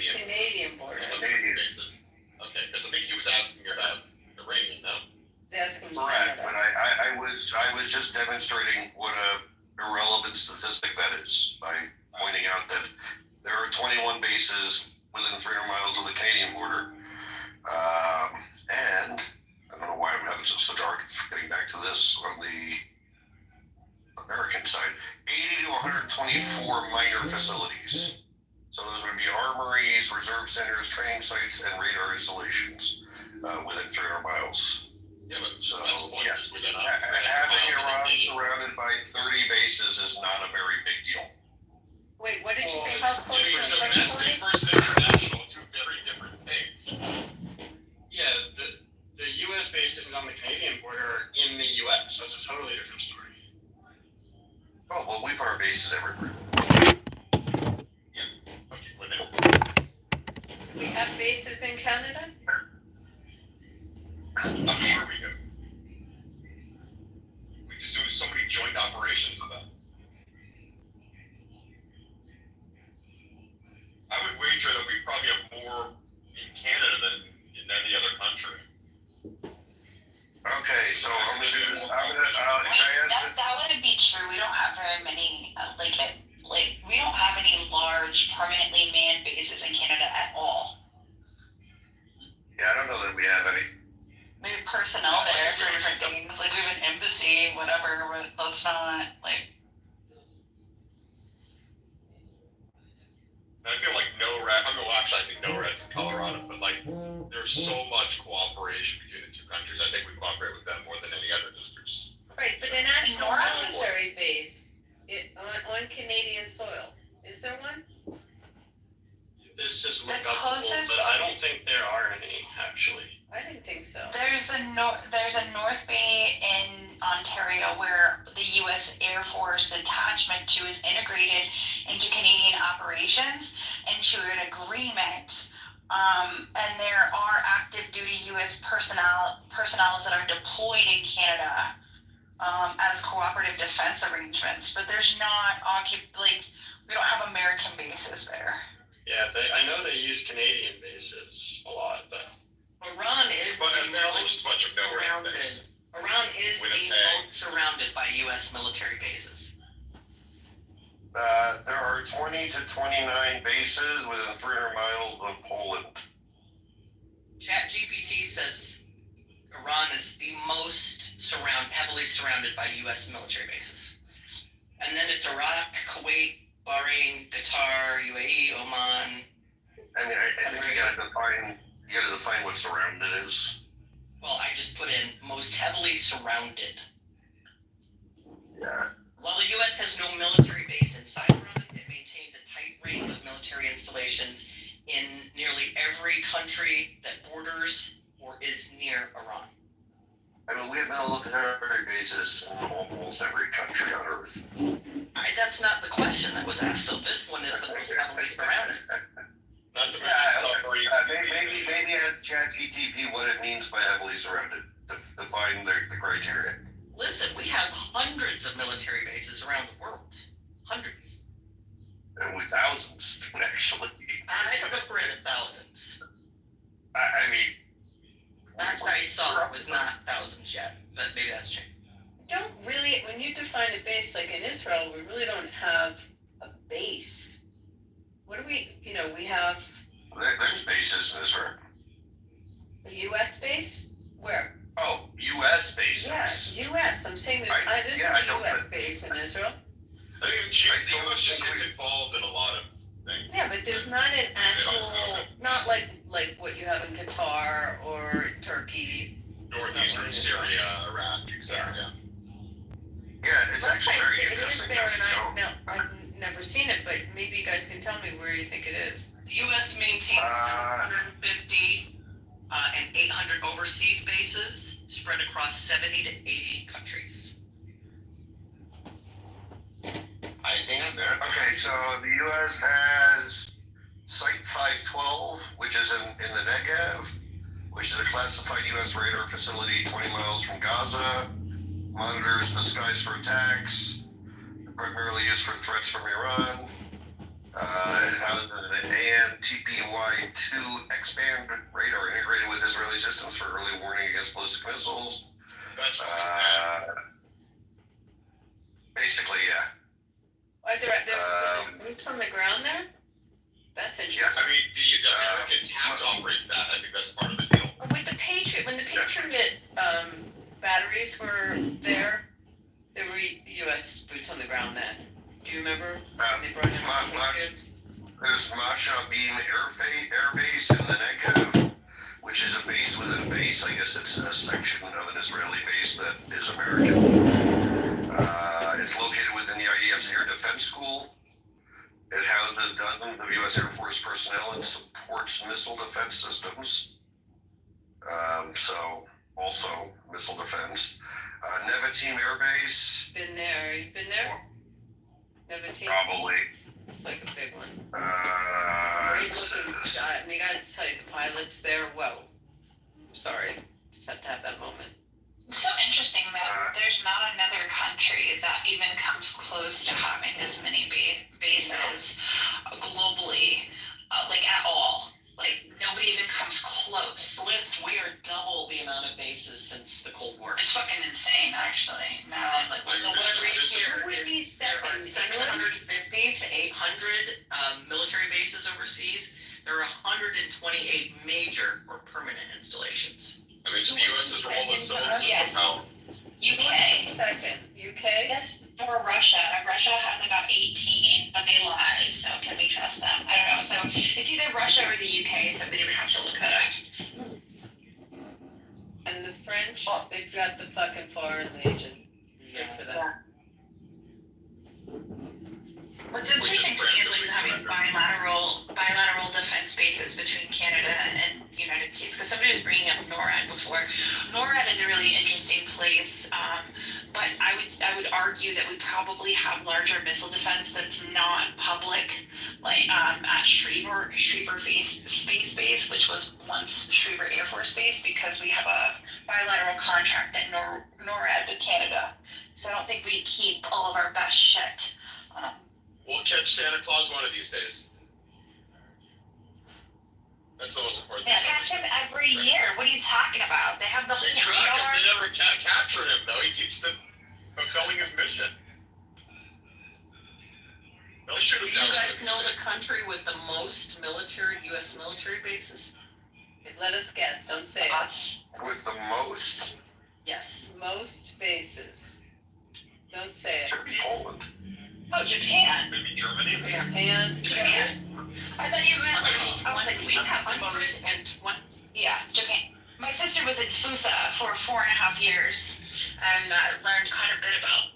Canadian border. Canadian bases. Okay, because I think he was asking about Iranian, no? Asking Correct, but I was just demonstrating what a irrelevant statistic that is by pointing out that there are 21 bases within 300 miles of the Canadian border. And I don't know why I'm having such a hard getting back to this on the American side. 80 to 124 minor facilities. So those would be armories, reserve centers, training sites, and radar installations within 300 miles. Yeah, but So, yeah, having Iran surrounded by 30 bases is not a very big deal. Wait, what did you say? How close was domestic versus international, two very different things. Yeah, the U.S. bases on the Canadian border are in the U.S., so it's a totally different story. Oh, well, we've our bases everywhere. Yeah, okay, whatever. we have bases in Canada? I'm sure we do. We just do so many joint operations of that. I would wager that we probably have more in Canada than in any other country. Okay, so I'm gonna do this. That wouldn't be true. We don't have very many, we don't have any large permanently manned bases in Canada at all. Yeah, I don't know that we have any. Maybe personnel there for different things. Like we have an embassy, whatever, but that's not like. I feel like I think NORAD's in Colorado, but like there's so much cooperation between the two countries. I think we cooperate with them more than any other districts. Right, but an actual NORAD military base on Canadian soil, is there one? This is The lookable, closest- but I don't think there are any, actually. I didn't think so. There's a North Bay in Ontario where the U.S. Air Force detachment 2 is integrated into Canadian operations into an agreement. And there are active duty U.S. personnel that are deployed in Canada as cooperative defense arrangements, but there's not we don't have American bases there. Yeah, I know they use Canadian bases a lot, but Iran is But the apparently most just a bunch of NORAD surrounded. bases. Iran is the Winnipeg. most surrounded by U.S. military bases. There are 20 to 29 bases within 300 miles of Poland. ChatGPT says Iran is the most heavily surrounded by U.S. military bases. And then it's Iraq, Kuwait, Bahrain, Qatar, UAE, Oman. I mean, I think you gotta define what surrounded is. Well, I just put in most heavily surrounded. Yeah. While the U.S. has no military base inside Iran, it maintains a tight ring of military installations in nearly every country that borders or is near Iran. I mean, we have military bases in almost every country on Earth. That's not the question that was asked, though. This one is the most heavily surrounded. Not to mention submarines. Maybe ask ChatGPT what it means by heavily surrounded. Define the criteria. Listen, we have hundreds of military bases around the world. Hundreds. And with thousands, actually. I don't know if we're in the thousands. I mean, Last I saw, it was not thousands yet, but maybe that's changed. Don't really, when you define a base, like in Israel, we really don't have a base. What do we have there's bases in Israel. a U.S. base? Where? Oh, U.S. bases. Yeah, U.S. I'm saying there's no U.S. base in Israel. I think the U.S. just gets involved in a lot of things. Yeah, but there's not an actual, not like what you have in Qatar or Turkey. Northeastern Syria, Iraq, etc. Yeah, it's actually very It is interesting. there, and I've never seen it, but maybe you guys can tell me where you think it is. The U.S. maintains 750 and 800 overseas bases spread across 70 to 80 countries. I think America. Okay, so the U.S. has Site 512, which is in the Negev, which is a classified U.S. radar facility 20 miles from Gaza, monitors the skies for attacks, primarily used for threats from Iran. It houses an TPY-2 X-band radar integrated with Israeli systems for early warning against ballistic missiles. That's what Basically, yeah. Are there's boots on the ground there? That's interesting. I mean, the Americans have to operate that. I think that's part of the deal. With the Patriot, when the Patriot batteries were there were U.S. boots on the ground then. Do you remember when they brought in the Patriots? There's Masha Beam Air Base in the Negev, which is a base within a base. I guess it's a section of an Israeli base that is American. It's located within the IDF's Air Defense School. It houses dozens of U.S. Air Force personnel and supports missile defense systems. So, also missile defense. Nevatim Air Base. Been there. You've been there? Nevatim? Probably. It's like a big one. It says. I mean, I gotta tell you, the pilots there, whoa. Sorry. Just had to have that moment. It's so interesting that there's not another country that even comes close to having as many bases globally, like at all. Like nobody even comes close. Liz, we are double the amount of bases since the Cold War. It's fucking insane, actually. Now that like The This lotteries is- here, Would be there are 750 to 800 military bases overseas. There are 128 major or permanent installations. I mean, so the U.S.'s role is so Yes. power. UK. Second, UK? Yes, or Russia. Russia has about 18, but they lie, so can we trust them? I don't know. So it's either Russia or the UK, somebody would have to look that up. And the French, they've got the fucking Foreign Legion. Good for them. What's interesting to me is like having bilateral defense bases between Canada and the United States. Because somebody was bringing up NORAD before. NORAD is a really interesting place, but I would argue that we probably have larger missile defense that's not public, like at Schriever Space Base, which was once Schriever Air Force Base, because we have a bilateral contract at NORAD with Canada. So I don't think we keep all of our best shit. We'll catch Santa Claus one of these days. That's the most important Yeah, thing. catch him every year. What are you talking about? They have the whole They track him. radar. They never captured him, though. He keeps fulfilling his mission. They'll shoot Do him you down. guys know the country with the most U.S. military bases? Let us guess, don't say it. Us. With the most, Yes. Most bases. Don't say it. should be Poland. Oh, Japan. Maybe Germany? Japan. Japan. I thought you meant like, I was like, we don't have the most. 120. Yeah, Japan. My sister was in Fusa for 4.5 years and learned quite a bit about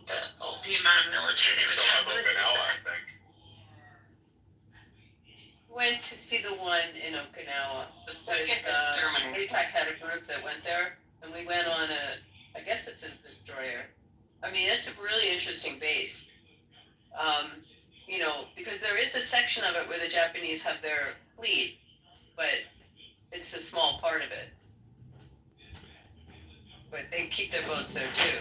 the amount of military they was Still have having. Okinawa, I think. Went to see the one in Okinawa. The second is Germany. APAC had a group that went there, and we went on I guess it's a destroyer. I mean, it's a really interesting base. You know, because there is a section of it where the Japanese have their fleet, but it's a small part of it. But they keep their boats there too.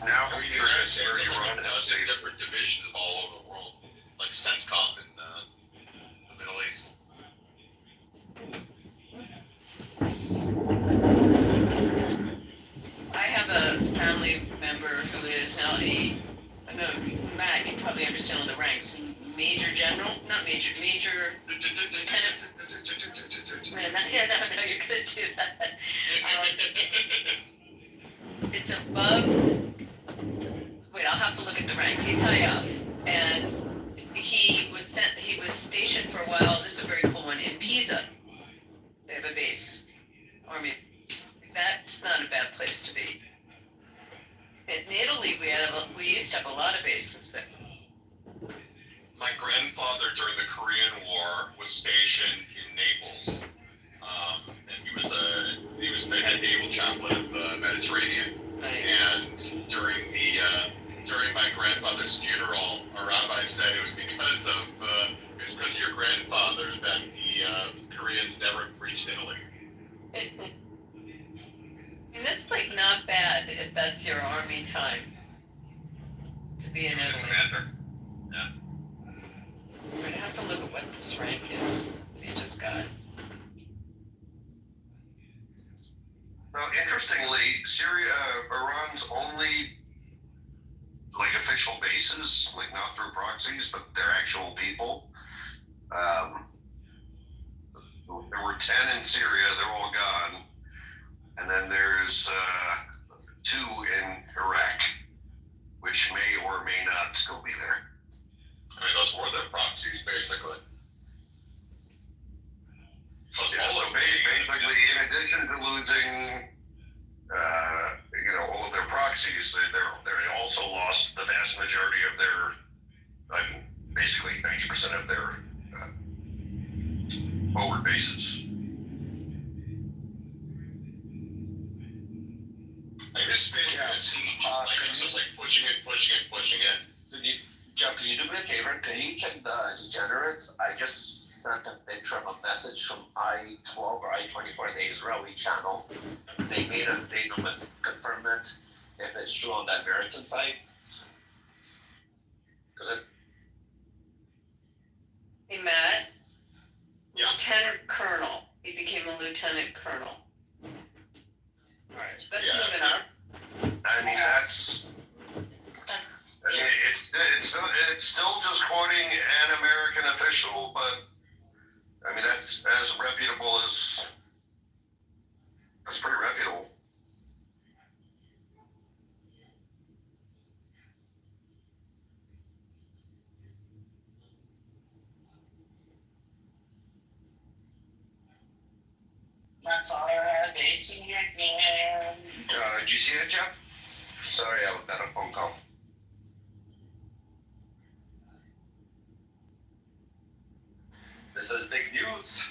Now I I'm mean, the United curious States where has you like run a that dozen state. different divisions all over the world, like CENTCOM in the Middle East. I have a family member who is now I know, Matt, you probably understand all the ranks. Major general, not major, lieutenant. Man, yeah, no, you're gonna do that. It's above. Wait, I'll have to look at the rank. He's high up, and he was stationed for a while. This is a very cool one in Pisa. They have a base, army. That's not a bad place to be. In Italy, we used to have a lot of bases there. My grandfather during the Korean War was stationed in Naples, and he was the head naval chaplain of the Mediterranean. Nice. And during my grandfather's funeral, a rabbi said it was because of your grandfather that the Koreans never reached Italy. And that's like not bad if that's your army time to be in He was a Italy. commander. I'm gonna have to look at what this Syria Iran's only like official bases, like not through proxies, but they're actual people. There were 10 in Syria, they're all gone. And then there's 2 in Iraq, which may or may not still be there. I mean, those were their proxies, basically. Yeah, so basically, in addition to losing, all of their proxies, they also lost the vast majority of their, basically 90% of their forward bases. Like this is basically a siege. Like it's just like pushing in. Jeff, can you do me a favor? Can you check the degenerates? I just sent a picture of a message from I-12 or I-24, the Israeli channel. They made a statement, let's confirm it if it's true on the American side. Because Hey, Matt. Yeah. Lieutenant Colonel. He became a Lieutenant Colonel. Alright. That's Yeah. moving up. I mean, it's still just quoting an American official, but I mean, that's as reputable as, that's pretty reputable. That's all I had. They see you again. did you see it, Jeff? Sorry, I got a phone call. This is big news.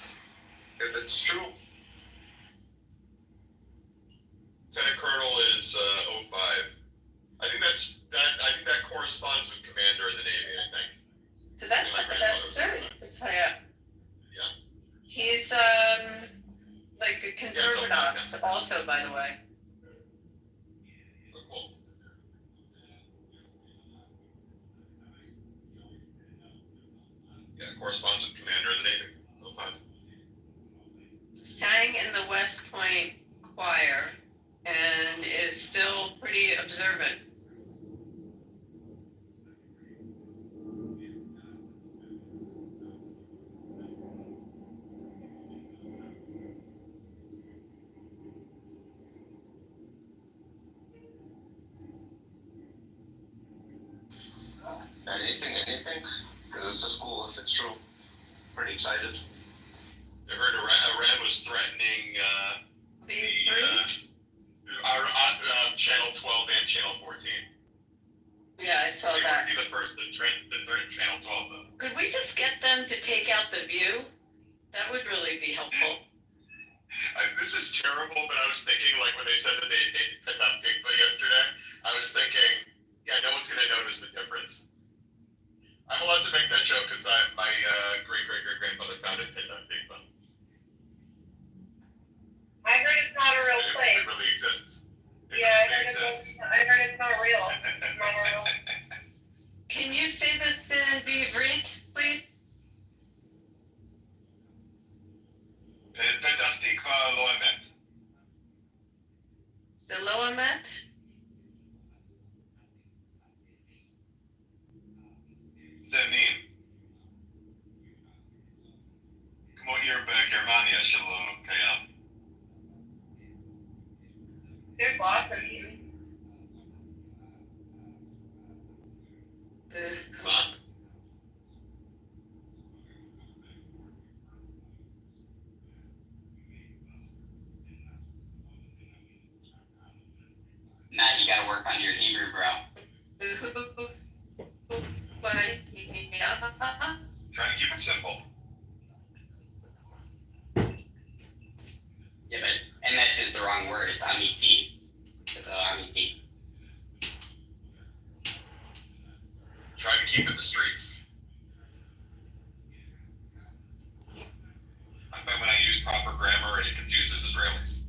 If it's true. Lieutenant Colonel is 05. I think that corresponds with Commander of the Navy. I think. So that's My good. grandfather That's high up. Yeah. He's like a conservative also, by the way. Oh, cool. Yeah, corresponds with Commander of the Navy. 05. Sang in the West Point choir and is still pretty observant. Anything? Because this is cool if it's true. Pretty excited. I heard Iran was threatening our Channel 12 and Channel 14. Yeah, I saw They that. would be the first to threaten Channel 12, though. Could we just get them to take out the view? That would really be helpful. This is terrible, but I was thinking, like, when they said that they picked up Digba yesterday, I was thinking, yeah, no one's going to notice the difference. I'm allowed to make that joke because my great-great-great-grandmother founded Pittuck Digba. I heard it's not a real It place. really exists. It Yeah, really exists. I heard it's not real. It's not real. Can you say this in Bivrit, please? Petach Tikva lo emet. Siloamet? Zenim. כמו עיר בגרמניה שלא קיים. There's lots of you. מה? Matt, you gotta work on your Hebrew, bro. Trying to keep it simple. Yeah, but emet is the wrong word. It's amiti. It's amiti. Trying to keep it the streets. I find when I use proper grammar, it confuses Israelis.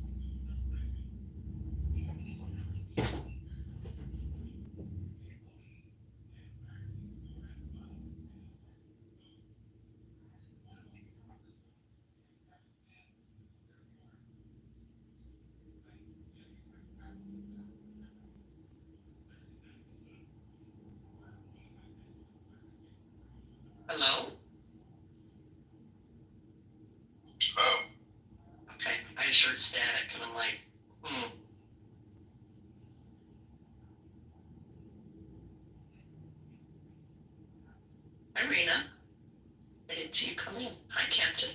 shirt's static, and I'm like, Irina, I didn't see you come in. Hi, Captain.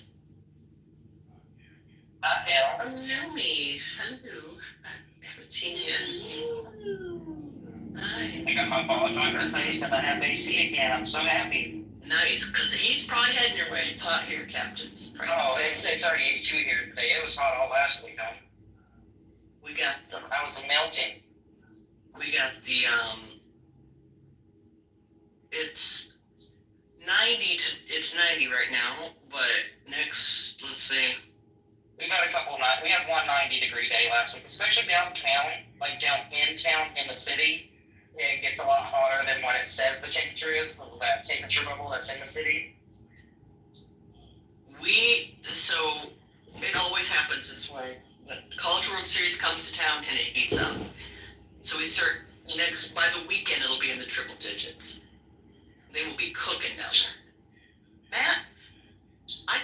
Hello, me. Hello. I haven't seen you. Hi. I got my ball driver face and I have AC again. I'm so happy. Nice, because he's probably heading your way. It's hot here, Captain. Oh, it's already 82 here today. It was hot all last week, huh? We got the I was melting. it's 90 right now, but next, let's see. We've had we had one 90-degree day last week, especially downtown, like down in town in the city. It gets a lot hotter than what it says the temperature is, that temperature bubble that's in the city. So it always happens this way. The College World Series comes to town and it heats up. So we start by the weekend it'll be in the triple digits. They will be cooking down there. Matt,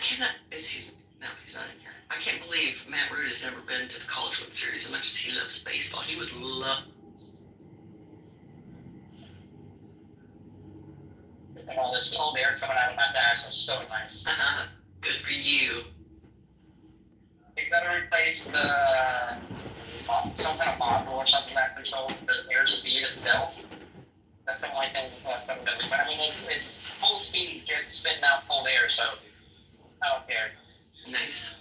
he's not in here. I can't believe Matt Root has never been to the College World Series as much as he loves baseball. He would love. And all this cold air coming out of my dash is so nice. Good for you. They've got to replace some kind of module or something that controls the airspeed itself. That's the only thing that's going to do. But I mean, it's full speed, you're spitting out cold air, so I don't care. Nice.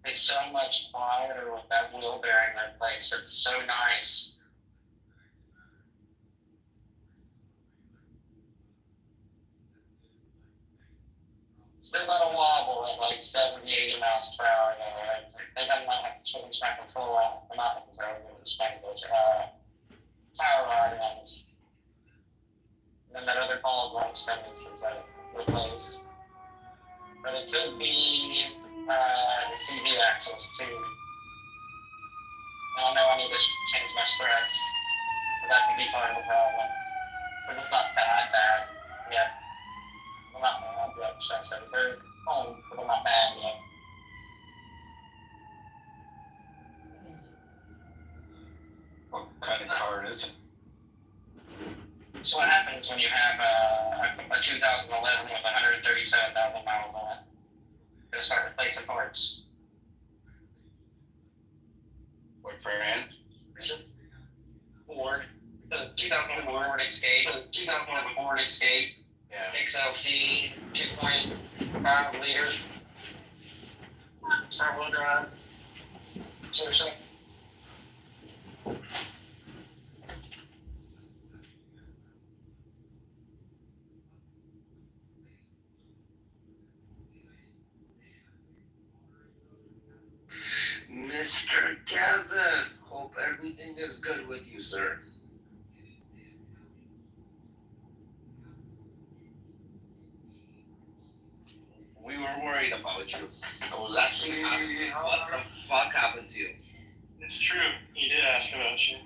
It's so much quieter with that wheel bearing in place. It's so nice. Still let a wobble at like 70, 80 miles per hour. I think I might have to change my control out. I'm not the control, I'm just trying to go to power rod ends. And then that other ball like needs to be replaced. But it could be the CV axles too. I know I need to change my struts, but that could be part of the problem. But it's not bad yet. Well, not bad yet, should I say. They're home, but they're not bad yet. What kind of car is it? So what happens when you have a 2011 with 137,000 miles on it? You're gonna start replacing parts. What brand? Ford. The 2001 Ford Escape. The 2001 Ford Escape. Yeah. XLT 2.5 liter. Front-wheel drive. Seriously. is good with you, sir? We were worried about you. I was actually asking what the fuck happened to you. It's true. He did ask about you.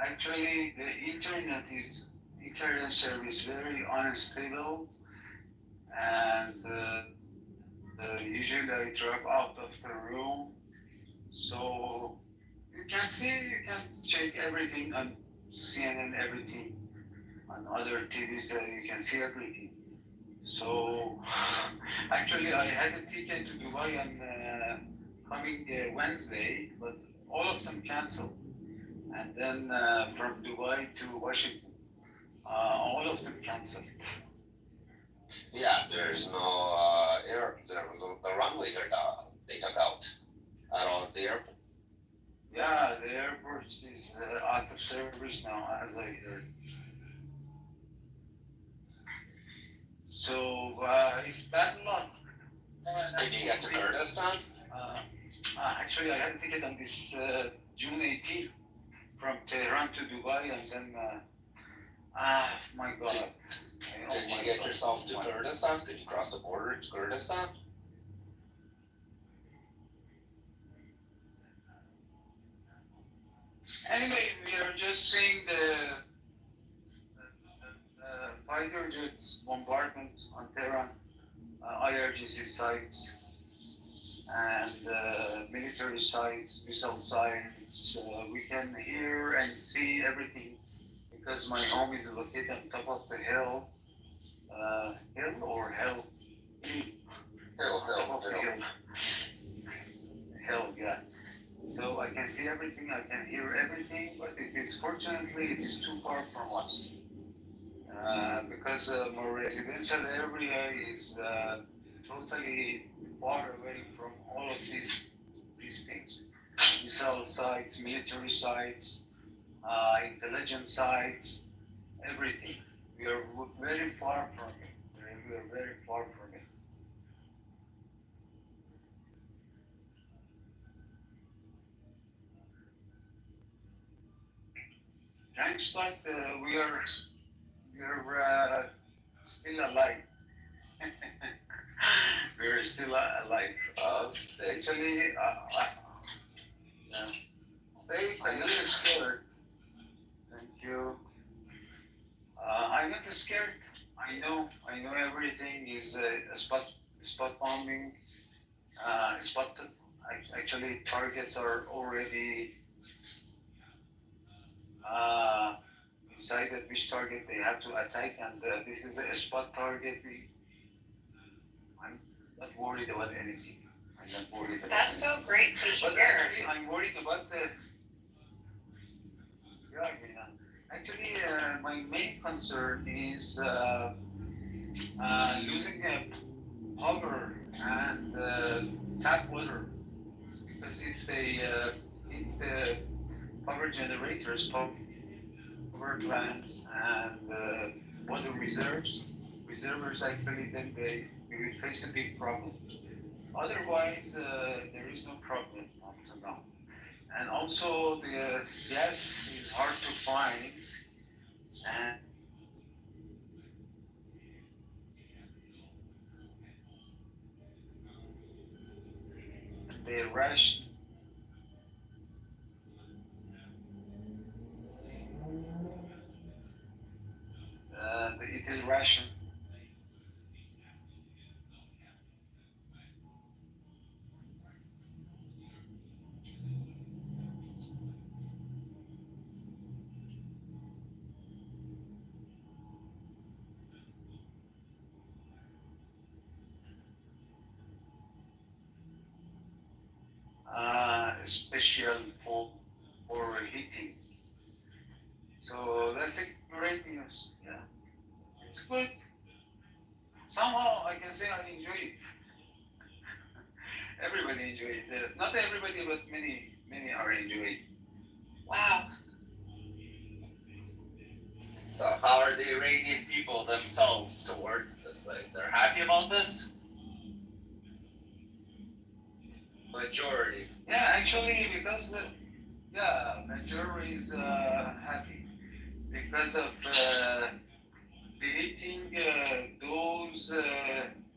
Actually, the internet service very unstable, and usually I drop out of the room. So you can check everything on CNN, everything on other TVs. You can see everything. So actually, I had a ticket to Dubai on coming Wednesday, but all of them canceled. And then from Dubai to Washington, all of them canceled. Yeah, there's no the runways are down. They took out at all the airport. Yeah, the airport is out of service now, as I heard. So it's bad luck. Did you get to Kurdistan? Actually, I had a ticket on this June 18th from Tehran to Dubai, and then my God. Did you get yourself to Kurdistan? Could you cross the border to Kurdistan? Anyway, we are just seeing the fighter jets bombardment on Tehran, IRGC sites, and military sites, missile sites. We can hear and see everything because my home is located on top of the hill. Hill or hell? Hill. Hill, yeah. So I can see everything, I can hear everything, but fortunately it is too far from us. Because my residential area is totally far away from all of these things. Missile sites, military sites, intelligence sites, everything. We are very far from it. We are very far from it. Thanks, but we are still alive. We're still alive. Actually, Stay I'm not safe. scared. Thank you. I'm not scared. I know everything is spot bombing. Actually, targets are already decided which target they have to attack, and this is a spot target. I'm not worried about anything. I'm not worried about That's anything. so great to But hear. actually, I'm worried about the. Yeah, actually, my main concern is losing power and tap water. Because if they hit the power generators, power plants, and water reservoirs actually, then we will face a big problem. Otherwise, there is no problem up to now. And also, the gas is hard to find, and they rush. It is ration. Special for heating. So that's a great news. Yeah, it's good. Somehow I can say I enjoy it. Everybody enjoy it. Not everybody, but many are enjoying. Wow. So how are the Iranian people themselves towards this? Like, they're happy about this? Majority. Yeah, actually, because majority is happy because of deleting those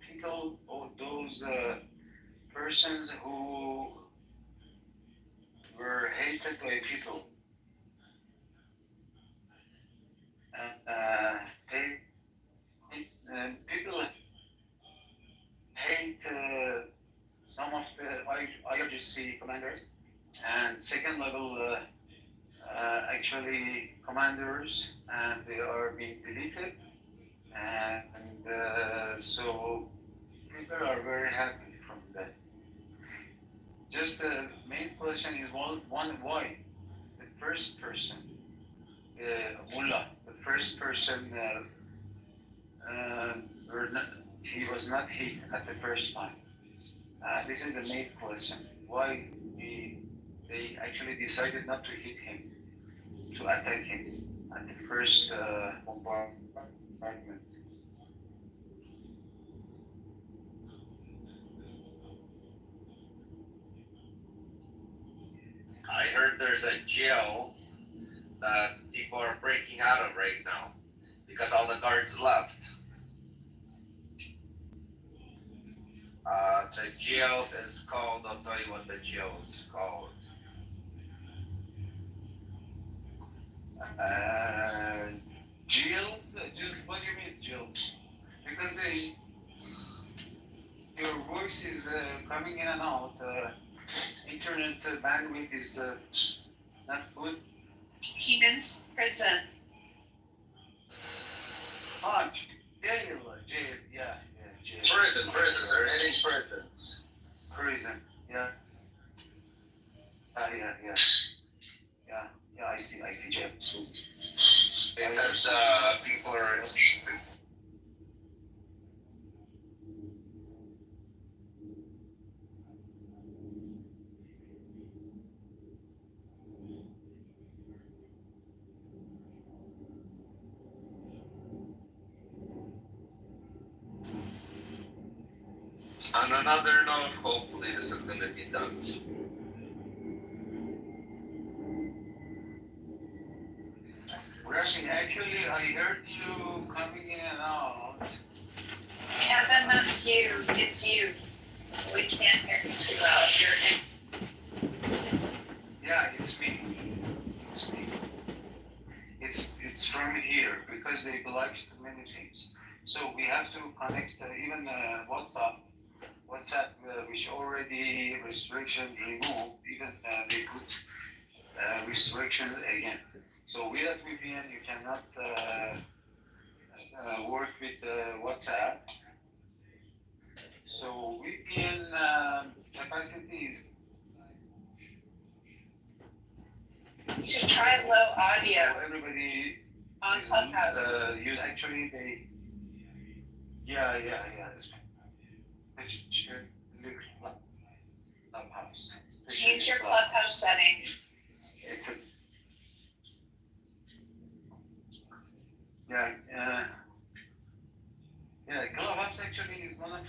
people or those persons who were hated by people. People hate some of the IRGC commanders and second level actually commanders, and they are being deleted, and so people are very happy from that. Just the main question is one why the first person, Mullah, the first person, he was not hit at the first time. This is the main question. Why they actually decided not to hit him, to attack him at the first bombardment. I heard there's a jail that people are breaking out of right now because all the guards left. The jail is called, I'll tell you what the jail is called. Jails? What do you mean jails? Because your voice is coming in and out. Internet bandwidth is not good. He means prison. Ah, jail, yeah, jail. Prison, they're hitting prisons. Prison, yeah. Yeah, I see jail. They said people are escaping. On another note, hopefully this is going to be done soon. Rushing, actually, I heard you coming in and out. Kevin, that's you. It's you. We can't hear you too well. You're in. Yeah, it's me. It's from here because they belong to many things. So we have to connect even WhatsApp, which already restrictions removed, even they put restrictions again. So without VPN, you cannot work with WhatsApp. So VPN capacity is. You should try low audio Everybody on Clubhouse. Use actually they. Yeah. Clubhouse. Change your Clubhouse setting. It's a. Clubhouse actually is one of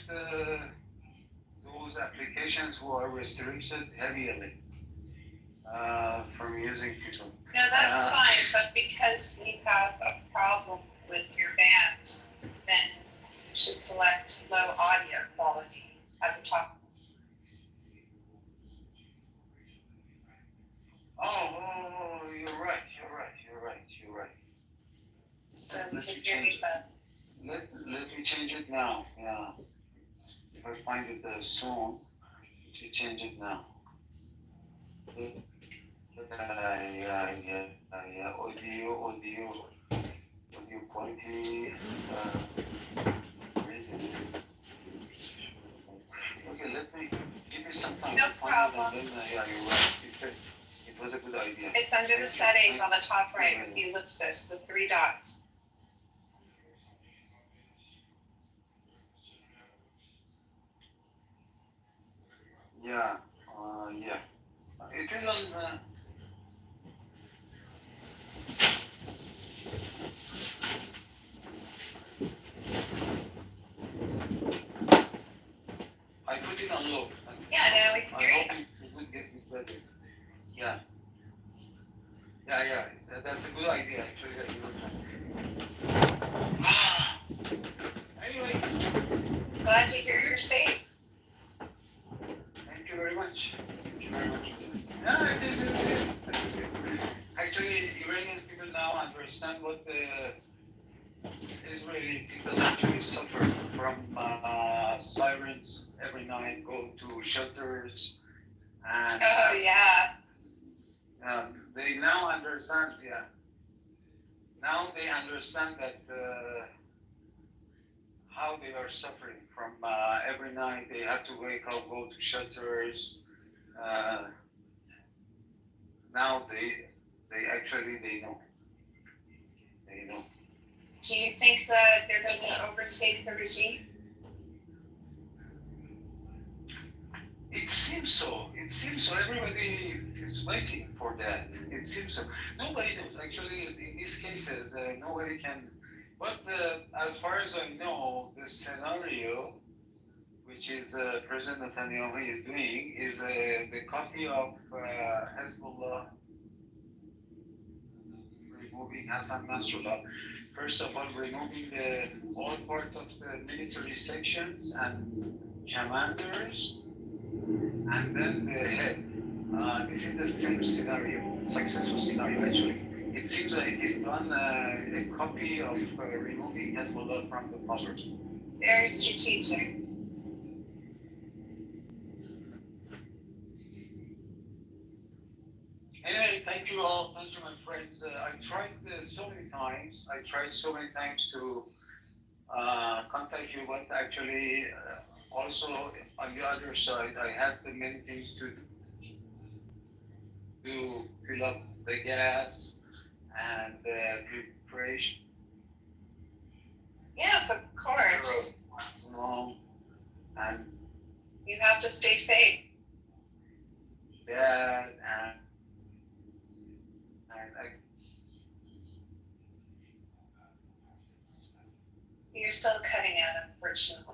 those applications who are restricted heavily from using people. No, that's fine, but because you have a problem with your band, then you should select low audio quality at the top. Oh, you're right. So we can hear you better. Let me change it now. Yeah. If I find it soon, to change it now. Audio quality. Where is it? Okay, let me give me some time. No to find problem. it, and then, you're right. It was a good idea. It's under the settings on the top right with the ellipsis, the three dots. Yeah. It is on. I put it on low. Yeah, now we can I hear you. hope it will get better. Yeah. Yeah. That's a good idea, actually. That you were Anyway, Glad to hear you're safe. thank you very much. Thank you very much. Yeah, this is it. Actually, Iranian people now understand what the Israeli people actually suffer from sirens every night, go to shelters, and Oh, yeah. they now understand. Yeah, now they understand that how they are suffering from every night. They have to wake up, go to shelters. Now they actually they know. They know. Do you think that they're going to overtake the regime? It seems so. It seems so. Everybody is waiting for that. It seems so. Nobody knows. Actually, in these cases, nobody can. But as far as I know, the scenario which is President Netanyahu is doing is the copy of Hezbollah removing Hassan Nasrallah. First of all, removing all part of the military sections and commanders, and then the head. This is the same scenario, successful scenario actually. It seems that it is done a copy of removing Hezbollah from the power. Very strategic. Anyway, thank you all. Thank you, my friends. I tried so many times. To contact you, but actually, also on the other side, I had the many things to do, fill up the gas and preparation. Yes, of course. And You have to stay safe. that and You're still cutting out, unfortunately.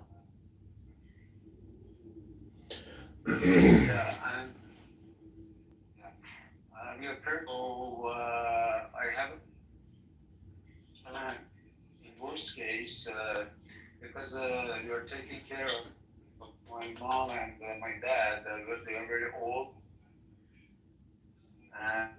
yeah, and we are careful. I have a plan in worst case because we are taking care of my mom and my dad. They are very old, and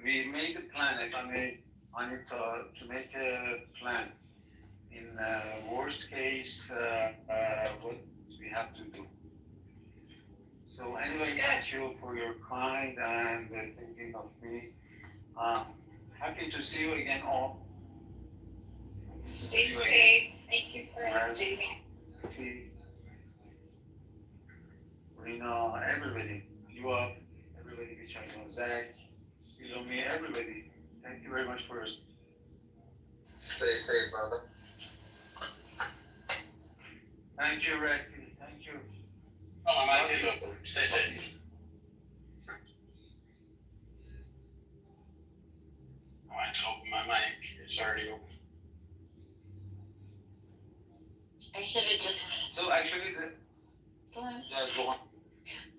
we made a plan. If I need to make a plan in worst case, what we have to do. So anyway, thank you for your kind and thinking of me. Happy to see you again all. Stay safe. Thank you for updating. Rena, everybody, you up, everybody, which I know, Zach, you know me, everybody. Thank you very much for your. Stay safe, brother. Thank you, Raki. Thank you. Oh, my mind is open. Stay safe. Oh, I told my mic is already open. I should have just. So actually, Go on. yeah, go on.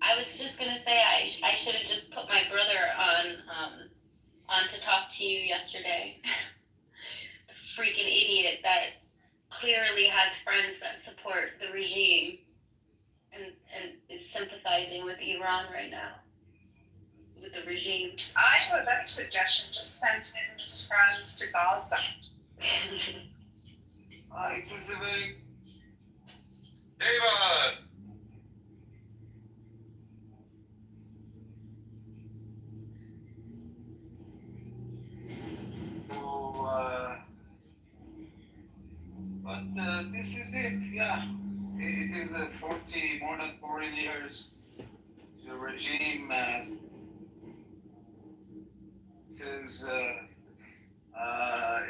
I was just gonna say I should have just put my brother on to talk to you yesterday. The freaking idiot that clearly has friends that support the regime and is sympathizing with Iran right now. With the regime. I have a better suggestion. Just send him his friends to Gaza. It is a very. Ava! But this is it, yeah. It is more than 40 years. The regime says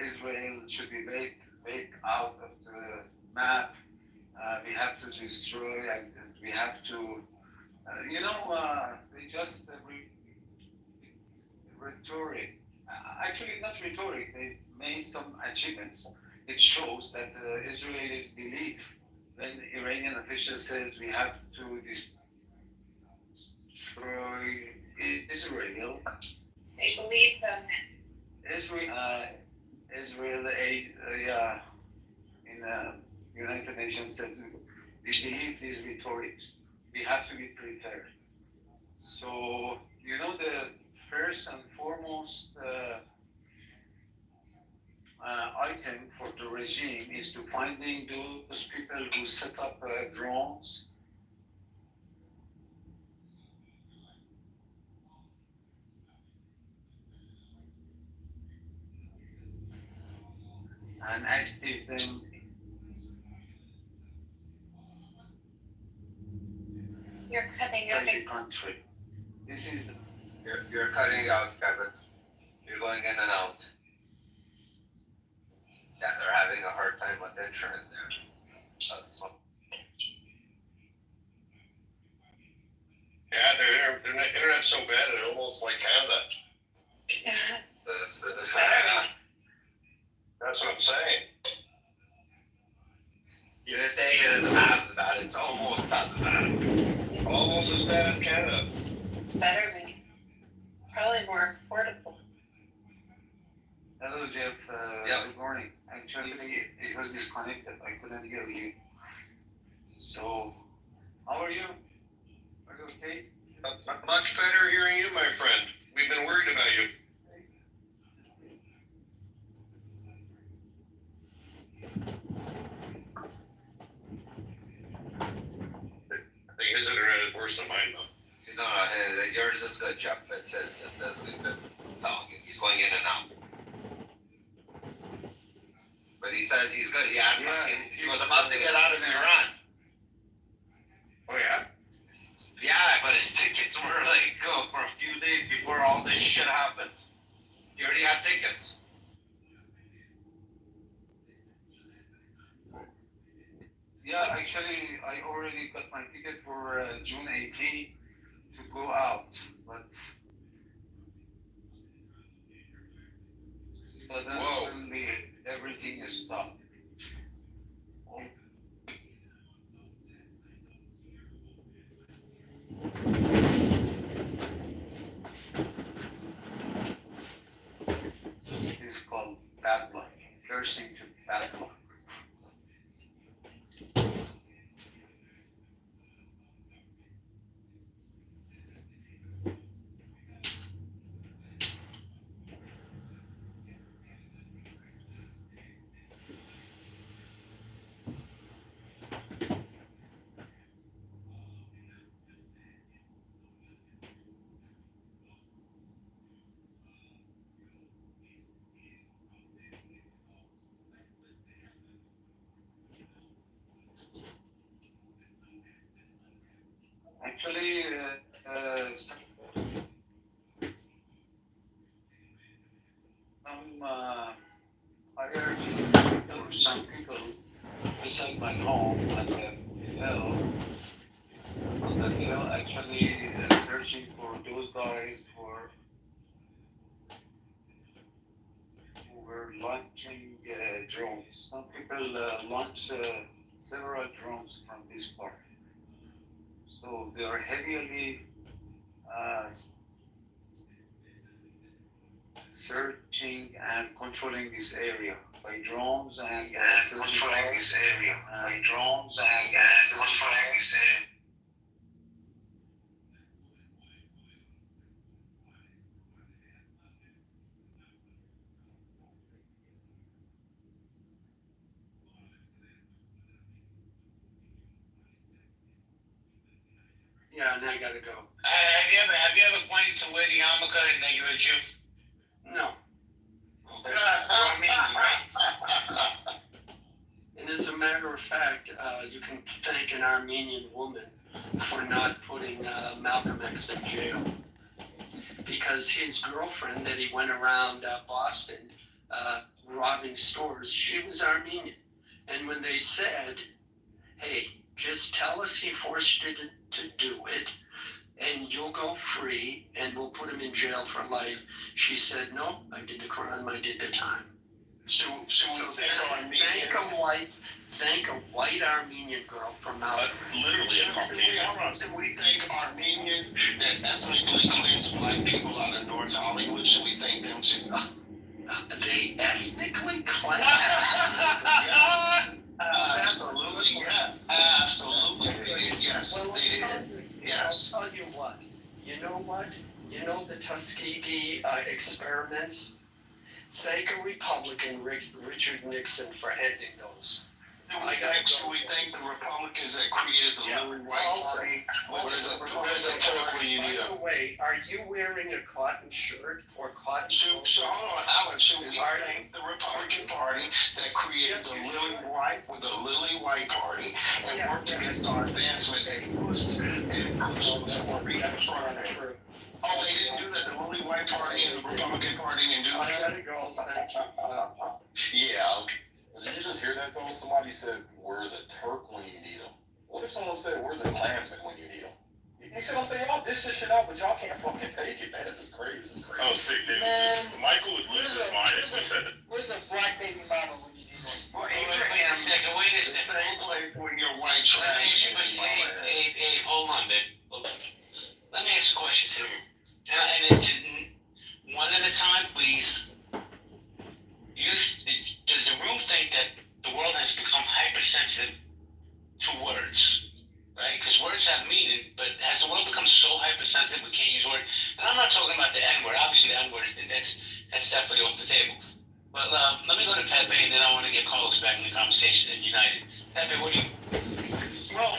Israel should be baked out of the map. We have to destroy and we have to, they just rhetoric. Actually, not rhetoric. They made some achievements. it shows that the Israelis believe when Iranian official says we have to destroy Israel. They believe them. Israel, in United Nations said we believe these rhetorics. We have to be prepared. So the first and foremost item for the regime is to finding those people who set up drones. And active them. You're cutting inside out. the country. This is You're cutting out, Kevin. You're going in and out. Yeah, they're having a hard time with internet there. That's what. Yeah, their internet's so bad it's almost like Canada. This That's what I'm saying. You didn't say it is as bad. It's almost as bad. Almost as bad as Canada. It's better than, probably more affordable. hello, Jeff. Yeah. Good morning. Actually, it was disconnected. I couldn't hear you. So, how are you? Are you okay? Much better hearing you, my friend. We've been worried about you. I think his internet is worse than mine, though. No, yours is good, Jeff. It says we've been talking. He's going in and out. But he says he's good. He was about to get out of Iran. Oh, yeah? Yeah, but his tickets were like for a few days before all this shit happened. He already had tickets. Yeah, actually, I already got my ticket for June 18 to go out, but suddenly everything is stopped. It's called bad luck, cursing to bad luck. Actually, some I heard for some people beside my home at the hill, on the hill, actually searching for those guys who were launching drones. Some people launch several drones from this park. So they are heavily searching and controlling this area by drones and controlling this area by drones and controlling this area. Yeah, and I gotta go. Have you ever pointed to where the yarmulke and that you're a Jew? No. And as a matter of fact, you can thank an Armenian woman for not putting Malcolm X in jail. Because his girlfriend that he went around Boston robbing stores, she was Armenian. And when they said, hey, just tell us he forced you to do it, and you'll go free, and we'll put him in jail for life. She said, no, I did the crime, I did the time. Should we So think thank a white Armenian girl from Mount. Literally a should Caucasian. we think Armenian that ethnically cleanse black people out of North Hollywood? Should we thank them too? They ethnically cleanse. Absolutely, yes. Absolutely, yes. Well, They did. I'll Yes. tell you what. You know what? You know the Tuskegee experiments? Thank a Republican, Richard Nixon, for ending those. Should we thank the Republicans that created the Lily White Also, Party? Where's that Turk when you need by him? the way, are you wearing a cotton shirt or cotton So coat? hold on, Alan, should we thank the Republican Party that created the Lily White Party and worked against our advancement and pushed for Trump? Oh, they didn't do that. The Lily White Party and the Republican Party didn't do I that. gotta go, thank you. Yeah. Okay. Did you just hear that though? Somebody said, "Where's a Turk when you need him?" What if someone said, "Where's a Klansman when you need him?" You see what I'm saying? Y'all dish this shit out, but y'all can't fucking take it, man. This is crazy. This is crazy. Oh, sick, dude. Michael would lose his mind if we said it. Where's a black baby mama when you need one? Well, Wait a Abraham, second, wait a the second. same place where your white trash. Abe, hold on, babe. Let me ask a question to you. And one at a time, please. Does the room think that the world has become hypersensitive to words? Right? Because words have meaning, but has the world become so hypersensitive we can't use words? And I'm not talking about the N-word. Obviously, the N-word, that's definitely off the table. But let me go to Pepe, and then I want to get Carlos back in the conversation at United. Pepe, what do you... Well,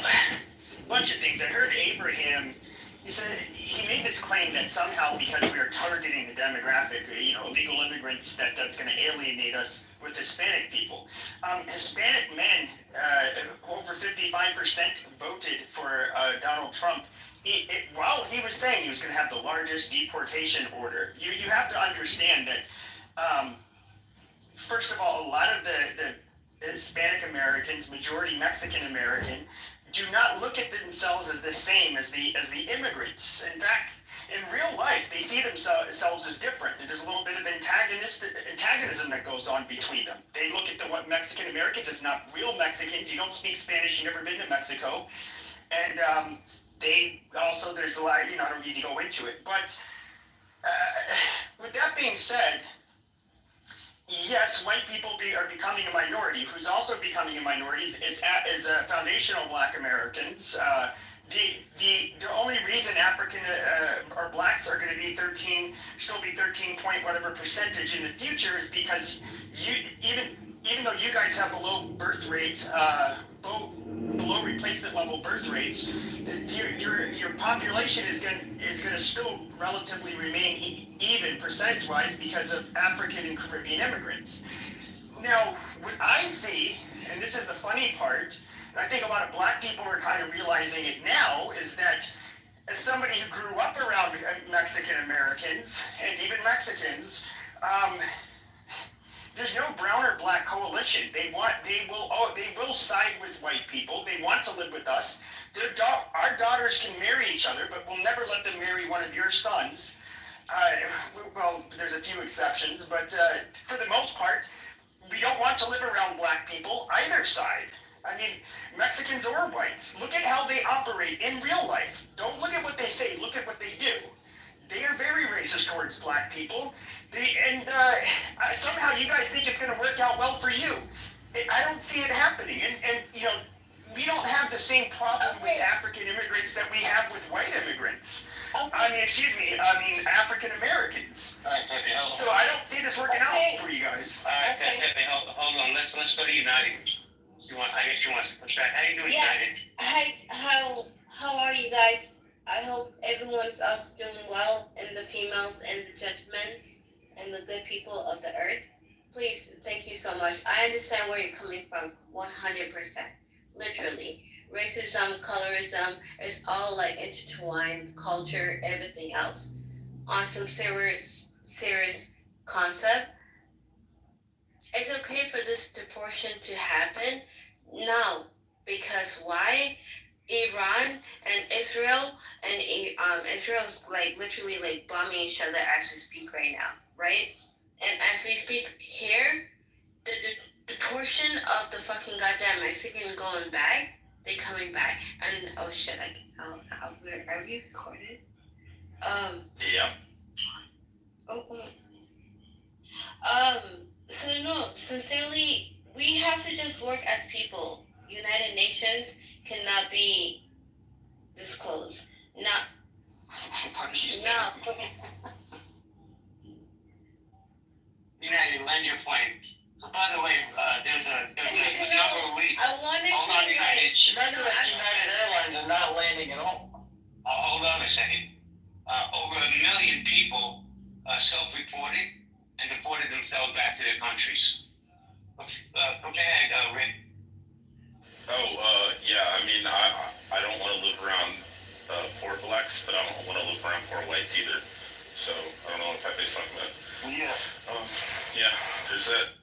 bunch of things. I heard Abraham, he said, he made this claim that somehow because we are targeting the demographic, illegal immigrants, that's going to alienate us with Hispanic people. Hispanic men, over 55% voted for Donald Trump. While he was saying he was going to have the largest deportation order, you have to understand that, first of all, a lot of the Hispanic Americans, majority Mexican American, do not look at themselves as the same as the immigrants. In fact, in real life, they see themselves as different. There's a little bit of antagonism that goes on between them. They look at what Mexican Americans as not real Mexicans. You don't speak Spanish, you've never been to Mexico. And they also, there's a lot, I don't need to go into it. But with that being said, yes, white people are becoming a minority. Who's also becoming a minority is foundational Black Americans. The only reason African or blacks are going to be 13 point whatever percentage in the future is because even though you guys have below birth rates, below replacement level birth rates, your population is going to still relatively remain even percentage wise because of African and Caribbean immigrants. Now, what I see, and this is the funny part, and I think a lot of Black people are kind of realizing it now, is that as somebody who grew up around Mexican Americans and even Mexicans, there's no brown or black coalition. They will side with white people. They want to live with us. Our daughters can marry each other, but we'll never let them marry one of your sons. Well, there's a few exceptions, but for the most part, we don't want to live around Black people either side. I mean, Mexicans or whites. Look at how they operate in real life. Don't look at what they say, look at what they do. They are very racist towards Black people. Somehow you guys think it's going to work out well for you. I don't see it happening. And we don't have the same problem with African immigrants that we have with white immigrants. African Americans. All right, Pepe, hold on. So I don't see this working out for you guys. All right, Pepe, hold on. Let's go to United. I guess you want to push back. How you doing, United? Hi, how are you guys? I hope everyone's doing well, and the females and the gentlemen and the good people of the earth. Please, thank you so much. I understand where you're coming from, 100%. Literally. Racism, colorism, it's all like intertwined, culture, everything else. On some serious concept. It's okay for this deportation to happen? No. Because why? Iran and Israel, and Israel's like literally like bombing each other as we speak right now, right? And as we speak here, the portion of the fucking goddamn Mexican going back, they coming back, and oh shit, like, are we recorded? Yeah. So no, sincerely, we have to just work as people. United Nations cannot be disclosed. Not. What did you say? No. United, land your plane. So by the way, there's a number of weeks. I wanted Hold on, United. Remember that United Airlines is not landing at all. Hold on a second. Over 1 million people self-reported and deported themselves back to their countries. Go ahead, Rick. Yeah, I mean, I don't want to live around poor blacks, but I don't want to live around poor whites either. So, I don't know if that makes something that. Yeah. Yeah, there's that.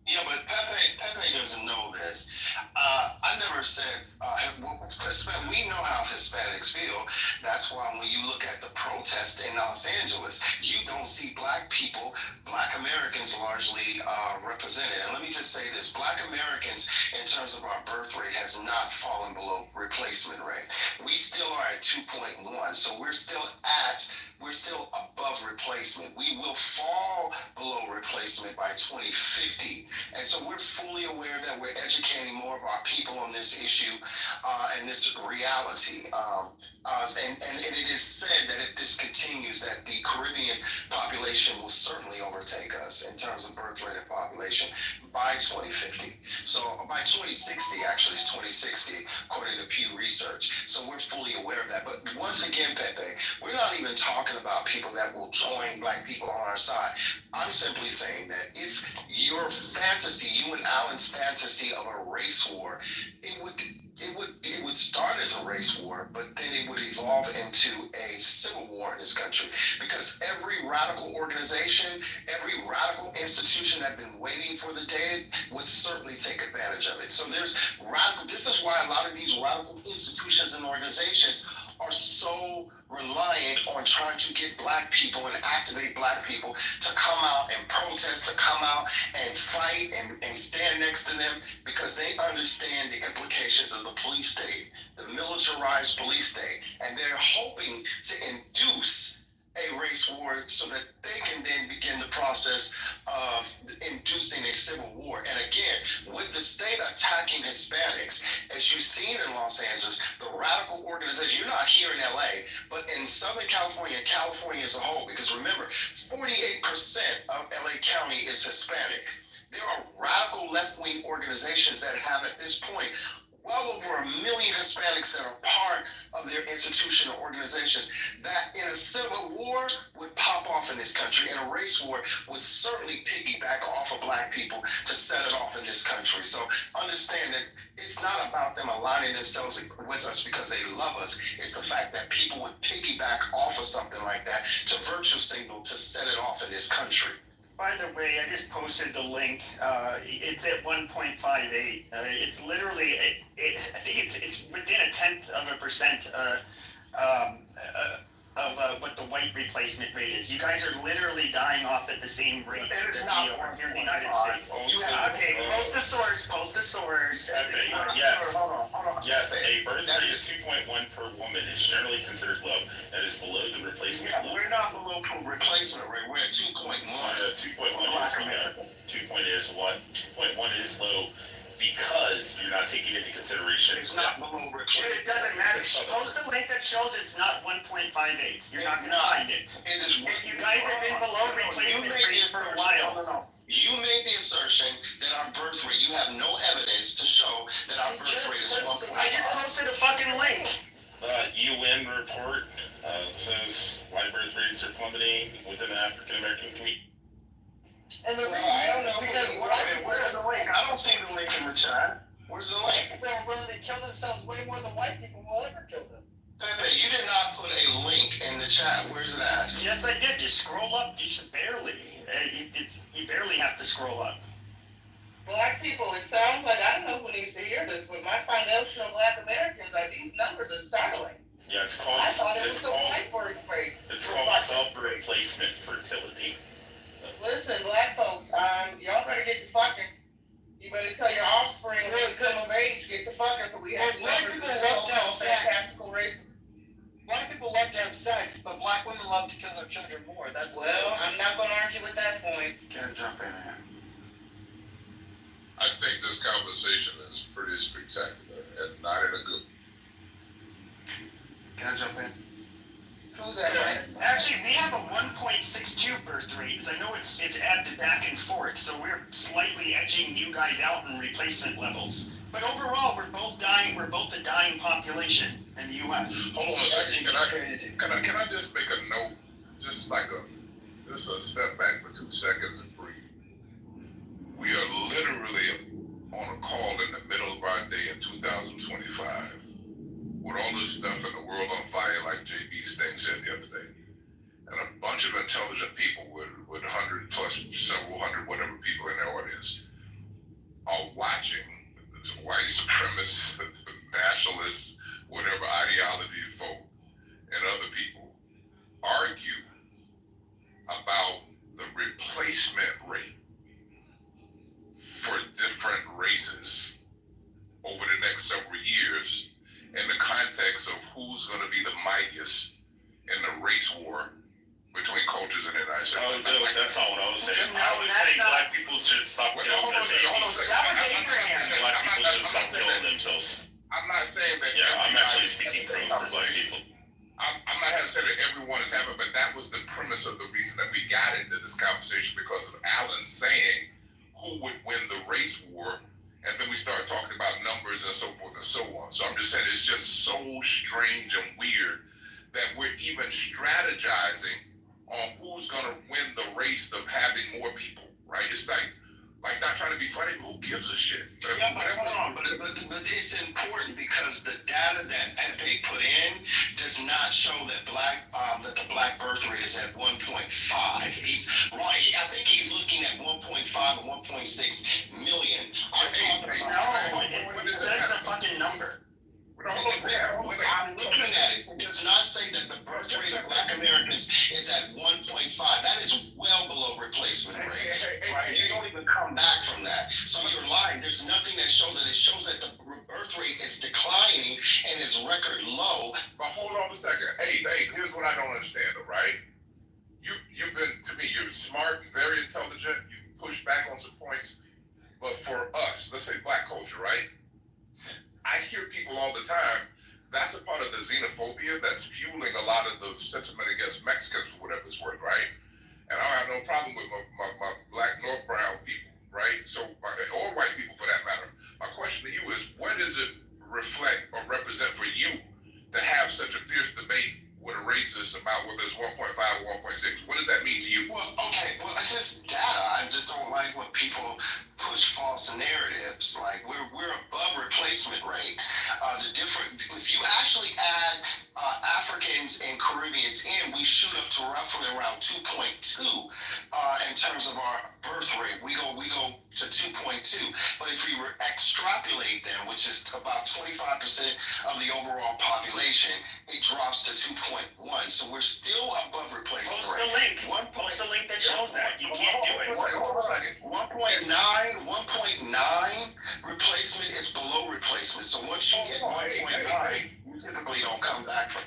Yeah, but Pepe doesn't know this. I never said, we know how Hispanics feel. That's why when you look at the protest in Los Angeles, you don't see black people, black Americans largely represented. And let me just say this, black Americans, in terms of our birth rate, has not fallen below replacement rate. We still are at 2.1, so we're still above replacement. We will fall below replacement by 2050. And so we're fully aware that we're educating more of our people on this issue and this reality. And it is said that if this continues, that the Caribbean population will certainly overtake us in terms of birth rate and population by 2050. So by 2060, actually, it's 2060, according to Pew Research. So we're fully aware of that. But once again, Pepe, we're not even talking about people that will join black people on our side. I'm simply saying that if your fantasy, you and Alan's fantasy of a race war, it would start as a race war, but then it would evolve into a civil war in this country, because every radical organization, every radical institution that had been waiting for the day would certainly take advantage of it. So this is why a lot of these radical institutions and organizations are so reliant on trying to get black people and activate black people to come out and protest, to come out and fight and stand next to them, because they understand the implications of the police state, the militarized police state, and they're hoping to induce a race war so that they can then begin the process of inducing a civil war. And again, with the state attacking Hispanics, as you've seen in Los Angeles, the radical organization, you're not here in LA, but in Southern California, California as a whole, because remember, 48% of LA County is Hispanic. There are radical left-wing organizations that have at this point well over 1 million Hispanics that are part of their institutional organizations that in a civil war would pop off in this country, and a race war would certainly piggyback off of black people to set it off in this country. So understand that it's not about them aligning themselves with us because they love us. It's the fact that people would piggyback off of something like that to virtue signal to set it off in this country. By the way, I just posted the link. It's at 1.58. It's literally, I think it's within 1/10% of what the white replacement rate is. You guys are literally dying off at the same rate that we are here in the United States. Okay, post the source. Yes. Yes, a birth rate is 2.1 per woman is generally considered low. That is below the replacement rate. We're not below replacement rate. We're at 2.1. 2.1 is low because you're not taking into consideration. It's not below replacement. It doesn't matter. Post the link that shows it's not 1.58. You're not going to find it. You guys have been below replacement rates for a while. No. You made the assertion that our birth rate, you have no evidence to show that our birth rate is 1.5. I just posted a fucking link. UN report says white birth rates are plummeting within the African American community. And the reason I don't know because where's the link? I don't see the link in the chat. Where's the link? People are willing to kill themselves way more than white people will ever kill them. Pepe, you did not put a link in the chat. Where's it at? Yes, I did. Just scroll up. You should barely. You barely have to scroll up. Black people, it sounds like, I don't know who needs to hear this, but my foundation of Black Americans, these numbers are startling. Yeah, it's called. I thought it was the white birth rate. It's called self-replacement fertility. Listen, black folks, y'all better get to fucking. we have Black people love to have sex. fantastical race. Black people love to have sex, but black women love to kill their children more. That's Well, I'm not going to argue with that point. Can I jump in here? I think this conversation is pretty spectacular and not in a good. Can I jump in? Who's that? Actually, we have a 1.62 birth rate, because I know it's added back and forth, so we're slightly edging you guys out in replacement levels. But overall, we're both dying. We're both a dying population in the U.S. Hold on a second. Can I just make a note? Just a step back for 2 seconds and breathe. We are literally on a call in the middle of our day in 2025 with all this stuff in the world on fire, like JB Sting said the other day. And a bunch of intelligent people with 100 plus, several hundred, whatever people in their audience are watching the white supremacists, nationalists, whatever ideology folk, and other people argue about the replacement rate for different races over the next several years in the context of who's going to be the mightiest in the race war between cultures in the United States. Oh, no, that's not what I was saying. No, I was that's saying not- black people should stop killing their babies. That was Abraham. Black people should stop killing themselves. I'm not saying that. Yeah, I'm actually speaking for black people. I'm not having said that everyone is having, but that was the premise of the reason that we got into this conversation, because of Alan saying who would win the race war, and then we started talking about numbers and so forth and so on. So I'm just saying it's just so strange and weird that we're even strategizing on who's going to win the race of having more people, right? It's like not trying to be funny, but who gives a shit? Yeah, but it's important because the data that Pepe put in does not show that that the black birth rate is at 1.5. He's right. I think he's looking at 1.5 or 1.6 million. I'm talking about. No, it says the fucking number. I'm looking at it. It does not say that the birth rate of black Americans is at 1.5. That is well below replacement rate. Right? You don't even come back from that. So you're lying. There's nothing that shows that. It shows that the birth rate is declining and is record low. But hold on a second. Hey, here's what I don't understand, right? You've been, to me, you're smart, very intelligent. You push back on some points. But for us, let's say black culture, right? I hear people all the time, that's a part of the xenophobia that's fueling a lot of the sentiment against Mexicans, for whatever it's worth, right? And I have no problem with my black, North brown people, right? So, or white people for that matter. My question to you is, what does it reflect or represent for you to have such a fierce debate with a racist about whether it's 1.5 or 1.6? What does that mean to you? Well, okay, it's just data. I just don't like when people push false narratives. Like we're above replacement rate. If you actually add Africans and Caribbeans in, we shoot up to roughly around 2.2 in terms of our birth rate. We go to 2.2. But if we extrapolate them, which is about 25% of the overall population, it drops to 2.1. So we're still above replacement rate. Post a link that shows that. You can't do it. 1.9 replacement is below replacement. So once you hit 1.9, you typically don't come back from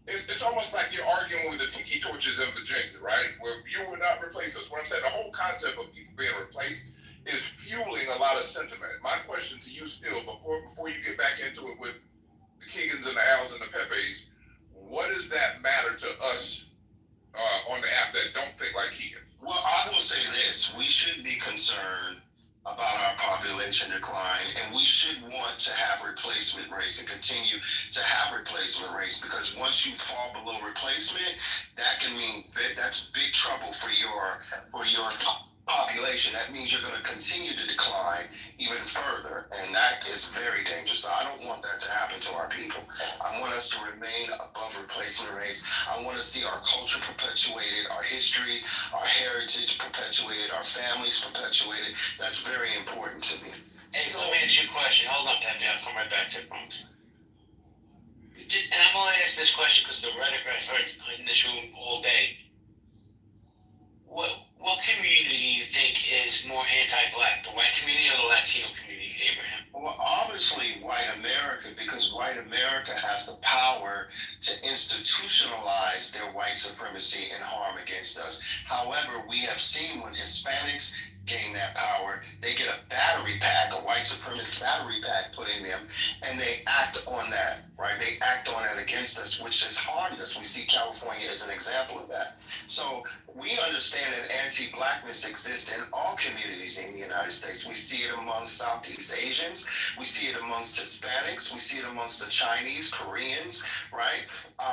it. It's almost like you're arguing with the tiki torches in Virginia, right? Where you would not replace us. What I'm saying, the whole concept of people being replaced is fueling a lot of sentiment. My question to you still, before you get back into it with the Keegans and the Als and the Pepes, what does that matter to us on the app that don't think like Keegan? Well, I will say this. We should be concerned about our population decline, and we should want to have replacement rates and continue to have replacement rates, because once you fall below replacement, that can mean that's big trouble for your population. That means you're going to continue to decline even further, and that is very dangerous. So I don't want that to happen to our people. I want us to remain above replacement rates. I want to see our culture perpetuated, our history, our heritage perpetuated, our families perpetuated. That's very important to me. Hey, so let me ask you a question. Hold on, Pepe. I'll come right back to it, promise. And I'm only ask this question because the rhetoric I've heard in this room all day. What community do you think is more anti-black, the white community or the Latino community, Abraham? Well, obviously, white America. America because white America has the power to institutionalize their white supremacy and harm against us. However, we have seen when Hispanics gain that power, they get a battery pack, a white supremacist battery pack put in them, and they act on that, right? They act on it against us, which has harmed us. We see California as an example of that. So we understand that anti-blackness exists in all communities in the United States. We see it amongst Southeast Asians. We see it amongst Hispanics. We see it amongst the Chinese, Koreans, right?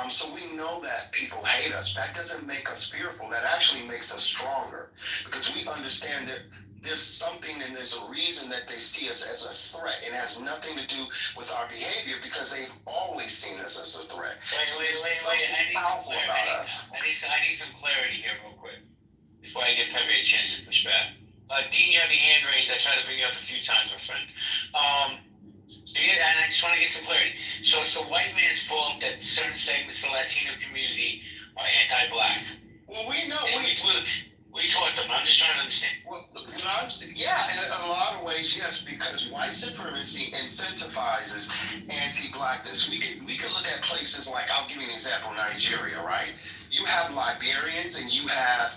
So we know that people hate us. That doesn't make us fearful. That actually makes us stronger because we understand that there's something and there's a reason that they see us as a threat. It has nothing to do with our behavior because they've always seen us as a threat. Wait. I need some clarity here real quick before I give Pepe a chance to push back. Dean, you have your hand raised. I tried to bring you up a few times, my friend. And I just want to get some clarity. So it's the white man's fault that certain segments of the Latino community are anti-black. Well, we know. We taught them. I'm just trying to understand. Well, yeah, in a lot of ways, yes, because white supremacy incentivizes anti-blackness. We can look at places like, I'll give you an example, Nigeria, right? You have Liberians and you have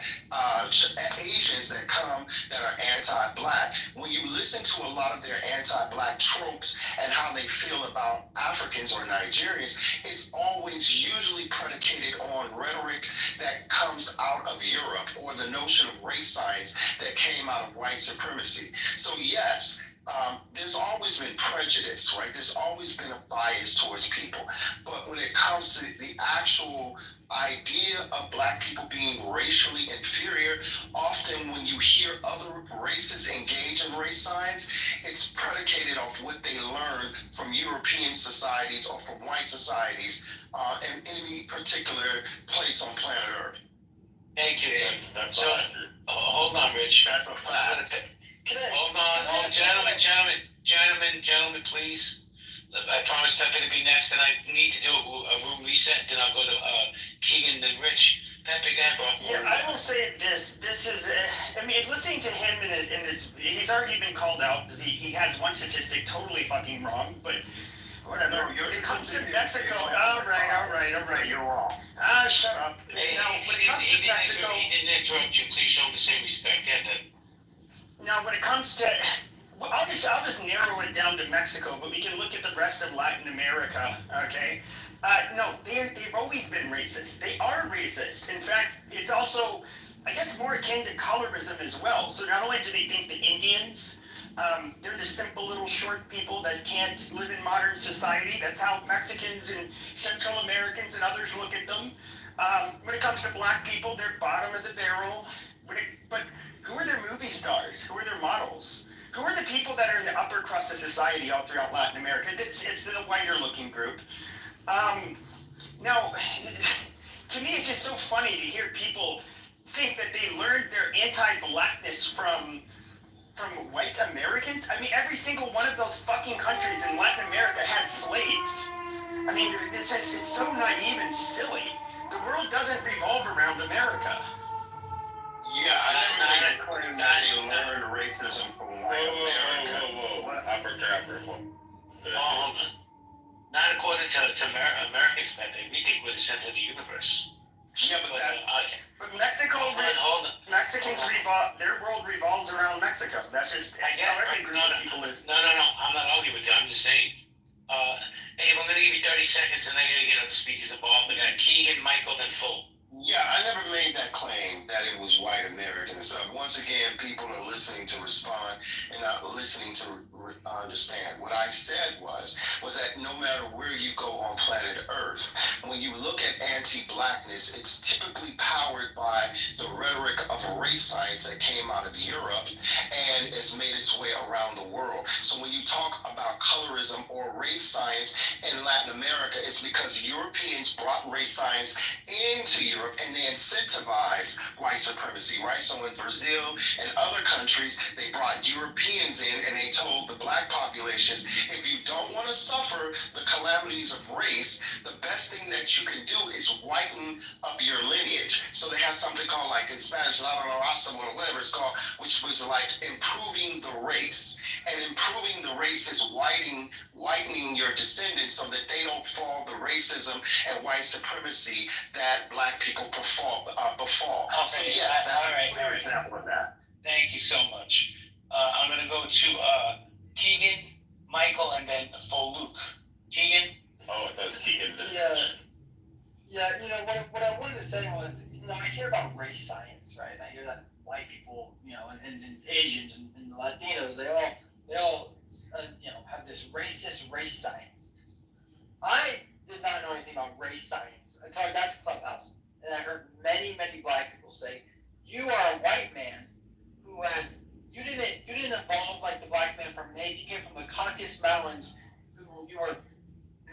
Asians that come that are anti-black. When you listen to a lot of their anti-black tropes and how they feel about Africans or Nigerians, it's always usually predicated on rhetoric that comes out of Europe or the notion of race science that came out of white supremacy. So yes, there's always been prejudice, right? There's always been a bias towards people. But when it comes to the actual idea of black people being racially inferior, often when you hear other races engage in race science, it's predicated off what they learn from European societies or from white societies in any particular place on planet Earth. Thank you. That's so, hold on, Rich. That's a fact. Gentlemen, please. I promised Pepe to be next, and I need to do a room reset. Then I'll go to Keegan, then Rich. Pepe, go ahead, bro. Yeah, I will say this. This is, I mean, listening to him in his, he's already been called out because he has one statistic totally fucking wrong, but whatever. When it comes to Mexico, all right. You're wrong. Shut up. Now, when it comes to Mexico, he didn't interrupt you. Please show him the same respect. Yeah, now, when it comes to, well, I'll just narrow it down to Mexico, but we can look at the rest of Latin America, okay? No, they've always been racist. They are racist. In fact, it's also, I guess, more akin to colorism as well. So not only do they think the Indians, they're the simple little short people that can't live in modern society. That's how Mexicans and Central Americans and others look at them. When it comes to black people, they're bottom of the barrel. But who are their movie stars? Who are their models? Who are the people that are in the upper crust of society all throughout Latin America? It's the whiter looking group. Now, to me, it's just so funny to hear people think that they learned their anti-blackness from white Americans. I mean, every single one of those fucking countries in Latin America had slaves. I mean, it's so naive and silly. The world doesn't revolve around America. Yeah, I never think of claiming that they learned racism from white America. Whoa. Not according to Americans, Pepe. We think we're the center of the universe. Yeah, but Mexico, hold on. Mexicans their world revolves around Mexico. That's just how every group of people is. No. I'm not arguing with you. I'm just saying. Abe, I'm going to give you 30 seconds, and then I'm going to get other speakers involved. We got Keegan, Michael, then Full. Yeah, I never made that claim that it was white Americans. Once again, people are listening to respond and not listening to understand. What I said was that no matter where you go on planet Earth, when you look at anti-blackness, it's typically powered by the rhetoric of race science that came out of Europe and has made its way around the world. So when you talk about colorism or race science in Latin America, it's because Europeans brought race science into Europe and they incentivized white supremacy, right? So in Brazil and other countries, they brought Europeans in and they told the black populations, if you don't want to suffer the calamities of race, the best thing that you can do is whiten up your lineage. So they have something called, like in Spanish, la raza or whatever it's called, which was like improving the race. and improving the race is whitening your descendants so that they don't fall the racism and white supremacy that black people befall. So Okay, yes, that's all right, a clear example of that. Thank you so much. I'm gonna go to Keegan, Michael, and then Luke. Keegan? Oh, that's Keegan. Yeah, what I wanted to say was, I hear about race science, right? I hear that white people, and Asians and Latinos, they all have this racist race science. I did not know anything about race science until I got to Clubhouse, and I heard many, many black people say, "You are a white man who you didn't evolve like the black man from Native. You came from the Caucasus Mountains, you were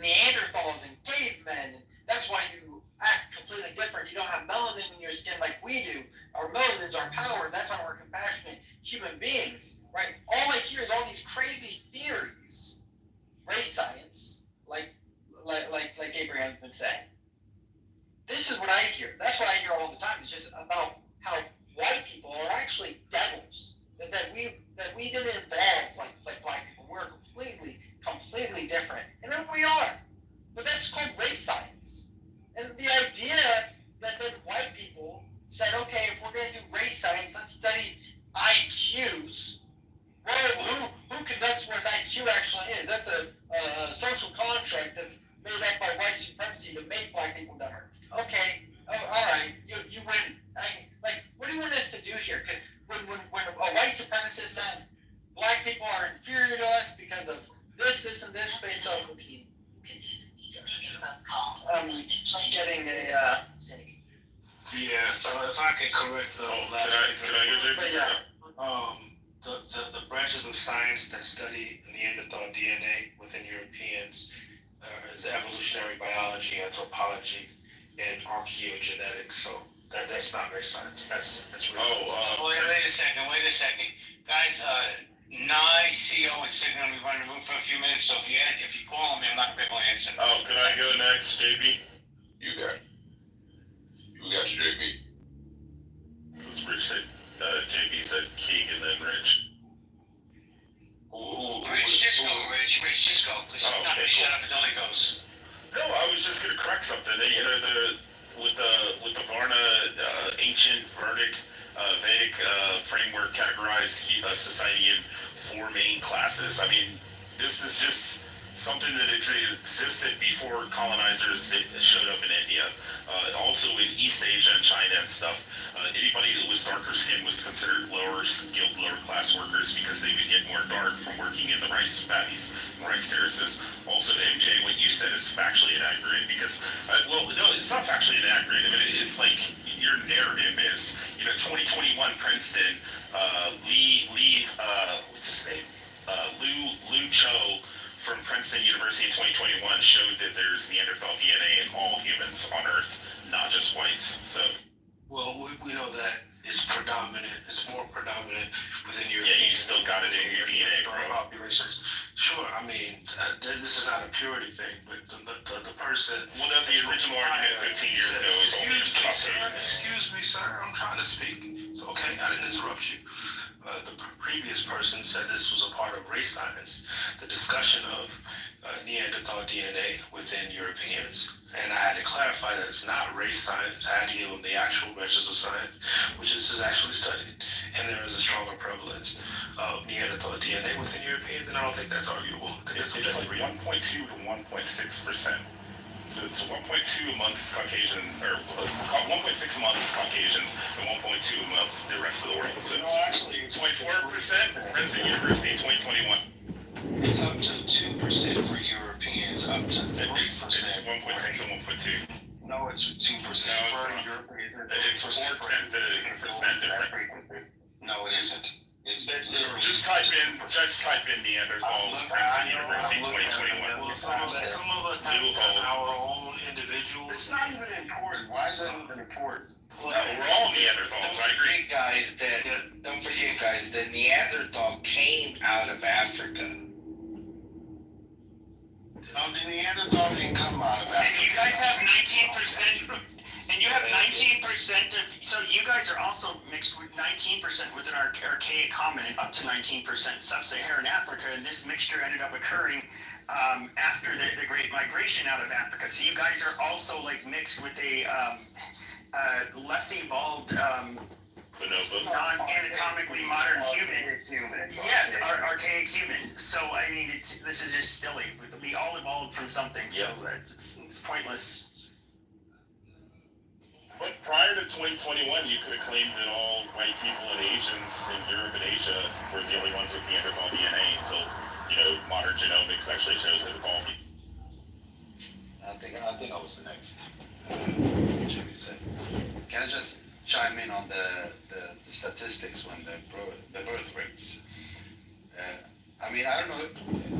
Neanderthals and cavemen, and that's why you act completely different. You don't have melanin in your skin like we do. Our melanin's our power, and that's why we're compassionate human beings, right?" All I hear is all these crazy theories, race science, like Abraham's been saying. This is what I hear. That's what I hear all the time. It's just about how white people are actually devils. That we didn't evolve like black people. We're completely different. And then we are. But that's called race science. And the idea that then white people said, okay, if we're going to do race science, let's study IQs. Well, who conducts what an IQ actually is? That's a social contract that's made up by white supremacy to make black people dumber. Okay, all right, you win. What do you want us to do here? When a white supremacist says black people are inferior to us because of this, and this, based off of getting a. Yeah, if I can correct the the branches of science that study Neanderthal DNA within Europeans is evolutionary biology, anthropology, and archaeogenetics. So that's not race science. That's real. Wait a second. Guys, Nye, CO, and Sid are going to be running the room for a few minutes, so if you call me, I'm not going to be able to answer. Oh, can I go next, JB? You got JB. Because Rich said, JB said Keegan, then Rich. Rich, just go, Rich. Just go. Please, Oh, not okay, shut up until he goes. No, I was just gonna correct something. With the Varna ancient Vedic framework categorized society in four main classes. I mean, this is just something that existed before colonizers showed up in India. Also in East Asia and China and stuff. Anybody that was darker skinned was considered lower skilled, lower class workers because they would get more dark from working in the rice paddies and rice terraces. Also, MJ, what you said is factually inaccurate because, no, it's not factually inaccurate. I mean, it's like your narrative is, 2021 Princeton, what's his name? Lu Cho from Princeton University in 2021 showed that there's Neanderthal DNA in all humans on Earth, not just whites. So. Well, we know that it's predominant. It's more predominant within your. Yeah, you still got it in your DNA, bro. Populations. Sure, I mean, this is not a purity thing, but the person. Well, no, the original argument 15 years ago was only Caucasians. Excuse me, sir. I'm trying to speak. It's okay. I didn't interrupt you. The previous person said this was a part of race science, the discussion of Neanderthal DNA within Europeans. And I had to clarify that it's not race science. I had to give them the actual measures of science, which is actually studied. And there is a stronger prevalence of Neanderthal DNA within Europeans, and I don't think that's arguable. I think It's like 1.2 to 1.6%. So it's 1.2 amongst Caucasian, or 1.6 amongst Caucasians, and 1.2 amongst the rest of the world. So actually, it's 0.4%, Princeton University in 2021. It's up to 2% for Europeans, up to 3%. It's 1.6 and 1.2. No, it's 2% for Europeans. It's 4% different. No, it isn't. It's just type in Neanderthals, Princeton University 2021. Well, some of us have our own individuals. It's not even important. Why is that even important? No, we're all Neanderthals. I agree. Don't forget, guys, that Neanderthal came out of Africa. No, the Neanderthal didn't come out of Africa. You guys have 19%. And you have 19% of, so you guys are also mixed with 19% with an archaic hominin, up to 19% sub-Saharan Africa, and this mixture ended up occurring after the Great Migration out of Africa. So you guys are also like mixed with a less evolved, non-anatomically modern human. Yes, archaic human. So I mean, this is just silly. We all evolved from something, so it's pointless. But prior to 2021, you could have claimed that all white people and Asians in Europe and Asia were the only ones with Neanderthal DNA until, modern genomics actually shows that it's all people. I think I was the next. Jimmy said. Can I just chime in on the statistics when the birth rates? I mean, I don't know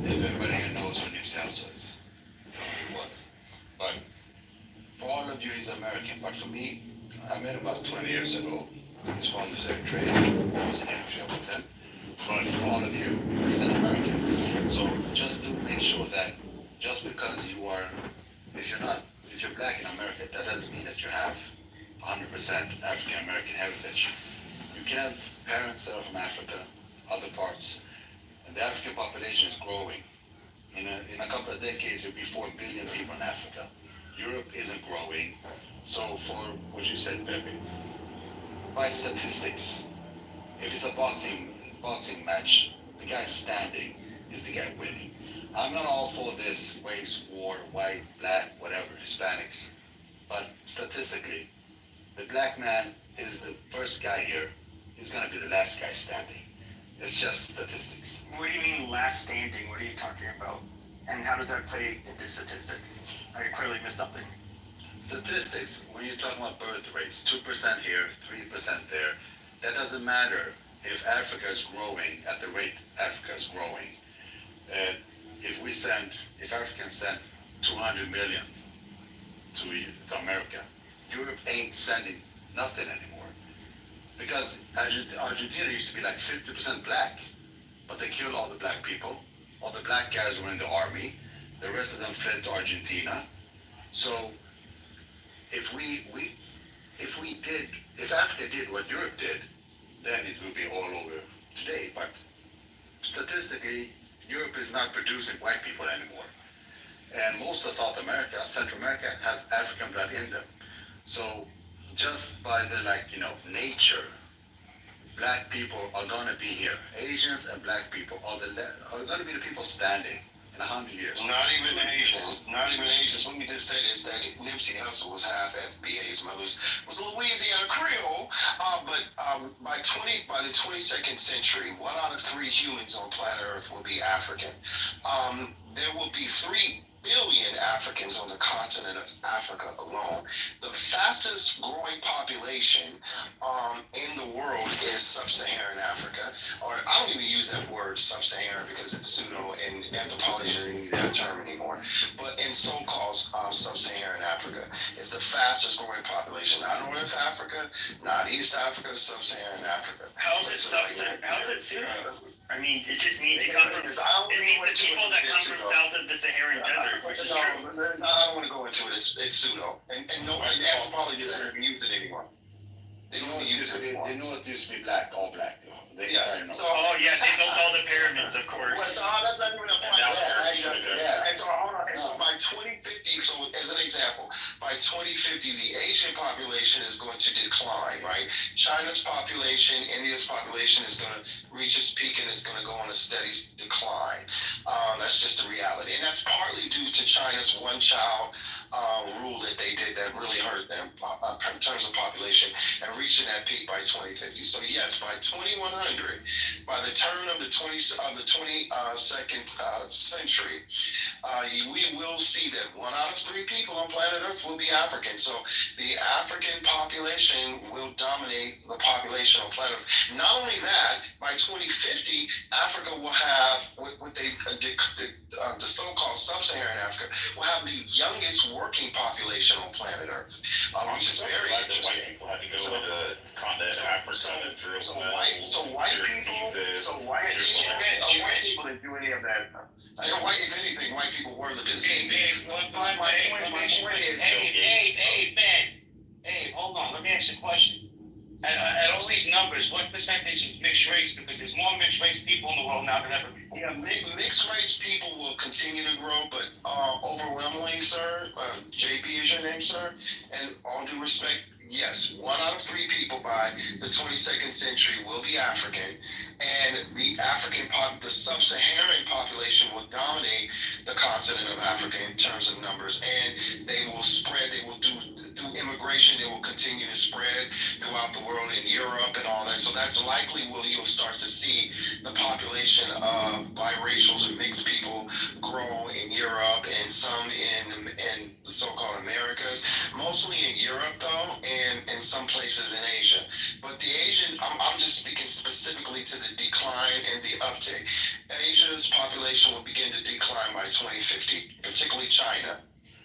if everybody here knows who Nipsey Hussle was, but for all of you, he's American. But for me, I met him about 20 years ago. His father's Eritrean. I was in Eritrea with him. But for all of you, he's an American. So just to make sure that just because if you're black in America, that doesn't mean that you have 100% African American heritage. You can have parents that are from Africa, other parts, and the African population is growing. In a couple of decades, there'll be 4 billion people in Africa. Europe isn't growing. So for what you said, Pepe, by statistics, if it's a boxing match, the guy standing is the guy winning. I'm not all for this race war, white, black, whatever, Hispanics. But statistically, the black man is the first guy here. He's going to be the last guy standing. It's just statistics. What do you mean last standing? What are you talking about? And how does that play into statistics? I clearly missed something. Statistics, when you're talking about birth rates, 2% here, 3% there, that doesn't matter if Africa is growing at the rate Africa is growing. If Africans send 200 million to America, Europe ain't sending nothing anymore. Because Argentina used to be like 50% black, but they killed all the black people. All the black guys were in the army. The rest of them fled to Argentina. So if Africa did what Europe did, then it would be all over today. But statistically, Europe is not producing white people anymore. And most of South America, Central America, have African blood in them. So just by the nature, black people are going to be here. Asians and black people are going to be the people standing in 100 years. Not even Asians. Let me just say this, that Nipsey Hussle was half FBA. His mother was a Louisiana Creole. But by the 22nd century, 1 out of 3 humans on planet Earth will be African. There will be 3 billion Africans on the continent of Africa alone. The fastest growing population in the world is sub-Saharan Africa. Or I don't even use that word sub-Saharan because it's pseudo and anthropology doesn't need that term anymore. But in so-called sub-Saharan Africa is the fastest growing population. Not North Africa, not East Africa, sub-Saharan Africa. How's it sub-Saharan? How's it pseudo? I mean, it just means you come from. It means the people that come from south of the Saharan desert, which is true. I don't want to go into it. It's pseudo, and anthropologists don't even use it anymore. They know it used to be black, all black. They they built all the pyramids, of course. So that's not even a point. So by 2050, so as an example, by 2050, the Asian population is going to decline, right? China's population, India's population is going to reach its peak and it's going to go on a steady decline. That's just the reality. And that's partly due to China's one-child rule that they did that really hurt them in terms of population and reaching that peak by 2050. So yes, by 2100, by the turn of the 22nd century, we will see that 1 out of 3 people on planet Earth will be African. So the African population will dominate the population on planet Earth. Not only that, by 2050, Africa will have the so-called sub-Saharan Africa will have the youngest working population on planet Earth, which is very interesting. White people had to go into the continent of Africa and drill white people didn't do any of that. If anything, white people were the disease. Hey, Ben, ask a question. At all these numbers, what percentage is mixed race? Because there's more mixed race people in the world now than ever before. Yeah, mixed race people will continue to grow, but overwhelmingly, sir, JB is your name, sir, and all due respect, yes, 1 out of 3 people by the 22nd century will be African, and the the sub-Saharan population will dominate the continent of Africa in terms of numbers, and they will spread, they will through immigration, they will continue to spread throughout the world in Europe and all that, so that's likely where you'll start to see the population of biracials and mixed people grow in Europe and some in the so-called Americas, mostly in Europe though, and in some places in Asia. But the Asian, I'm just speaking specifically to the decline and the uptick. Asia's population will begin to decline by 2050, particularly China.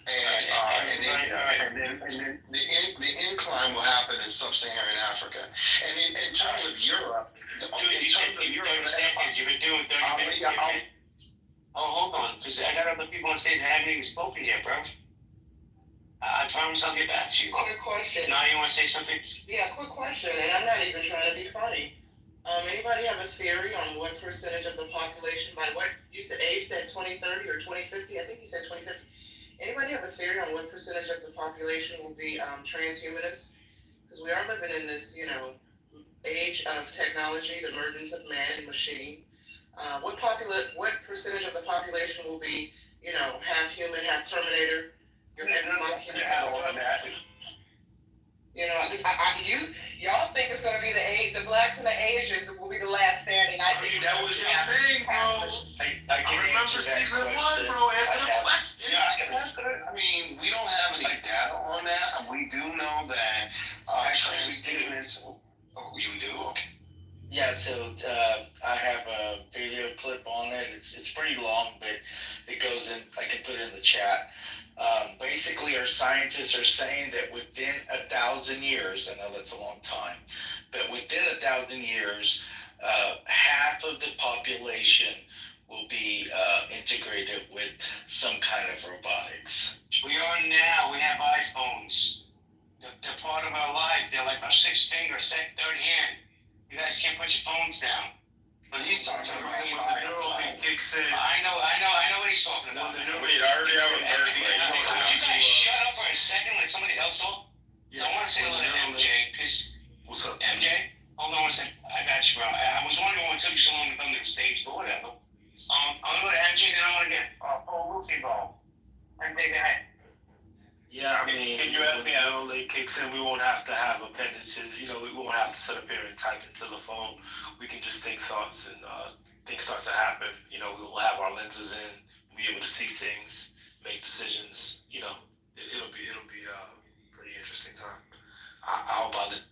And then the incline will happen in sub-Saharan Africa. And in terms of Europe, You've been doing 30 minutes. Hold on, because I got other people on stage that haven't even spoken yet, bro. I promise I'll get back to you. Quick question. Now you want to say something? Yeah, quick question, and I'm not even trying to be funny. Anybody have a theory on what percentage of the population, by what you said, Abe said 2030 or 2050? I think he said 2050. Anybody have a theory on what percentage of the population will be transhumanists? Because we are living in this, age of technology, the emergence of man and machine. What percentage of the population will be, half human, half Terminator? Y'all think it's gonna be the blacks and the Asians will be the last standing. I think that was your thing, bro. I can answer that question. Bro. Answer the question. I mean, we don't have any data on that. We do know that transhumanists. Oh, you do? Okay. Yeah, so I have a video clip on it. It's pretty long, but it goes in. I can put it in the chat. Basically, our scientists are saying that within 1,000 years, I know that's a long time, but within 1,000 years, half of the population will be integrated with some kind of robotics. We are now. We have iPhones. They're part of our lives. They're like our sixth finger, third hand. You guys can't put your phones down. But he's talking about when the Neuralink kicks in. I know what he's talking about. Wait, I already have a third thing. Could you guys shut up for a second and let somebody else talk? So I want to say hello to MJ, because... What's up? MJ? Hold on one second. I got you, bro. I was wondering when it took so long to come to the stage, but whatever. I'm going to go to MJ, then I want to get Paul Lucy involved. MJ, go ahead. Yeah, I mean, when the Neuralink kicks in, we won't have to have appendages. We won't have to sit up here and type into the phone. We can just think thoughts, and things start to happen. We will have our lenses in, be able to see things, make decisions. It'll be a pretty interesting time. I hope I live.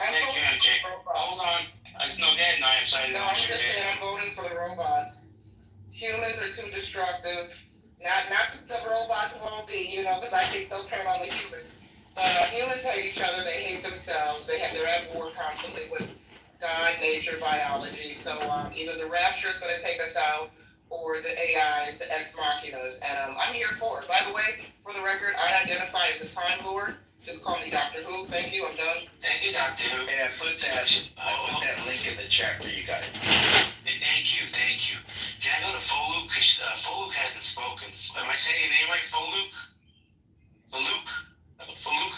Thank you, MJ. Hold on. No, Dad, no, I'm sorry. No, I'm just saying I'm voting for the robots. Humans are too destructive. Not that the robots won't be, because I think those turn on the humans. But humans hate each other. They hate themselves. They're at war constantly with God, nature, biology. So either the rapture is going to take us out, or the AIs, the ex machinas. And I'm here for it. By the way, for the record, I identify as a Time Lord. Just call me Dr. Who. Thank you. I'm done. Thank you, Dr. Who. Hey, I put that link in the chat for you guys. Thank you. Can I go to Foluk? Because Foluk hasn't spoken. Am I saying your name right? Foluk? Foluk?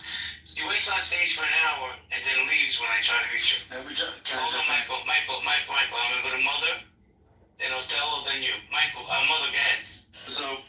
He waits on stage for an hour and then leaves when I try to reach him. Hold on, Michael. I'm going to go to Mother, then Othello, then you. Michael, Mother, go ahead. So,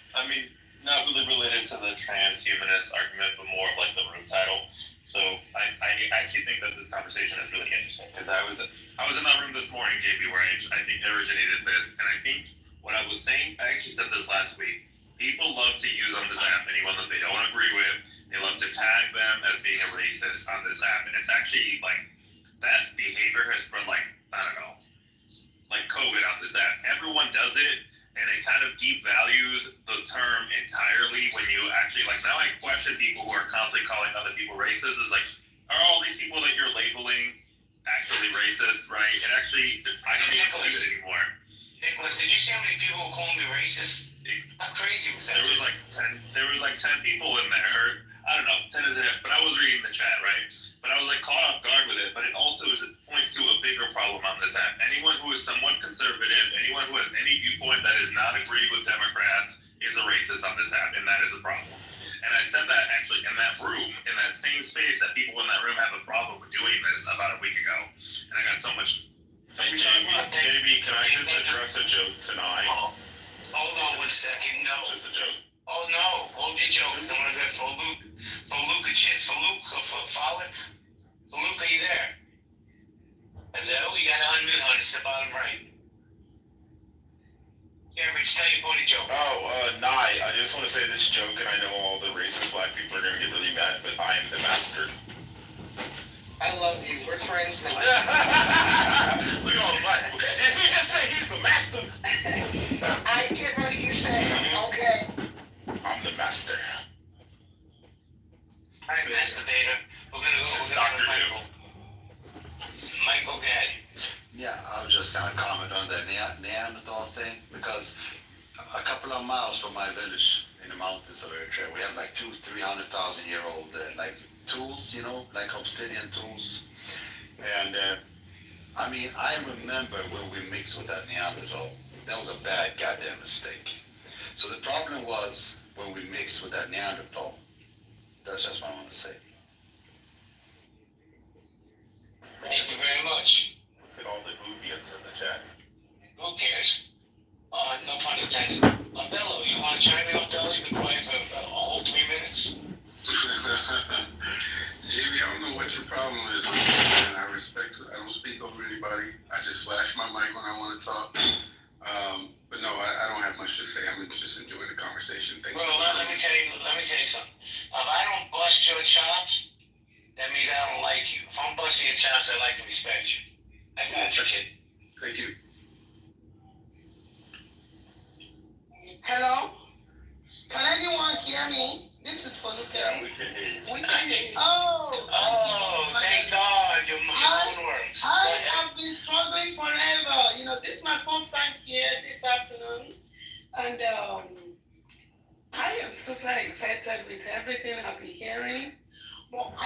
not really related to the transhumanist argument, but more of like the room title. So I actually think that this conversation is really interesting, because I was in that room this morning, JB, where I think originated this, and I think what I was saying, I actually said this last week. People love to use on this app anyone that they don't agree with. They love to tag them as being a racist on this app, and it's actually like that behavior has spread like COVID on this app. Everyone does it. And it kind of devalues the term entirely when you actually, now I question people who are constantly calling other people racist. It's like, are all these people that you're labeling actually racist, right? And actually, I don't even believe it anymore. Nicholas, did you see how many people were calling me racist? How crazy was that? There was like 10 people in there. Or, I don't know, 10 is it, but I was reading the chat, right? But I that anyone who is somewhat conservative, anyone who has any viewpoint that is not agreed with Democrats is a racist on this app, and that is a problem. And I said that actually in that room, in that same space, that people in that room have a problem with doing this about a week ago. And I got so much. Hey, JB, can I just address a joke tonight? Hold on 1 second. No. Just a joke. Oh no, hold your joke. Don't want to get for Luke a chance. For Luke, are you there? Hello, you got to unmute, honey. It's the bottom right. Yeah, Rich, tell your funny joke. Nye, I just want to say this joke, and I know all the racist black people are going to get really mad, but I am the master. I love you. We're friends now. Look at all the black people. Did he just say he's the master? I get what he said. Okay. I'm the master. All right, Master Data. We're going to go with Michael. Michael, go ahead. Yeah, I was just going to comment on that Neanderthal thing, because a couple of miles from my village in the mountains of Eritrea, we have like 200,000-300,000 year old like tools, like obsidian tools. And I mean, I remember when we mixed with that Neanderthal, that was a bad goddamn mistake. So the problem was when we mixed with that Neanderthal. That's just what I want to say. Thank you very much. Look at all the movements in the chat. Who cares? No pun intended. Othello, you want to chime in, Othello? You've been quiet for a whole 3 minutes. JB, I don't know what your problem is, and I respect it. I don't speak over anybody. I just flash my mic when I want to talk. But no, I don't have much to say. I'm just enjoying the conversation. Thank Bro, you. let me tell you something. If I don't bust your chops, that means I don't like you. If I'm busting your chops, I like to respect you. I got you, kid. Thank you. Hello? Can anyone hear me? This is for Luke. Yeah, we can hear you. We can hear you. Oh, thank God. Your phone works. I have been struggling forever. This is my first time here this afternoon. And I am super excited with everything I've been hearing. But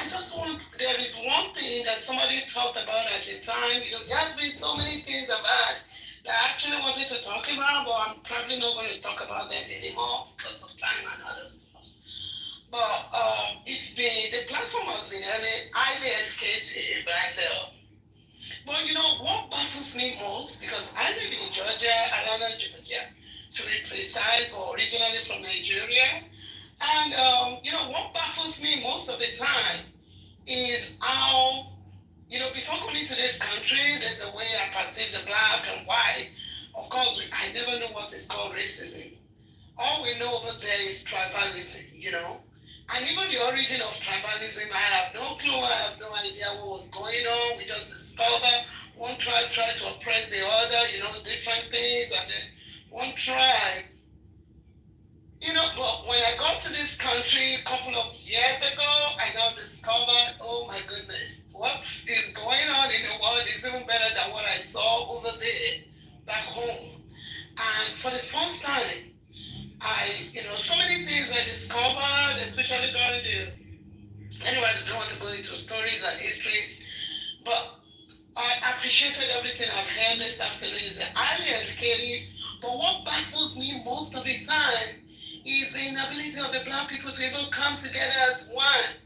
there is one thing that somebody talked about at the time. There has been so many things I've had that I actually wanted to talk about, but I'm probably not going to talk about them anymore because of time and other stuff. But the platform has been highly educative myself. But what baffles me most, because I live in Georgia, Atlanta, Georgia, to be precise, but originally from Nigeria. And what baffles me most of the time is how, before coming to this country, there's a way I perceive the black and white. Of course, I never know what is called racism. All we know over there is tribalism, And even the origin of tribalism, I have no clue. I have no idea what was going on. We just discovered one tribe tried to oppress the other, different things. And then one tribe, but when I got to this country a couple of years ago, I now discovered, oh my goodness, what is going on in the world is even better than what I saw over there back home. And for the first time, so many things I discovered, especially during anyway, I don't want to go into stories and histories, but I appreciated everything I've heard this afternoon. It's highly educative, but what baffles me most of the time is the inability of the black people to even come together as one.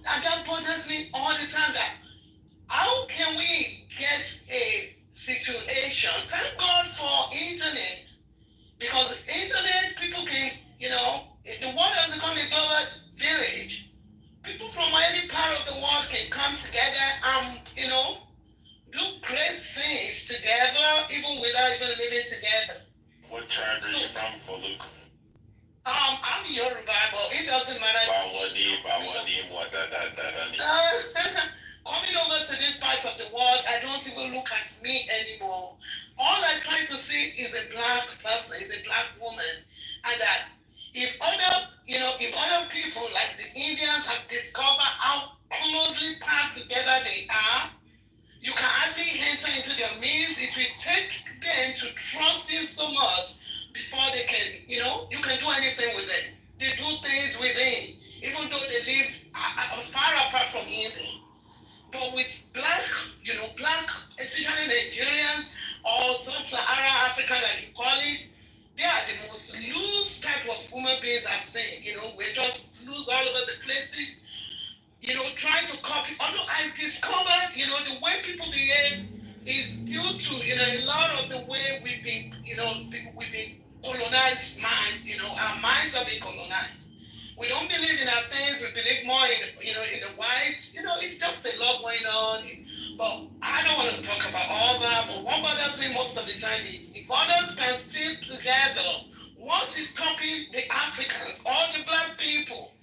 And that bothers me all the time, that how can we get a situation? Thank God for internet, because internet, people can, the world has become a global village. People from any part of the world can come together and, do great things together, even without even living together. What tribe are you from, for Luke? I'm Yoruba, but it doesn't matter. Coming over to this part of the world, I don't even look at me anymore. All I try to see is a black person, is a black woman, and that if other people like the Indians have discovered how closely packed together they are, you can hardly enter into their midst. It will take them to trust you so much before they can, you can do anything with them. They do things within, even though they live far apart from Eden. But with black, especially be colonized. We don't believe in our things. We believe more in, in the whites. It's just a lot going on. But I don't want to talk about all that. But what bothers me most of the time is if others can stick together, what is stopping the Africans, all the black people,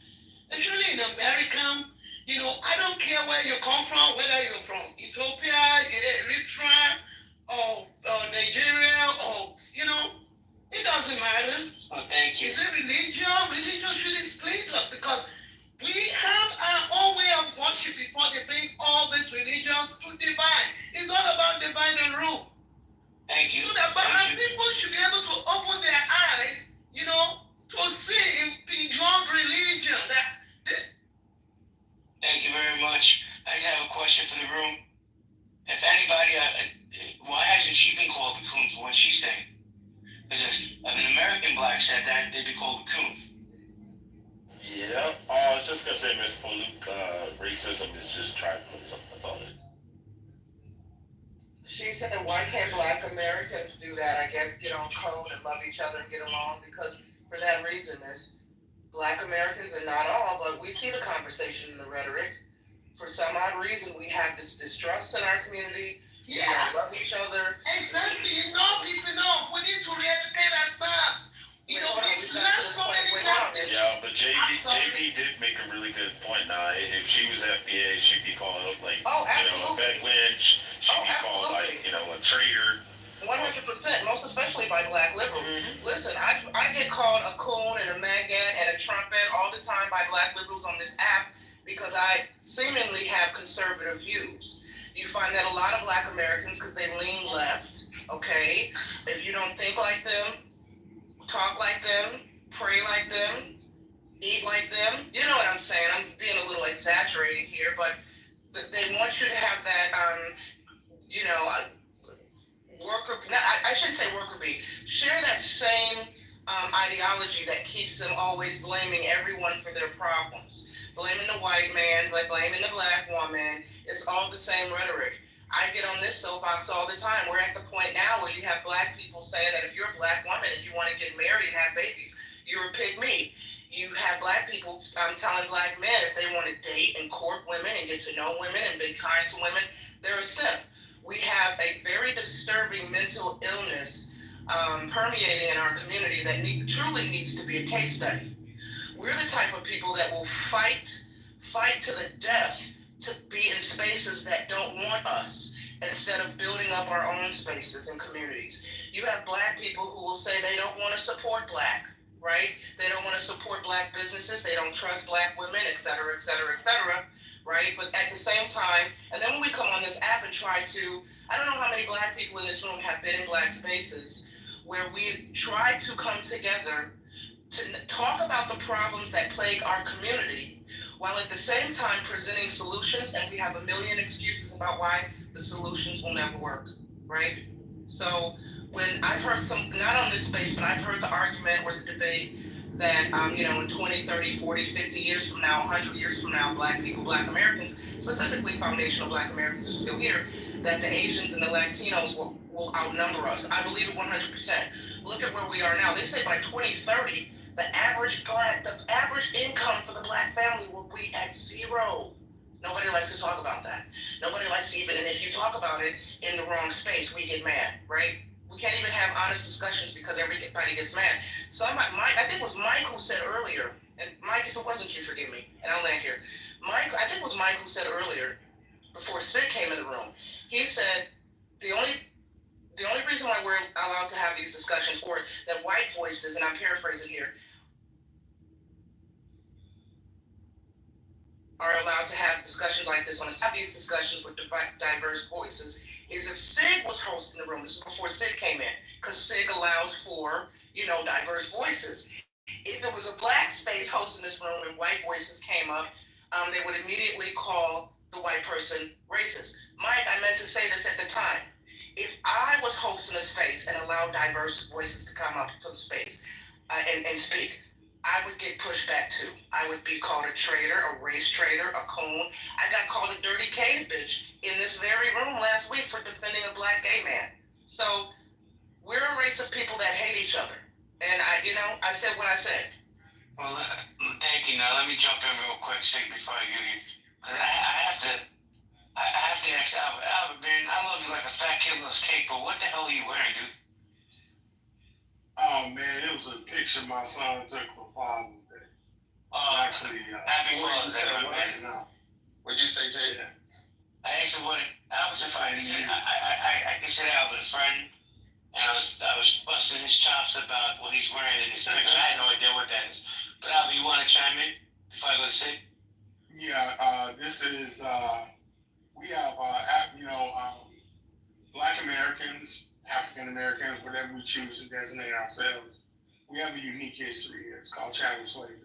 especially in America? I don't care where you come from, whether you're from Ethiopia, Eritrea, or Nigeria, or, it doesn't matter. Oh, thank you. Is it religion? Religion shouldn't split us because we have our own way of worship before they bring all these religions to divide. It's all about divide and rule. Thank you. So that people should be able to open their eyes, to see beyond religion. Thank you very much. I just have a question for the room. If anybody, why hasn't she been called the coons? What's she saying? Because if an American black said that, they'd be called a coon. Yeah, I was just gonna say, Miss Poluk, racism is just tribalism. That's all it is. She said, why can't black Americans do that? I guess get on code and love each other and get along, because for that reason, black Americans, and not all, but we see the conversation in the rhetoric. For some odd reason, we have this distrust in our community. Yeah. We don't love each other. Exactly. Enough is enough. We need to re-educate ourselves. We've learned so many things. Yeah, but JB did make a really good point. Now, if she was FBA, she'd be called like, a bed lynch. She'd be called like, a traitor. 100%, most especially by black liberals. Mm-hmm. Listen, I get called a coon and a maggot and a trumpet all the time by black liberals on this app because I seemingly have conservative views. You find that a lot of black Americans, because they lean left, okay? If you don't think like them, talk like them, pray like them, eat like them, you know what I'm saying? I'm being a little exaggerating here, but they want you to have that, I should say worker bee, share that same ideology that keeps them always blaming everyone for their problems. Blaming the white man, blaming the black woman, it's all the same rhetoric. I get on this soapbox all the time. We're at the point now where you have black people saying that if you're a black woman and you want to get married and have babies, you're a pygmy. You have black people telling black men if they want to date and court women and get to know women and be kind to women, they're a simp. We have a very disturbing mental illness permeating in our community that truly needs to be a case study. We're the type of people that will fight to the death to be in spaces that don't want us instead of building up our own spaces and communities. You have black people who will say they don't want to support black, right? They don't want to support black businesses. They don't trust black women, et cetera, et cetera, et cetera, right? But at the same time, and then when we come on this app and try to, I don't know how many black people in this room have been in black spaces where we try to come together to talk about the problems that plague our community while at the same time presenting solutions, and we have a million excuses about why the solutions will never work, right? So when I've heard some, not on this space, but I've heard the argument or the debate that, in 20, 30, 40, 50 years from now, 100 years from now, black people, black Americans, specifically foundational black Americans are still here, that the Asians and the Latinos will outnumber us. I believe it 100%. Look at where we are now. They say by 2030, the average income for the black family will be at zero. Nobody likes to talk about that. Nobody likes to even, and if you talk about it in the wrong space, we get mad, right? We can't even have honest discussions because everybody gets mad. I think it was Mike who said earlier, and Mike, if it wasn't you, forgive me, and I'll land here. I think it was Mike who said earlier, before Sid came in the room, he said the only reason why we're allowed to have these discussions, or that white voices, and I'm paraphrasing here, are allowed to have discussions like this, have these discussions with diverse voices, is if Sig was hosting the room. This is before Sig came in, because Sig allows for, diverse voices. If it was a black space hosting this room and white voices came up, they would immediately call the white person racist. Mike, I meant to say this at the time. If I was hosting a space and allowed diverse voices to come up to the space and speak, I would get pushed back too. I would be called a traitor, a race traitor, a coon. I got called a dirty cave bitch in this very room last week for defending a black gay man. So we're a race of people that hate each other. And I said what I said. Well, thank you. Now let me jump in real quick, Sig, before I give you. I have to ask Albert. Albert, man, I love you like a fat kid loves cake, but what the hell are you wearing, dude? Oh man, it was a picture my son took for Father's Day. Actually, Happy Father's Day, my man. What'd you say, Jay? I actually wanted. I was a friend. I consider Albert a friend, and I was busting his chops about what he's wearing in his picture. I had no idea what that is. But Albert, you want to chime in before I go to Sig? Yeah, this is we have Black Americans, African Americans, whatever we choose to designate ourselves. We have a unique history here. It's called chattel slavery.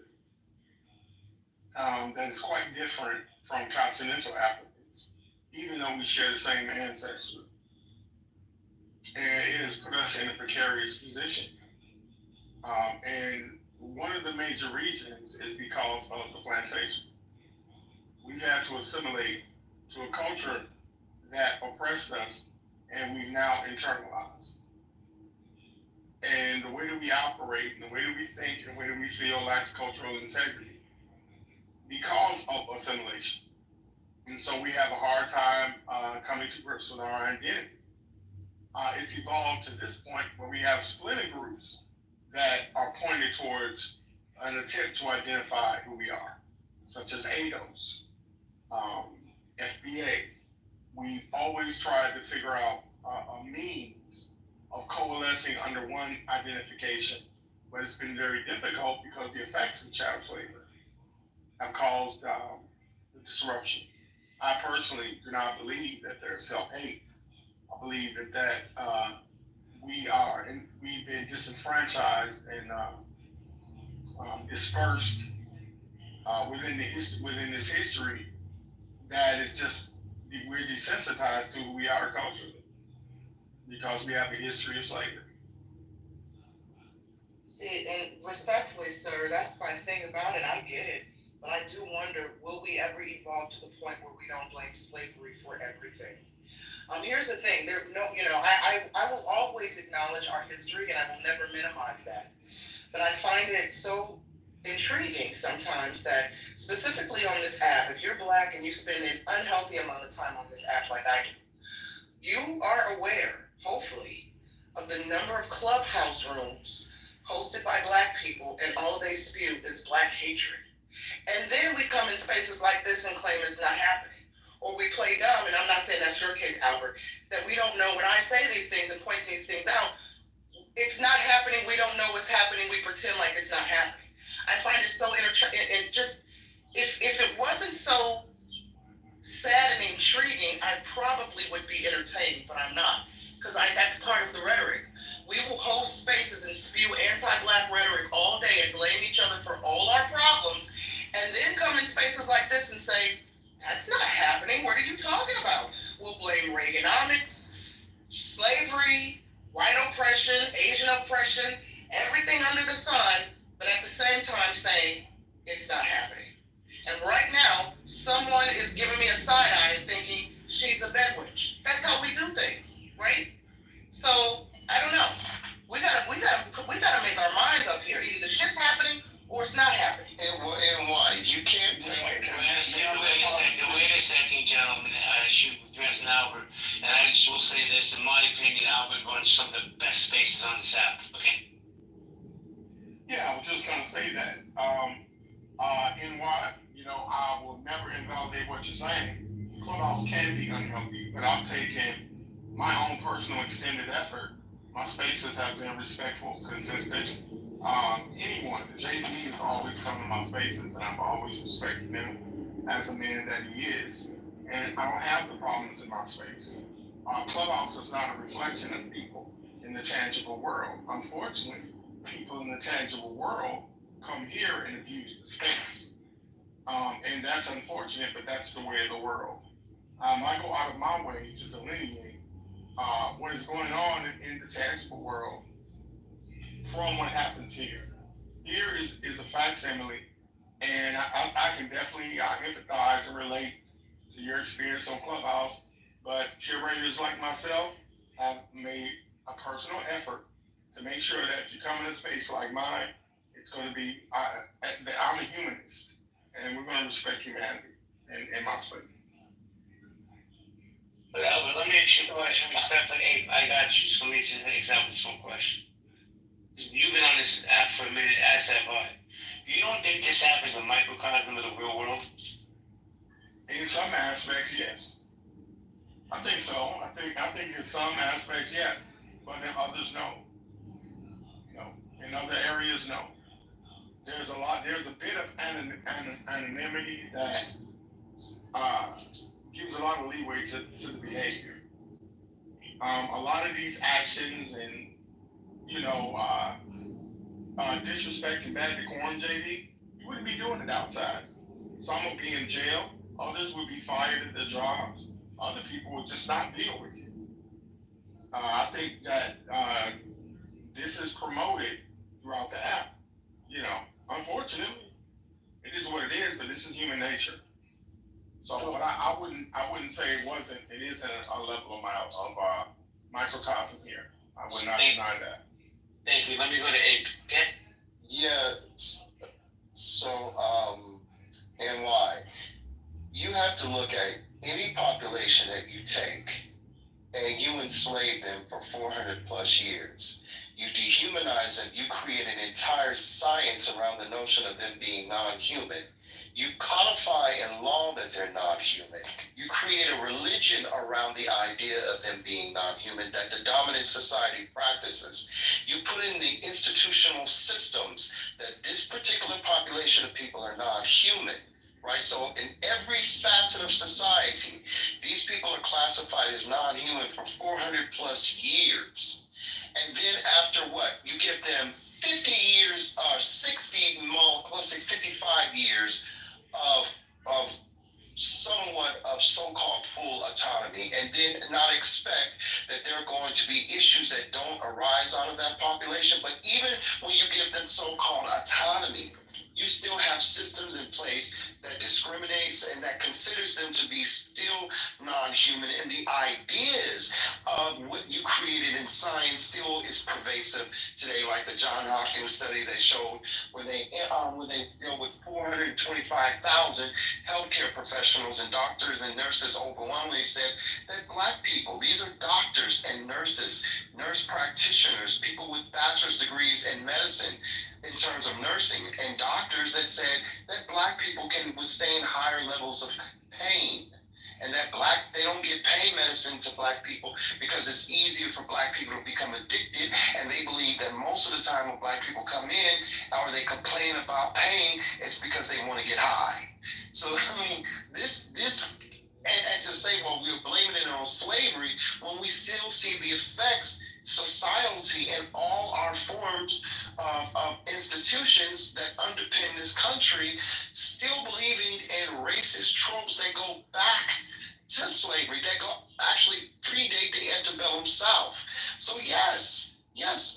That is quite different from continental Africans, even though we share the same ancestry. And it has put us in a precarious position. And one of the major reasons is because of the plantation. We've had to assimilate to a culture that oppressed us, and we've now internalized. And the way that we operate, and the way that we think, and the way that we feel lacks cultural integrity because of assimilation. And so we have a hard time coming to grips with our identity. It's evolved to this point where we have splitting groups that are pointed towards an attempt to identify who we are, such as ADOS, FBA. We've always tried to figure out a means of coalescing under one identification, but it's been very difficult because the effects of chattel slavery have caused the disruption. I personally do not believe that there's self-hate. I believe that we've been disenfranchised and dispersed within this history that is just, we're desensitized to who we are culturally because we have a history of slavery. See, and respectfully, sir, that's my thing about it. I get it. But I do wonder, will we ever evolve to the point where we don't blame slavery for everything? Here's the thing. I will always acknowledge our history, and I will never minimize that. But I find it so intriguing sometimes that, specifically on this app, if you're Black and you spend an unhealthy amount of time on this app like I do, you are aware, hopefully, of the number of clubhouse rooms hosted by Black people, and all they spew is Black hatred. And then we come in spaces like this and claim it's not happening. Or we play dumb, and I'm not saying that's your case, Albert, that we don't know when I say these things and point these things out, it's not happening, we don't know what's happening, we pretend like it's not happening. I find it so if it wasn't so sad and intriguing, I probably would be entertained, but I'm not, because that's part of the rhetoric. We will host spaces and spew anti-Black rhetoric all day and blame each other for all our problems, and then come in spaces like this and say, that's not happening, what are you talking about? We'll blame Reaganomics, slavery, white oppression, Asian oppression, everything under the sun, but at the same time saying it's not happening. And right now, someone is giving me a side eye and thinking she's a bedwitch. That's how we do things, right? So I don't know. We gotta make our minds up here. Either the shit's happening or it's not happening. And why? You can't take it. Wait a second, gentlemen. I should address Albert, and I just will say this: in my opinion, Albert runs some of the best spaces on this app. Okay. Yeah, I was just gonna say that. NY, I will never invalidate what you're saying. Clubhouse can be unhealthy, but I've taken my own personal extended effort. My spaces have been respectful, consistent. Anyone, JD has always come to my spaces, and I've always respected him as a man that he is. And I don't have the problems in my space. Clubhouse is not a reflection of people in the tangible world. Unfortunately, people in the tangible world come here and abuse the space. And that's unfortunate, but that's the way of the world. I go out of my way to delineate what is going on in the tangible world from what happens here. Here is a facsimile, and I can definitely empathize and relate to your experience on Clubhouse, but curators like myself have made a personal effort to make sure that if you come in a space like mine, it's going to be, I'm a humanist, and we're going to respect humanity in my space. But Albert, let me ask you a question. Respectfully, Abe, I got you. So let me just example this one question. You've been on this app for a minute, as have I. You don't think this app is a microcosm of the real world? In some aspects, yes. I think so. I think in some aspects, yes. But in others, no. No. In other areas, no. There's a bit of anonymity that gives a lot of leeway to the behavior. A lot of these actions and, disrespect and bad decorum, JD, you wouldn't be doing it outside. Some would be in jail. Others would be fired at their jobs. Other people would just not deal with you. I think that this is promoted throughout the app. Unfortunately, it is what it is, but this is human nature. So, but I wouldn't say it isn't a level of microcosm here. I would not deny that. Thank you. Let me go to Abe. Okay? Yeah. So, NY, you have to look at any population that you take and you enslave them for 400 plus years. You dehumanize them, you create an entire science around the notion of them being non-human. You codify in law that they're non-human. You create a religion around the idea of them being non-human that the dominant society practices. You put in the institutional systems that this particular population of people are non-human. Right, so in every facet of society, these people are classified as non-human for 400 plus years. And then after what? You give them 50 years or 60 more, let's say 55 years of somewhat of so-called full autonomy, and then not expect that there are going to be issues that don't arise out of that population. But even when you give them so-called autonomy, you still have systems in place that discriminates and that considers them to be still non-human. And the ideas of what you created in science still is pervasive today, like the John Hopkins study they showed where they deal with 425,000 healthcare professionals, and doctors and nurses overwhelmingly said that Black people, these are doctors and nurses, nurse practitioners, people with bachelor's degrees in medicine, in terms of nursing, and doctors that said that Black people can withstand higher levels of pain, and that they don't give pain medicine to Black people because it's easier for Black people to become addicted, and they believe that most of the time when Black people come in or they complain about pain, it's because they want to get high. So I mean, this and to say, well, we're blaming it on slavery when we still see the effects society and all our forms of institutions that underpin this country still believing in racist tropes that go back to slavery, that go actually predate the antebellum South. So yes,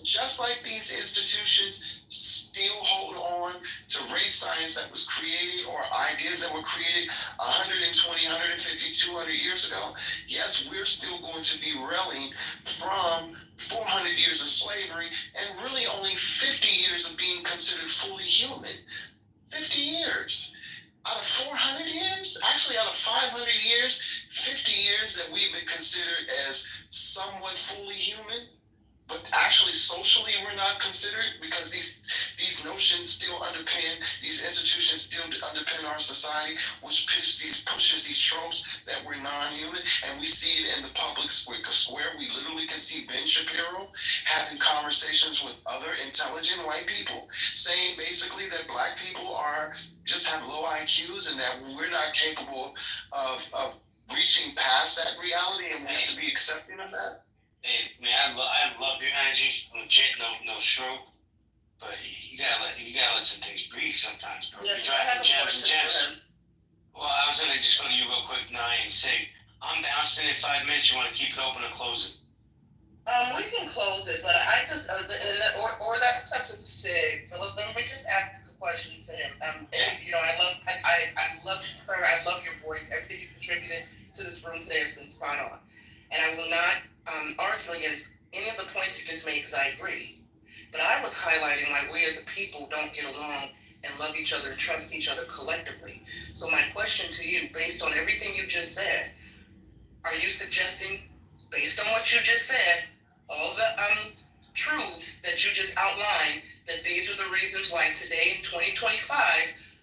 just like these institutions still hold on to race science that was created or ideas that were created 120, 150, 200 years ago, yes, we're still going to be railing from 400 years of slavery and really only 50 years of being considered fully human. 50 years. Out of 400 years, actually out of 500 years, 50 years that we've been considered as somewhat fully human, but actually socially we're not considered because these notions still underpin, these institutions still underpin our society, which pushes these tropes that we're non-human. And we see it in the public square. We literally can see Ben Shapiro having conversations with other intelligent white people saying basically that Black people just have low IQs and that we're not capable of reaching past that reality, and we have to be accepting of that. Hey, man, I love your energy. Legit, no stroke. But you gotta let some things breathe sometimes, bro. Yes, You're dropping gems and gems. Well, I was gonna just go to you real quick, Nye, and say, I'm bouncing in 5 minutes. You wanna keep it open or close it? We can close it, but I just or that's up to Sig. So let me just ask a question to him. I love your voice. Everything you contributed to this room today has been spot on, and I will not argue against any of the points you just made because I agree. But I was highlighting why we as a people don't get along and love each other and trust each other collectively. So my question to you, based on everything you just said, are you suggesting, based on what you just said, all the truths that you just outlined, that these are the reasons why today in 2025,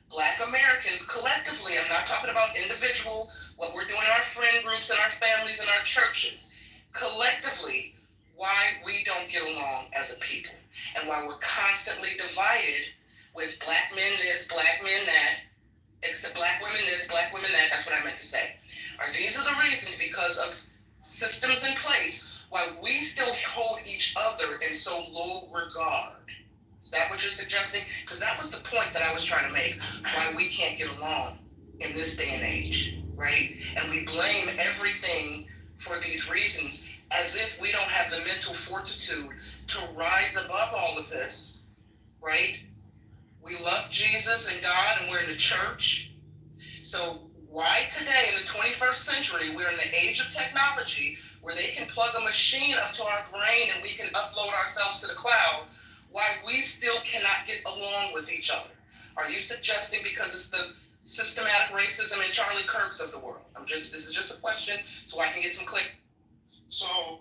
Black Americans collectively, I'm not talking about individual, what we're doing in our friend groups and our families and our churches, collectively, why we don't get along as a people and why we're constantly divided with black men this, black men that, except black women this, black women that, that's what I meant to say. These are the reasons, because of systems in place, why we still hold each other in so low regard. Is that what you're suggesting? Because that was the point that I was trying to make, why we can't get along in this day and age, right? And we blame everything for these reasons as if we don't have the mental fortitude to rise above all of this, right? We love Jesus and God and we're in the church. So why today in the 21st century, we're in the age of technology where they can plug a machine up to our brain and we can upload ourselves to the cloud, why we still cannot get along with each other? Are you suggesting because it's the systematic racism and Charlie Kirks of the world? This is just a question so I can get some click. So,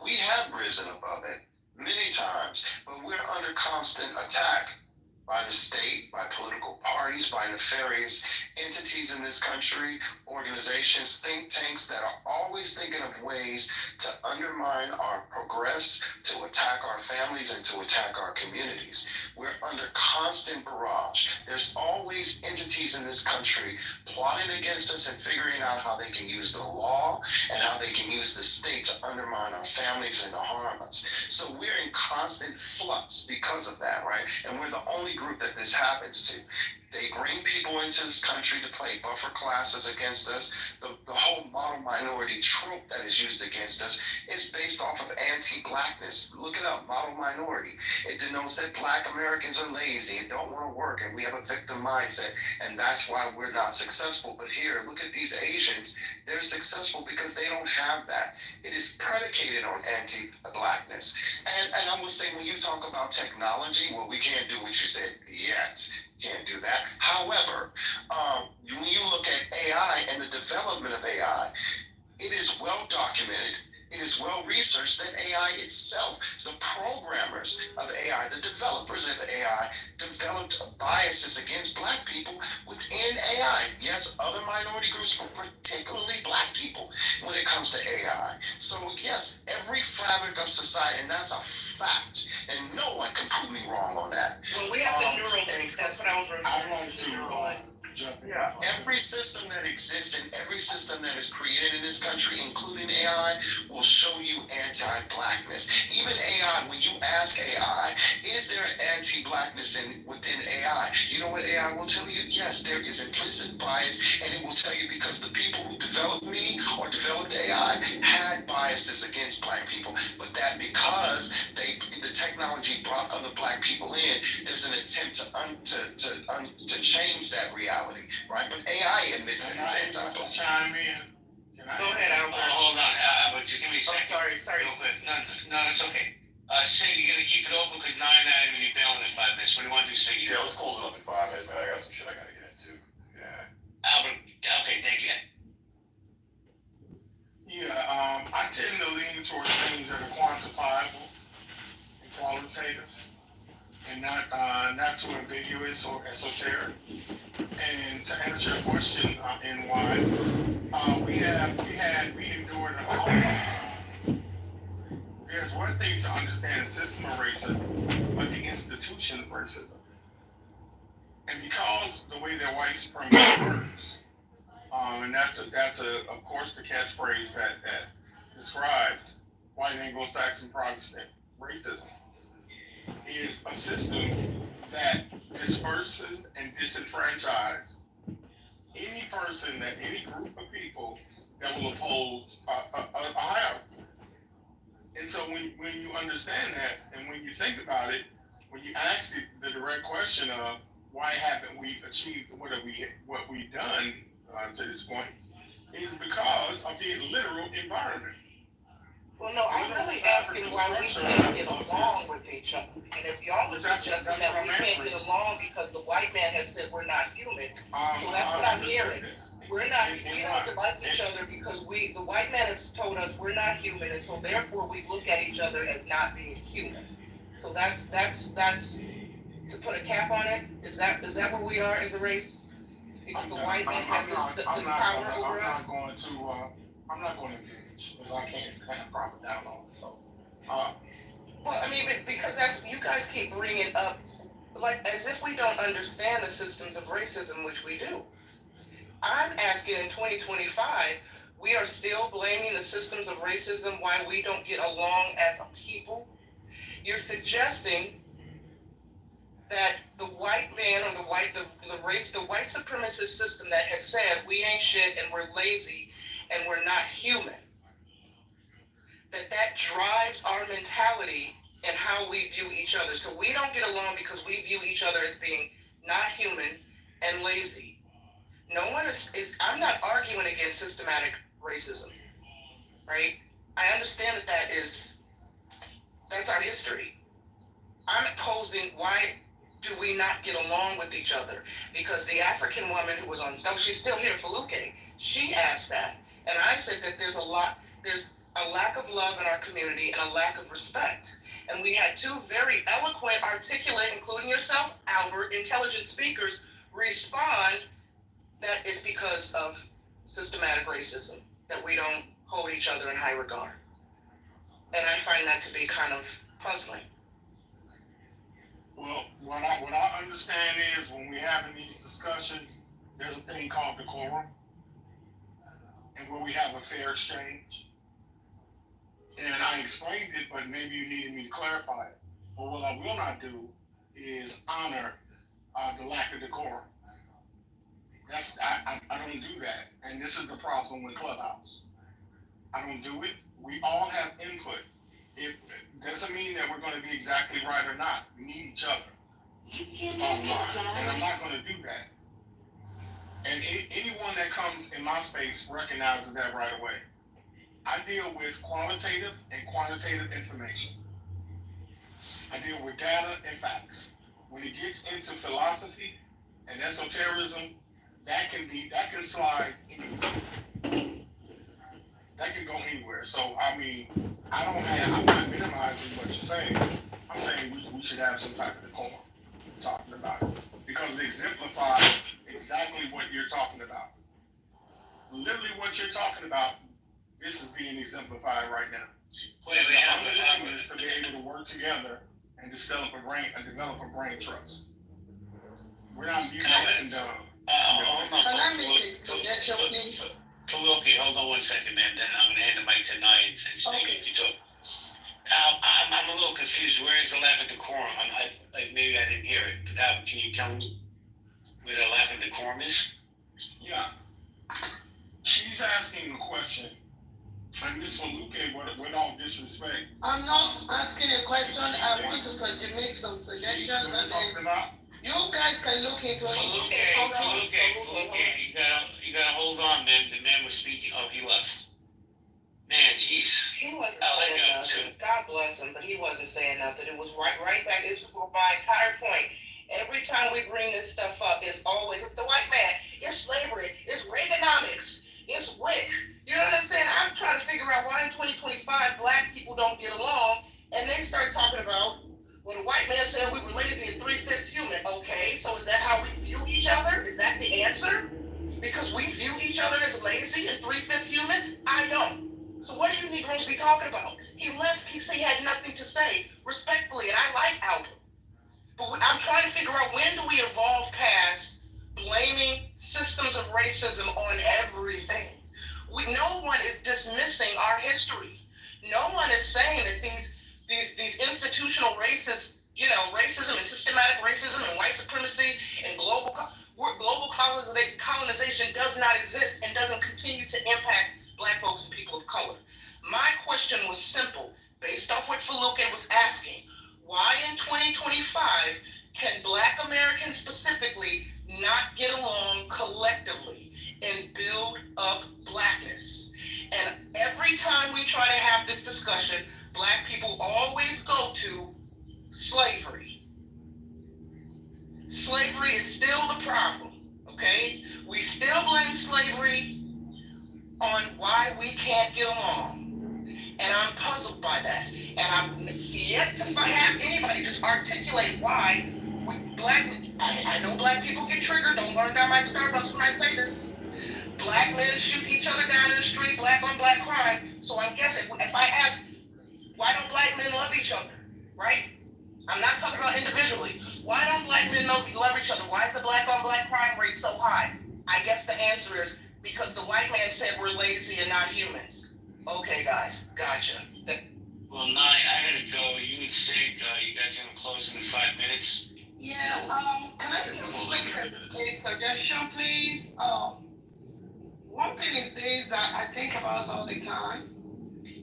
we have risen above it many times, but we're under constant attack by the state, by political parties, by nefarious entities in this country, organizations, think tanks that are always thinking of ways to undermine our progress, to attack our families, and to attack our communities. We're under constant barrage. There's always entities in this country plotting against us and figuring out how they can use the law and how they can use the state to undermine our families and to harm us. So we're in constant flux because of that, right? And we're the only group that this happens to. They bring people into this country to play buffer classes against us. The whole model minority trope that is used against us is based off of anti-blackness. Look it up, model minority. It denotes that Black Americans are lazy and don't want to work, and we have a victim mindset, and that's why we're not successful. But here, look at these Asians. They're successful because they don't have that. It is predicated on anti-blackness. And I will say, when you talk about technology, well, we can't do what you said yet. Can't do that. However, when you look at AI and the development of AI, it is well documented. It is well researched that AI itself, the programmers of AI, the developers of AI, developed biases against Black people within AI. Yes, other minority groups, but particularly Black people when it comes to AI. So yes, every fabric of society, and that's a fact, and no one can prove me wrong on that. Well, we have the neural links. That's what I was referring to. Yeah, every system that exists and every system that is created in this country, including AI, will show you anti-blackness. Even AI, when you ask AI, is there anti-blackness within AI? You know what AI will tell you? Yes, there is implicit bias, and it will tell you because the people who developed me or developed AI had biases against Black people, but that because the technology brought other Black people in, there's an attempt to change that reality. Right, but AI admits that it's anti-black. Chime in. Go ahead, Albert. Hold on, Albert, just give me a second. Sorry. Real quick. No, it's okay. Siggy, you're gonna keep it open because Nine and I are gonna be bailing in 5 minutes. What do you want to do, Siggy? Yeah, let's close it up in 5 minutes, man. I got some shit I gotta get into. Yeah. Albert, okay, thank you. Yeah, I tend to lean towards things that are quantifiable and qualitative, and not too ambiguous or esoteric. And to answer your question, and why we endured an Holocaust. There's one thing to understand the system of racism, but the institution of racism. And because the way that white supremacy works, and that's of course the catchphrase that describes white Anglo-Saxon Protestant racism, is a system that disperses and disenfranchises any person, that any group of people that will oppose a hierarchy. And so when you understand that, and when you think about it, when you ask the direct question of why haven't we achieved what we've done to this point, is because of the literal environment. Well, no, I'm really asking why we can't get along with each other. And if y'all are suggesting that we can't get along because the white man has said we're not human, so that's what I'm hearing. We don't like each other because the white man has told us we're not human, and so therefore we look at each other as not being human. So that's to put a cap on it. Is that where we are as a race? Because the white man has this power over us. I'm not going to engage because I can't kind of profit down on it. So, well, I mean, because you guys keep bringing up like as if we don't understand the systems of racism, which we do. I'm asking in 2025, we are still blaming the systems of racism why we don't get along as a people. You're suggesting that the white man or the white supremacist system that has said we ain't shit and we're lazy and we're not human, that drives our mentality and how we view each other. So we don't get along because we view each other as being not human and lazy. No one is I'm not arguing against systematic racism, right? I understand that's our history. I'm posing why do we not get along with each other? Because the African woman who was on stage, she's still here, Faluke, she asked that. And I said that there's a lack of love in our community and a lack of respect. And we had two very eloquent, articulate, including yourself, Albert, intelligent speakers respond that it's because of systematic racism, that we don't hold each other in high regard. And I find that to be kind of puzzling. Well, what I understand is when we're having these discussions, there's a thing called decorum, and where we have a fair exchange. And I explained it, but maybe you needed me to clarify it. But what I will not do is honor the lack of decorum. I don't do that, and this is the problem with Clubhouse. I don't do it. We all have input. It doesn't mean that we're going to be exactly right or not. We need each other. And I'm not going to do that. And anyone that comes in my space recognizes that right away. I deal with qualitative and quantitative information. I deal with data and facts. When it gets into philosophy and esotericism, that can slide anywhere. That can go anywhere. So I mean, I'm not minimizing what you're saying. I'm saying we should have some type of decorum talking about it. Because it exemplifies exactly what you're talking about. Literally what you're talking about, this is being exemplified right now. The is to be able to work together and develop a brain trust. We're not mutually condemned. Can I make a suggestion, please? Faluki, hold on 1 second, man. Then I'm going to hand the mic to Nye and Snake if you talk. I'm a little confused. Where is the lack of decorum? Maybe I didn't hear it. But can you tell me where the lack of decorum is? Yeah. She's asking a question. And Ms. Faluke, with all disrespect. I'm not asking a question. I want to make some suggestions. What are you talking about? You guys can look into it. Faluke, you gotta hold on, man. The man was speaking. Oh, he left. Man, jeez. He wasn't saying nothing. God bless him, but he wasn't saying nothing. It was right back. It's my entire point. Every time we bring this stuff up, it's the white man. It's slavery. It's Reaganomics. It's WIC. You know what I'm saying? I'm trying to figure out why in 2025 black people don't get along, and they start talking about, well, the white man said we were lazy and 3/5 human. Okay, so is that how we view each other? Is that the answer? Because we view each other as lazy and 3/5 human? I don't. So what do you Negroes be talking about? He left. He said he had nothing to say, respectfully, and I like Albert. But I'm trying to figure out, when do we evolve past blaming systems of racism on everything? No one is dismissing our history. No one is saying that these institutional racist, racism and systematic racism and white supremacy and global colonization does not exist and doesn't continue to impact black folks and people of color. My question was simple, based off what Faluke was asking. Why in 2025 can black Americans specifically not get along collectively and build up blackness? And every time we try to have this discussion, is still the problem, okay? We still blame slavery on why we can't get along. And I'm puzzled by that. And I'm yet to have anybody just articulate why I know black people get triggered. Don't burn down my Starbucks when I say this. Black men shoot each other down in the street, black on black crime. So I guess if I ask, why don't black men love each other, right? I'm not talking about individually. Why don't black men love each other? Why is the black on black crime rate so high? I guess the answer is because the white man said we're lazy and not humans. Okay, guys, gotcha. Well, Nye, I gotta go. You and Sig, you guys gonna close in 5 minutes? Yeah, can I just make a suggestion, please? One thing is this that I think about all the time.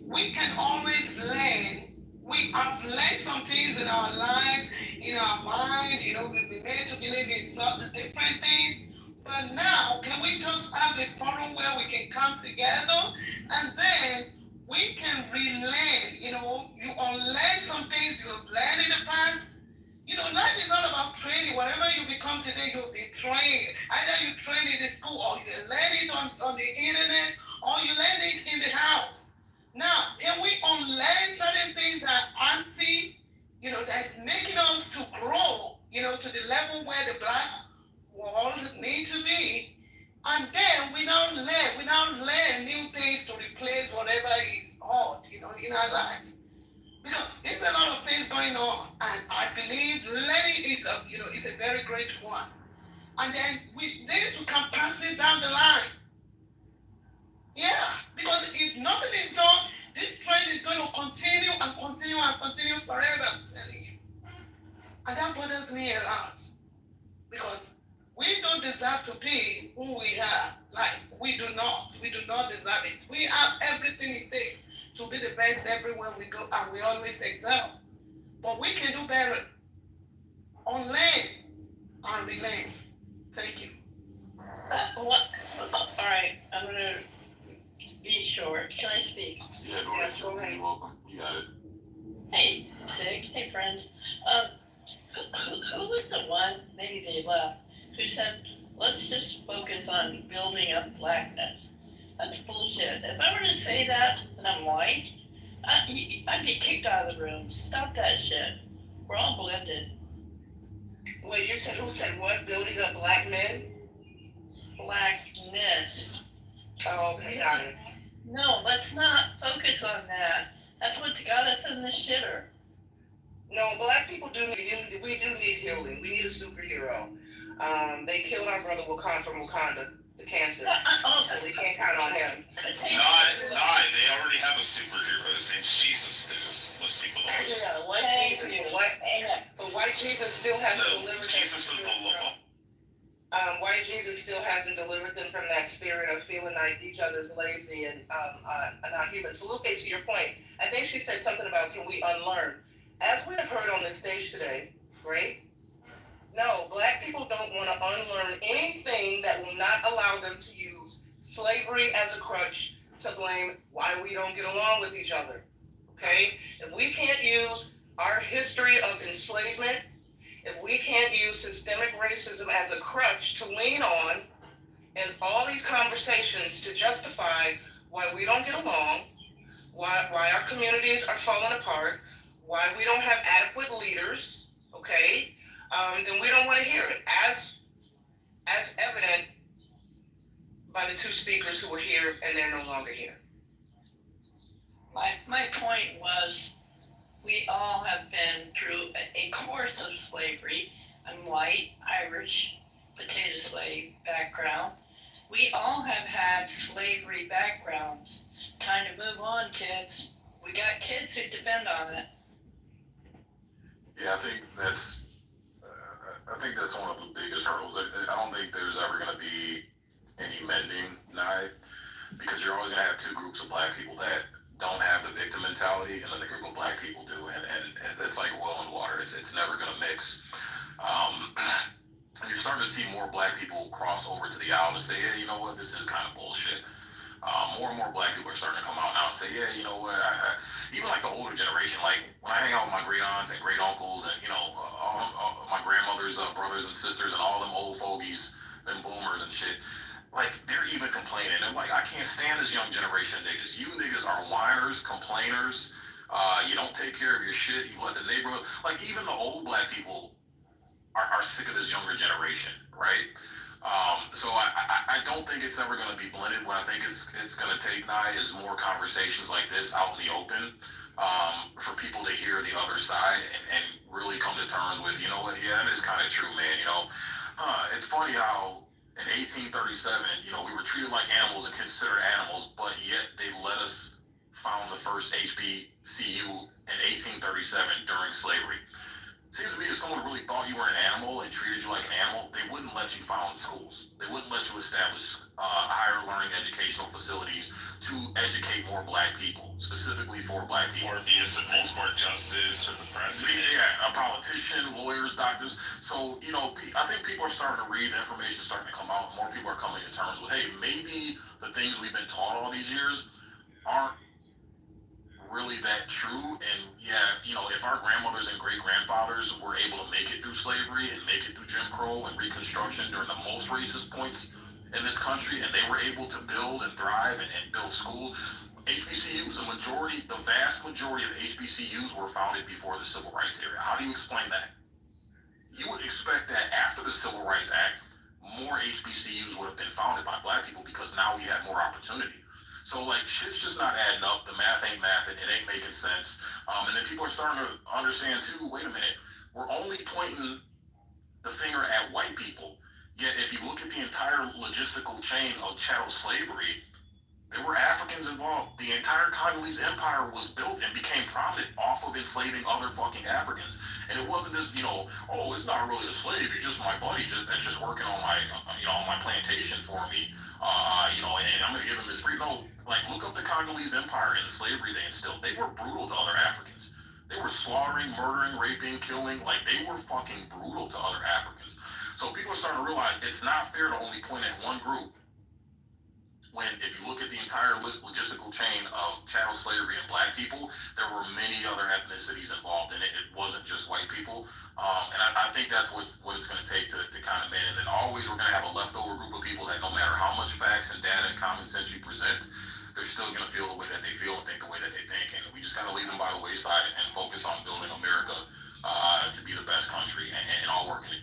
We can always learn. We have learned some things in our lives, in our mind, we've been made to believe in certain different things. But now, can we just have a forum where we can come together and then we can relearn, you unlearn some things you've learned in the past. Life is all about training. Whatever you become today, you'll be trained. Either you train in the school or you learn it on the internet or you learn it in the house. Now, can we unlearn certain things that are that's making us to grow, to the level where the black world need to be? And then we now learn new things to replace whatever is odd, in our lives. Because there's a lot of things going on, and I believe learning is a very great one. And then with this, we can pass it down the line. Yeah, because if nothing is done, this trend is going to continue and continue and continue forever, I'm telling you. And that bothers me a lot. Because we don't deserve to be who we are. Like, we do not deserve it. We have everything it takes to be the best everywhere we go, and we always excel. But we can do better. Unlearn and relearn. Thank you. All right, I'm going to be short. Can I speak? Yeah, go ahead. You're welcome. You got it. Hey, Sig. Hey, friends. Who was the one, maybe they left, who said, let's just focus on building up blackness? That's bullshit. If I were to say that and I'm white, I'd be kicked out of the room. Stop that shit. We're all blended. Wait, you said who said what? Building up black men? Blackness. Oh, okay, got it. No, let's not focus on that. That's what's got us in the shitter. No, black people we do need healing. We need a superhero. They killed our brother from Wakanda, the cancer. So we can't count on him. Nine. They already have a superhero. His name's Jesus. They just most people don't. Yeah, white Jesus still hasn't delivered. Jesus is the love. White Jesus still hasn't delivered them from that spirit of feeling like each other's lazy and not human. Felipe, to your point, I think she said something about can we unlearn? As we have heard on this stage today, right? No, black people don't want to unlearn anything that will not allow them to use slavery as a crutch to blame why we don't get along with each other, okay? If we can't use our history of enslavement, if we can't use systemic racism as a crutch to lean on in all these conversations to justify why we don't get along, why our communities are falling apart, why we don't have adequate leaders, okay, then we don't want to hear it, as evident by the two speakers who were here and they're no longer here. My point was, we all have been through a course of slavery. I'm white, Irish, potato slave background. We all have had slavery backgrounds. Time to move on, kids. We got kids who depend on it. Yeah, I think that's one of the biggest hurdles. I don't think there's ever going to be any mending, because you're always going to have two groups of black people that don't have the victim mentality, and then the group of black people do, and it's like oil and water. It's never going to mix. You're starting to see more black people cross over to the aisle to say, yeah, you know what, this is kind of bullshit. More and more black people are starting to come out now and say, yeah, you know what, even like the older generation, like when I hang out with my great aunts and great uncles and, my grandmother's brothers and sisters and all them old fogies, them boomers and shit. Like, they're even complaining. They're like, I can't stand this young generation niggas. You niggas are whiners, complainers. You don't take care of your shit. You let the neighborhood, like, even the old black people are sick of this younger generation, right? So I don't think it's ever going to be blended. What I think it's going to take now is more conversations like this out in the open, for people to hear the other side and really come to terms with, you know what, yeah, that is kind of true, man. You know, it's funny how in 1837, you know, we were treated like animals and considered animals, but yet they let us found the first HBCU in 1837 during slavery. Seems to me if someone really thought you were an animal and treated you like an animal, they wouldn't let you found schools. They wouldn't let you establish higher learning educational facilities to educate more black people, specifically for black people. Or be a Supreme Court justice or the president. Yeah, a politician, lawyers, doctors. So, you know, I think people are starting to read, the information starting to come out, more people are coming to terms with, hey, maybe the things we've been taught all these years aren't really that true. And yeah, you know, if our grandmothers and great grandfathers were able to make it through slavery and make it through Jim Crow and Reconstruction during the most racist points in this country, and they were able to build and thrive and build schools, HBCUs, the vast majority of HBCUs were founded before the Civil Rights era. How do you explain that? You would expect that after the Civil Rights Act, more HBCUs would have been founded by black people because now we have more opportunity. So, like, shit's just not adding up. The math ain't mathing. It ain't making sense. And then people are starting to understand, too, wait a minute, we're only pointing the finger at white people. Yet, if you look at the entire logistical chain of chattel slavery, there were Africans involved. The entire Congolese Empire was built and became prominent off of enslaving other fucking Africans. And it wasn't just, you know, oh, it's not really a slave. You're just my buddy that's just working on my, on my plantation for me. And I'm going to give him this free. No, like, look up the Congolese Empire and the slavery they instilled. They were brutal to other Africans. They were slaughtering, murdering, raping, killing. Like, they were fucking brutal to other Africans. So people are starting to realize it's not fair to only point at one group, when if you look at the entire logistical chain of chattel slavery and black people, there were many other ethnicities involved in it. It wasn't just white people. And I think that's what it's going to take to kind of man. And then always we're going to have a leftover group of people that no matter how much facts and data and common sense you present, they're still going to feel the way that they feel and think the way that they think. And we just got to leave them by the wayside and focus on building America to be the best country and all working.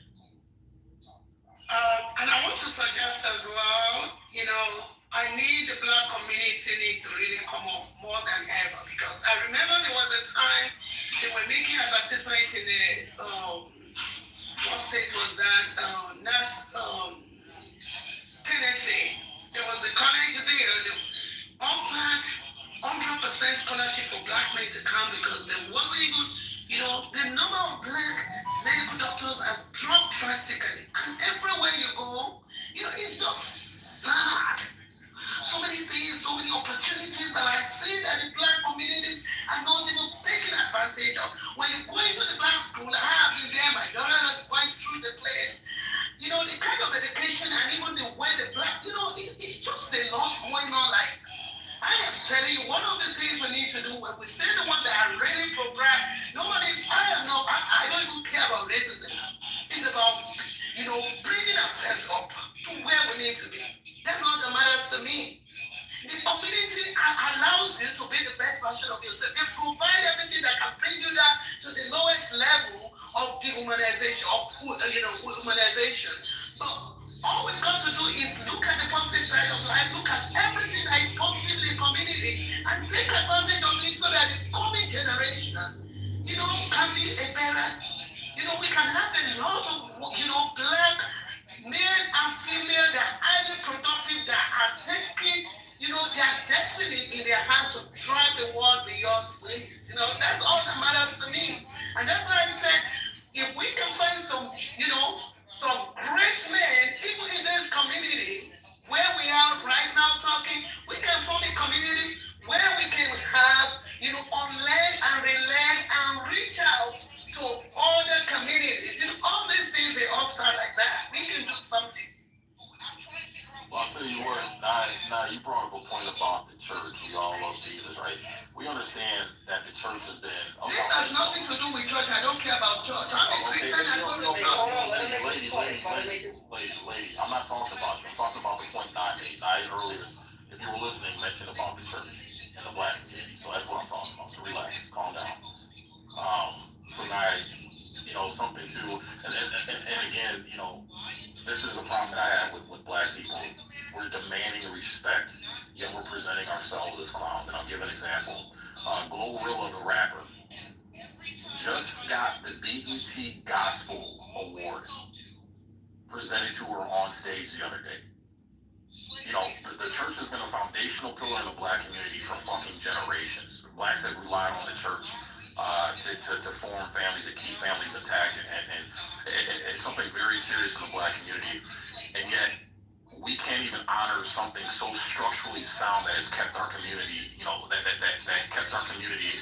And I want to suggest as well, you know, I need the black community needs to really come up more than ever, because I remember there was a time they were making advertisements in the what state was that? Tennessee. There was a college there that offered 100% scholarship for black men to come because there wasn't even, you know, the number of black medical doctors have dropped drastically. And everywhere you go, you know, it's just sad. So many things, so many opportunities that I see that the black communities are not even taking advantage of. When you go into the black school, I have been there, my daughter is going through the place. You know, the kind of education and even the way the black, you know, it's just a lot going on. Like, I am telling you, one of the things we need to do when we say the one that are really programmed, I don't even care about racism. It's about, you know, bringing ourselves up to where we need to be. That's all that matters to me. The community allows you to be the best version of yourself. They provide everything that can bring you down to the lowest level of dehumanization, humanization. But all we've got to do is look at the positive side of life, look at everything that is positive in the community, and take advantage of it so that the coming generation, you know, can be a better. You know, we can have a lot of, you know, black men and female that are highly productive, that are taking, you know, their destiny in their hands to drive the world beyond limits. You know, that's all that matters to me. And that's why I said, if we can find some, you know, some great demanding respect, yet we're presenting ourselves as clowns. And I'll give an example. Glorilla, the rapper, just got the BET Gospel Award presented to her on stage the other day. You know, the church has been a foundational pillar in the black community for fucking generations. Blacks have relied on the church to form families, to keep families intact, and it's something very serious in the black community. And yet, we can't even honor something so structurally sound that has kept our community, you know, that kept our community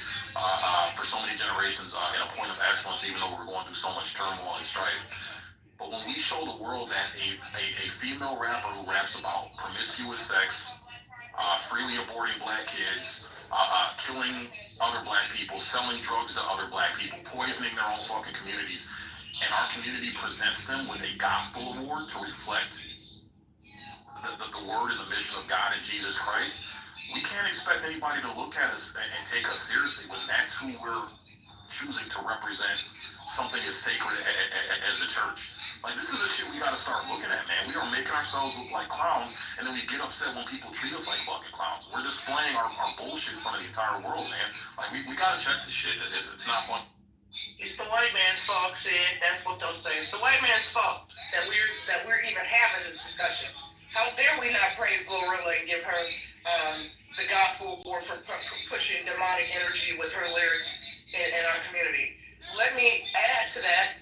for so many generations in a point of excellence, even though we're going through so much turmoil and strife. But when we show the world that a female rapper who raps about promiscuous sex, freely aborting black kids, killing other black people, selling drugs to other black people, poisoning their own fucking communities, and our community presents them with a gospel award to reflect the word and the mission of God and Jesus Christ, we can't expect anybody to look at us and take us seriously when that's who we're choosing to represent something as sacred as the church. Like, this is the shit we gotta start looking at, man. We are making ourselves look like clowns, and then we get upset when people treat us like fucking clowns. We're displaying our bullshit in front of the entire world, man. Like, we gotta check this shit. It's not fun. It's the white man's fault, Sid. That's what they'll say. It's the white man's fault that we're even having this discussion. How dare we not praise Glorilla and give her the gospel award for pushing demonic energy with her lyrics in our community? Let me add to that.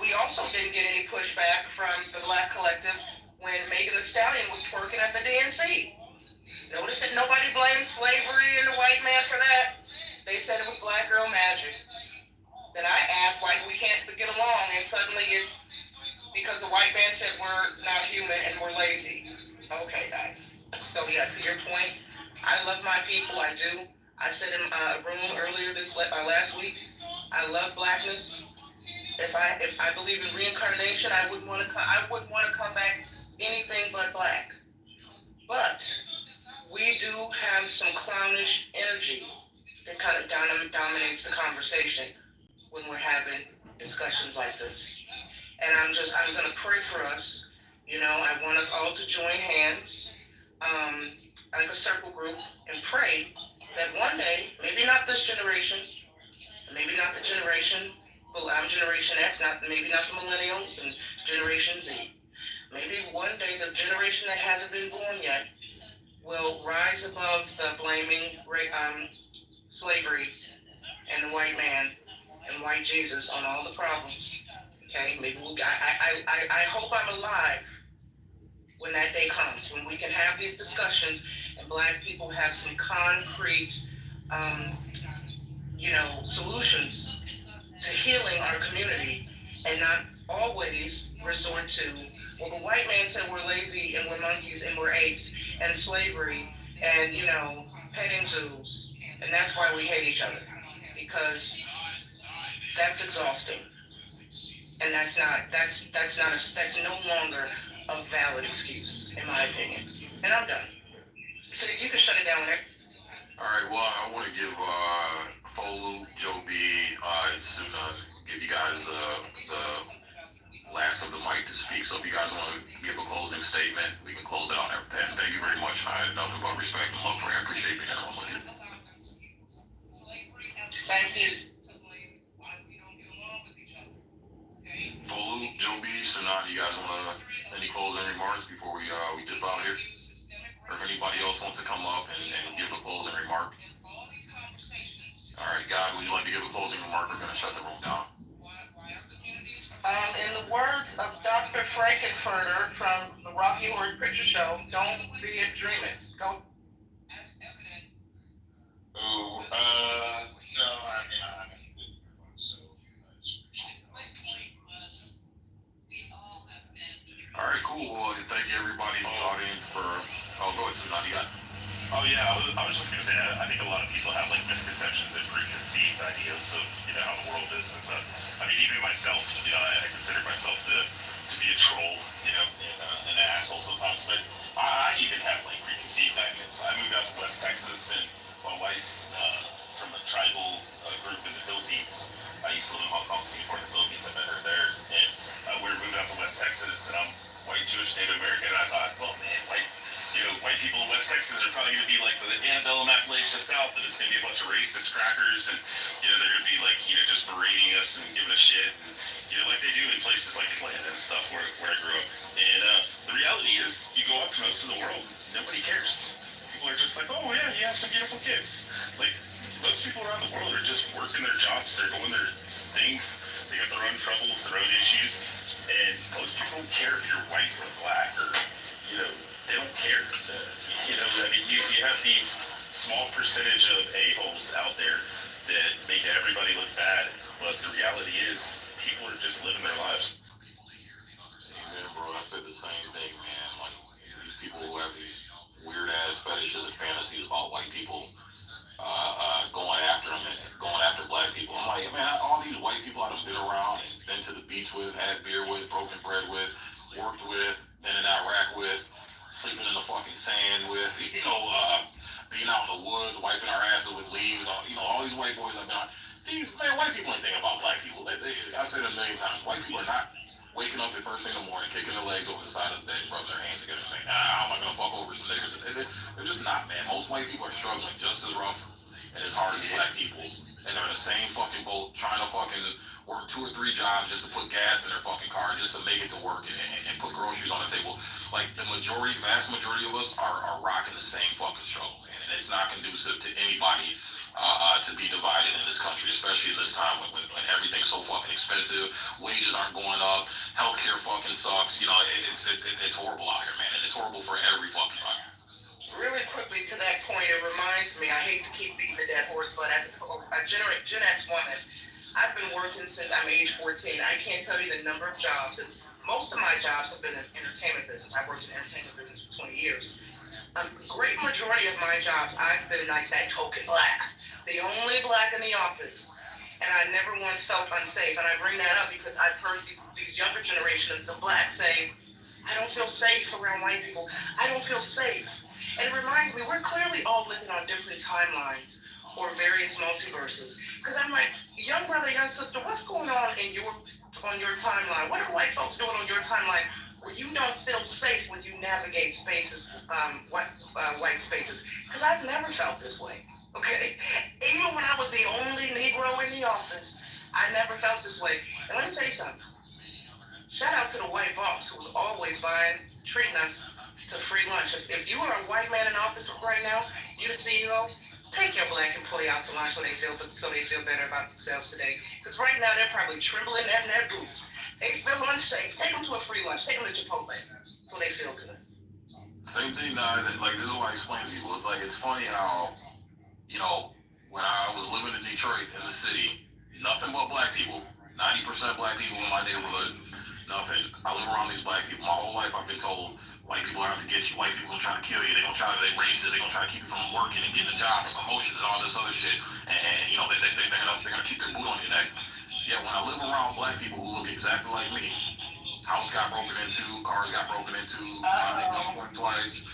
We also didn't get any pushback from the Black Collective when Megan Thee Stallion was twerking at the DNC. Notice that nobody blames slavery and the white man for that. They said it was black girl magic. Then I asked why we can't get along, and suddenly it's because the white man said we're not human and we're lazy. Okay, guys. So yeah, to your point, I love my people. I do. I said in a room earlier last week, I love blackness. If I believe in reincarnation, I wouldn't want to come back anything but black. But we do have some clownish energy that kind of dominates the conversation when we're having discussions like this. And I'm gonna pray for us. You know, I want us all to join hands, like a circle group, and pray that one day, maybe not this generation, maybe not the generation. Well, I'm Generation X, maybe not the millennials and Generation Z. Maybe one day the generation that hasn't been born yet will rise above the blaming slavery and the white man and white Jesus on all the problems. Okay, maybe I hope I'm alive when that day comes, when we can have these discussions and black people have some concrete, solutions to healing our community, and not always resort to, well, the white man said we're lazy and we're monkeys and we're apes and slavery and, petting zoos, and that's why we hate each other, because that's exhausting, and that's no longer a valid excuse, in my opinion. And I'm done. So you can shut it down there. All right, well, I want to give Folu, Joe B, and Suna, give you guys the last of the mic to speak. So if you guys want to give a closing statement, we can close it out after that. Thank you very much. I had nothing but respect and love for you. I appreciate being in the room with you. Thank you. Folu, Joe B, Suna, you guys want to any closing remarks before we dip out here? Or if anybody else wants to come up and give a closing remark. All right, God, would you like to give a closing remark? We're going to shut the room down. In the words of Dr. Frankenfurter from the Rocky Horror Picture Show, don't be extremists. Go. No, All right, cool. Well, thank you everybody in the audience for. Oh, go ahead, Suna. You got. Oh yeah, I was just gonna say, I think a lot of people have like misconceptions and preconceived ideas of how the world is and stuff. I mean, even myself, I consider myself to be a troll, and an asshole sometimes. But I even have like preconceived ideas. I moved out to West Texas, and my wife's from a tribal group in the Philippines. I used to live in Hong Kong, Singapore, and the Philippines. I met her there, and we were moving out to West Texas, and I'm white Jewish Native American, and I thought, well, man, white people in West Texas are probably going to be like the antebellum Appalachia South, and it's going to be a bunch of racist crackers, and they're going to be like just berating us and giving us shit, and like they do in places like Atlanta and stuff where I grew up. And the reality is, you go out to most of the world, nobody cares. People are just like, oh yeah, you have some beautiful kids. Like, most people around the world are just working their jobs, they're doing their things, they got their own troubles, their own issues, and most people don't care if you're white or black or, they don't care. I mean, you have these small percentage of a-holes out there that make everybody look bad, but the reality is, people are just living their lives. Man, bro, I said the same thing, man. Like, these people who have these weird-ass fetishes and fantasies about white people going after them and going after black people. I'm like, man, all these white people I've been around and been to the beach with, had beer with, broken bread with, worked with, been in Iraq with, sleeping in the fucking sand with, being out in the woods, wiping our asses with leaves, all these white boys I've been on. White people ain't thinking about black people. I've said it a million times. White people are not waking up the first thing in the morning, kicking their legs over the side of the bed, rubbing their hands together, saying, how am I going to fuck over some niggas? They're just not, man. Most white people are struggling just as rough and as hard as black people. And they're in the same fucking boat, trying to fucking work 2 or 3 jobs just to put gas in their fucking car, just to make it to work and put groceries on the table. Like, the vast majority of us are rocking the same fucking struggle, man. And it's not conducive to anybody to be divided in this country, especially in this time when everything's so fucking expensive, wages aren't going up, healthcare fucking sucks. It's horrible out here, man, and it's horrible for every fucking body. Really quickly to that point, it reminds me, I hate to keep beating the dead horse, but as a Gen X woman, I've been working since I'm age 14. I can't tell you the number of jobs, and most of my jobs have been in entertainment business. I've worked in entertainment business for 20 years. A great majority of my jobs, I've been like that token black, the only black in the office, and I never once felt unsafe. And I bring that up because I've heard these younger generations of blacks say, I don't feel safe around white people. I don't feel safe. And it reminds me, we're clearly all living on different timelines or various multiverses. Because I'm like, young brother, young sister, what's going on on your timeline? What are white folks doing on your timeline where you don't feel safe when you navigate spaces, white spaces? Because I've never felt this way, okay? Even when I was the only Negro in the office, I never felt this way. And let me tell you something. Shout out to the white boss who was always treating us to free lunch. If you are a white man in office right now, you're the CEO, take your black employee out to lunch so they feel better about themselves today. Because right now they're probably trembling in their boots. They feel unsafe. Take them to a free lunch. Take them to Chipotle so they feel good. Same thing, like this is what I explain to people. It's like, it's funny how, when I was living in Detroit in the city, nothing but black people, 90% black people in my neighborhood, nothing. I live around these black people. My whole life I've been told, white people are out to get you. White people are trying to kill you. They're racist. They're going to try to keep you from working and getting a job and promotions and all this other shit. And they're going to keep their boot on your neck. Yeah, when I live around black people who look exactly like me, house got broken into, cars got broken into, they got point twice,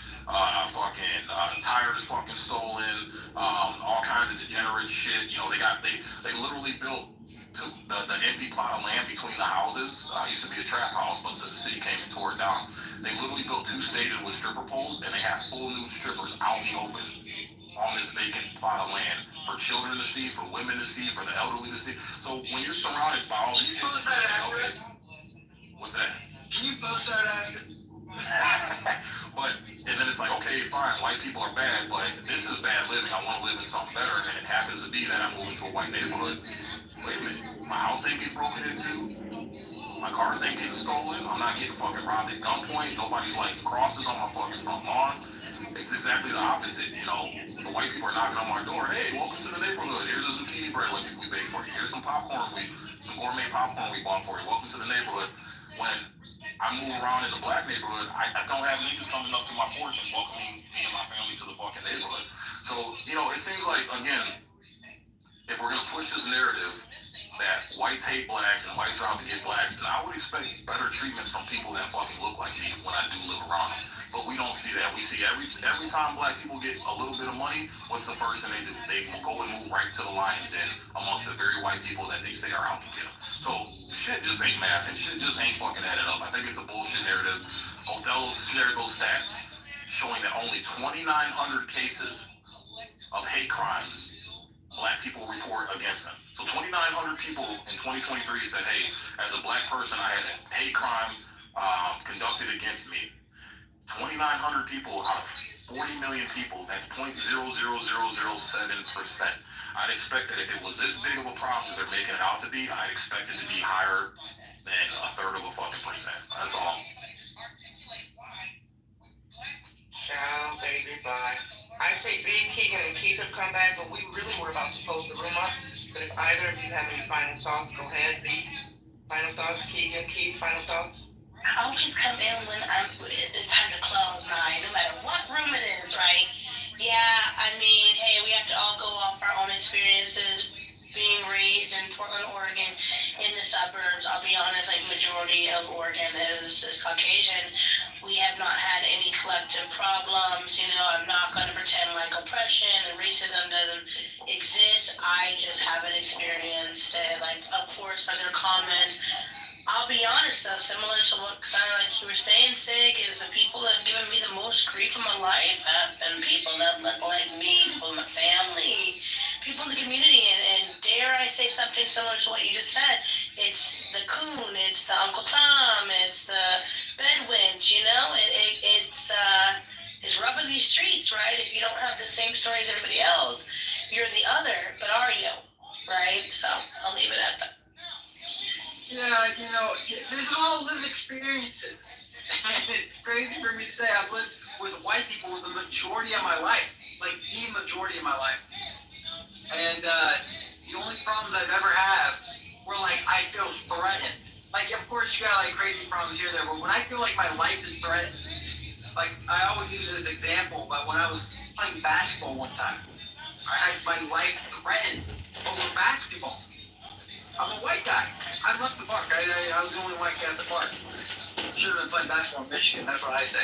tires fucking stolen, all kinds of degenerate shit. They literally built the empty plot of land between the houses. Used to be a trap house, but the city came and tore it down. They literally built 2 stages with stripper poles, and they have full nude strippers out in the open on this vacant plot of land for children to see, for women to see, for the elderly to see. So when you're surrounded by all these, What's that address? What's that? Can you post that address? And then it's like, okay, fine, white people are bad, but this is bad living. I want to live in something better, and it happens to be that I'm moving to a white neighborhood. Wait a minute, my house ain't getting broken into. My cars ain't getting stolen. I'm not getting fucking robbed at gunpoint. Nobody's lighting crosses on my fucking front lawn. It's exactly the opposite, The white people are knocking on my door. Hey, welcome to the neighborhood. Here's a zucchini bread we baked for you. Here's some popcorn some gourmet popcorn we bought for you. Welcome to the neighborhood. When I move around in the black neighborhood, I don't have niggas coming up to my porch and welcoming me and my family to the fucking neighborhood. So, it seems like, again, if we're going to push this narrative that whites hate blacks and whites are out to get blacks, then I would expect better treatment from people that fucking look like me when I do live around them. But we don't see that. We see every time black people get a little bit of money, what's the first thing they do? They go and move right to the lion's den amongst the very white people that they say are out to get them. So shit just ain't math, and shit just ain't fucking added up. I think it's a bullshit narrative. 2,900 cases of hate crimes black people report against them. So 2,900 people in 2023 said, hey, as a black person, I had a hate crime conducted against me. 2,900 people out of 40 million people, that's 0.00007%. I'd expect that if it was this big of a problem as they're making it out to be, I'd expect it to be higher than a third of a fucking percent. That's all. Ciao, baby, bye. I say Big, Keegan, and Keith have come back, but we really were about to close the room up. But if either of you have any final thoughts, go ahead. Big, final thoughts. Keegan, Keith, final thoughts. I always come in when it's time to close, no matter what room it is, right? Yeah, I mean, hey, we have to all go off our own experiences. Being raised in Portland, Oregon, in the suburbs, I'll be honest, like majority of Oregon is Caucasian. We have not had any collective problems. I'm not going to pretend like oppression and racism doesn't exist. I just haven't experienced it. Like, of course, other comments. I'll be honest though, similar to what kind of like you were saying, Sig, is the people that have given me the most grief in my life have been people that look like me, people in my family, people in the community, and dare I say something similar to what you just said, it's the coon, it's the Uncle Tom, it's the bedwench, it's rough in these streets, right? If you don't have the same story as everybody else, you're the other, but are you, right? So I'll leave it at that. Yeah, this is all lived experiences. And it's crazy for me to say I've lived with white people the majority of my life, like the majority of my life. And the only problems I've ever had were like I feel threatened. Like, of course, you got like crazy problems here and there, but when I feel like my life is threatened, like I always use this example, but when I was playing basketball one time, I had my life threatened over basketball. I'm a white guy. I love the park. I was the only white guy at the park. Should have been playing basketball in Michigan. That's what I say.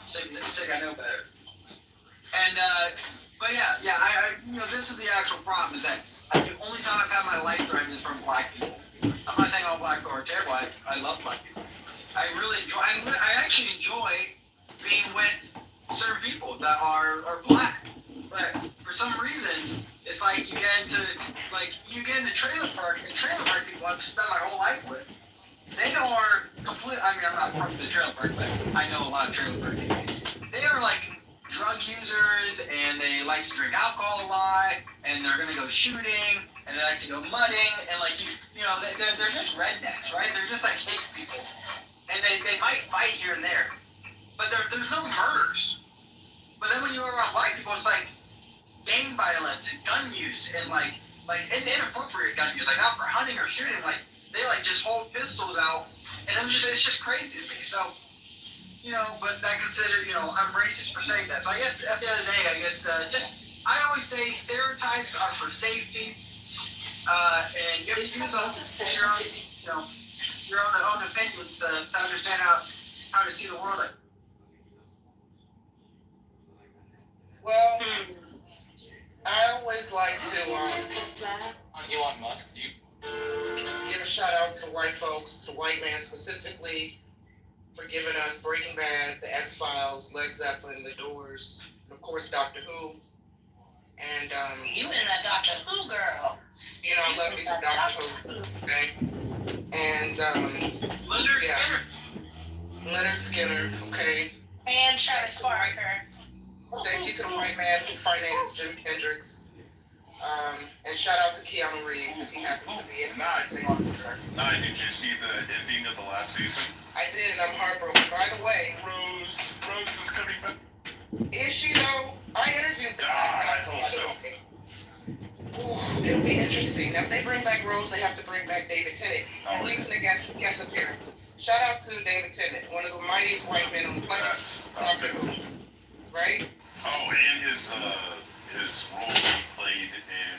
Sick, I know better. And but yeah. This is the actual problem. Is that the only time I've had my life threatened is from black people. I'm not saying all black people are terrible. I love black people. I really enjoy. I actually enjoy being with certain people that are black. But for some reason, it's like you get into trailer park, and trailer park people I've spent my whole life with. They are complete. I mean, I'm not from the trailer park, but I know a lot of trailer park people. They are like drug users, and they like to drink alcohol a lot, and they're gonna go shooting, and they like to go mudding, and like they're just rednecks, right? They're just like hick people, and they might fight here and there, but there's no murders. But then when you're around black people, it's like gang violence and gun use and like inappropriate gun use, like not for hunting or shooting, like they like just hold pistols out, and it's just crazy to me. So, but I consider, I'm racist for saying that. So I guess at the end of the day, I always say stereotypes are for safety, and you have to use your own opinions to understand how to see the world. Well, I always like to You want Musk? give a shout out to white folks, to white man specifically, for giving us Breaking Bad, The X-Files, Led Zeppelin, The Doors, and of course Doctor Who. And You and that Doctor Who girl. I love me some Doctor Who. Okay. And Leonard Skinner. Okay. And Travis Barker. Thank you to the white man who financed Jimi Hendrix. And shout out to Keanu Reeves if he happens to be in Did you see the ending of the last season? I did, and I'm heartbroken. By the way, Rose is coming back. Is she though? I interviewed the I hope so. It'll be interesting. Now, if they bring back Rose, they have to bring back David Tennant, at least in a guest appearance. Shout out to David Tennant, one of the mightiest white men on the planet. Doctor Who, right? Oh, and his role he played in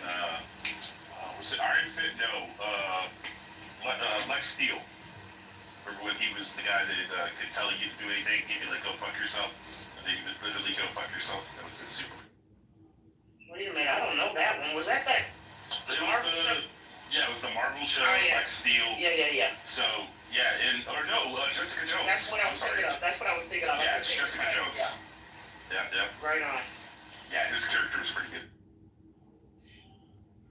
was it Iron Fist? No, Lex Steel. Remember when he was the guy that could tell you to do anything? He'd be like, "Go fuck yourself," and then you would literally go fuck yourself. That was his super. Wait a minute, I don't know that one. Was that? It was the Marvel show, Lex Steel. Yeah. So Jessica Jones. That's what I was thinking of. Yeah, it's Jessica Jones. Yeah. Right on. Yeah, his character is pretty good.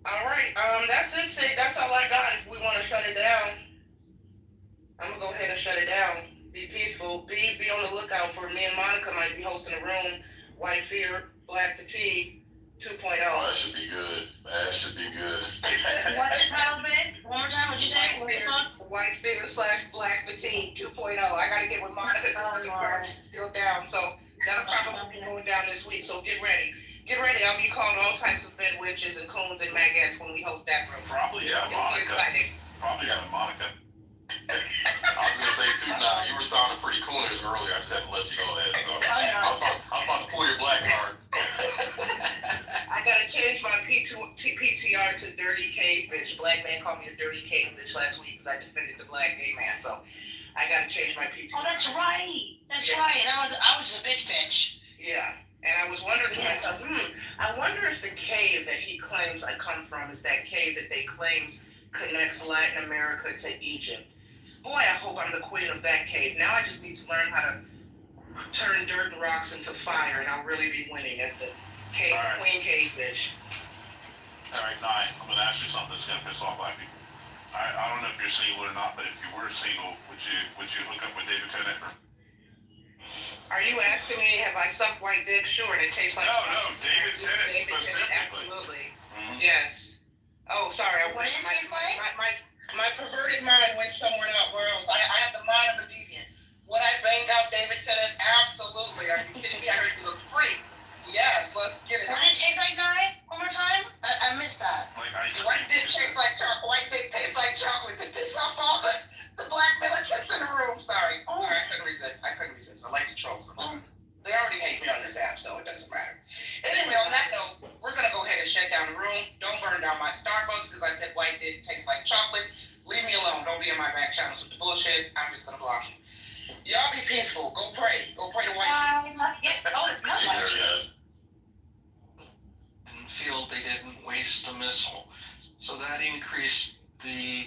All right. That's it, Sig. That's all I got. If we want to shut it down, I'm gonna go ahead and shut it down. Be peaceful. Be on the lookout for me and Monica might be hosting a room. White Fear, Black Fatigue 2.0. Oh, that should be good. That should be good. What's the title, babe? One more time, what'd you say? What's it called? White Fear / Black Fatigue 2.0. I gotta get with Monica because she's still down. So that'll probably be going down this week. So get ready. Get ready. I'll be calling all types of bed witches and coons and maggots when we host that room. Probably have Monica. Probably have Monica. I was gonna say too. Now you were sounding pretty coonish earlier. I just had to let you know that. So I was about to pull your black card. I gotta change my PTR to Dirty Cave Bitch. Black man called me a Dirty Cave Bitch last week because I defended the black gay man. So I gotta change my PTR. Oh, that's right. That's right. I was a bitch. Yeah. And I was wondering to myself, I wonder if the cave that he claims I come from is that cave that they claims connects Latin America to Egypt. Boy, I hope I'm the queen of that cave. Now I just need to learn how to turn dirt and rocks into fire, and I'll really be winning as the queen cave bitch. All right, Nye, I'm going to ask you something that's going to piss off black people. I don't know if you're single or not, but if you were single, would you hook up with David Tennant? Are you asking me, have I sucked white dick? Sure, and it tastes like... No, David Tennant specifically. Absolutely. Mm-hmm. Yes. Oh, sorry. What did it taste like? My perverted mind went somewhere else. I have the mind of a deviant. Would I bang out David Tennant? Absolutely. Are you kidding me? I heard he was a freak. Yes, let's get it. What did it taste like, Guy? One more time? I missed that. Like ice cream. White dick tastes like chocolate. White dick tastes like chocolate. To piss off all the black militants in the room. Sorry, I couldn't resist. I like to troll someone. They already hate me on this app, so it doesn't matter. Anyway, on that note, we're going to go ahead and shut down the room. Don't burn down my Starbucks because I said white dick tastes like chocolate. Leave me alone. Don't be in my back channels with the bullshit. I'm just going to block you. Y'all be peaceful. Go pray. Go pray to white people. Field they didn't waste a missile. So that increased the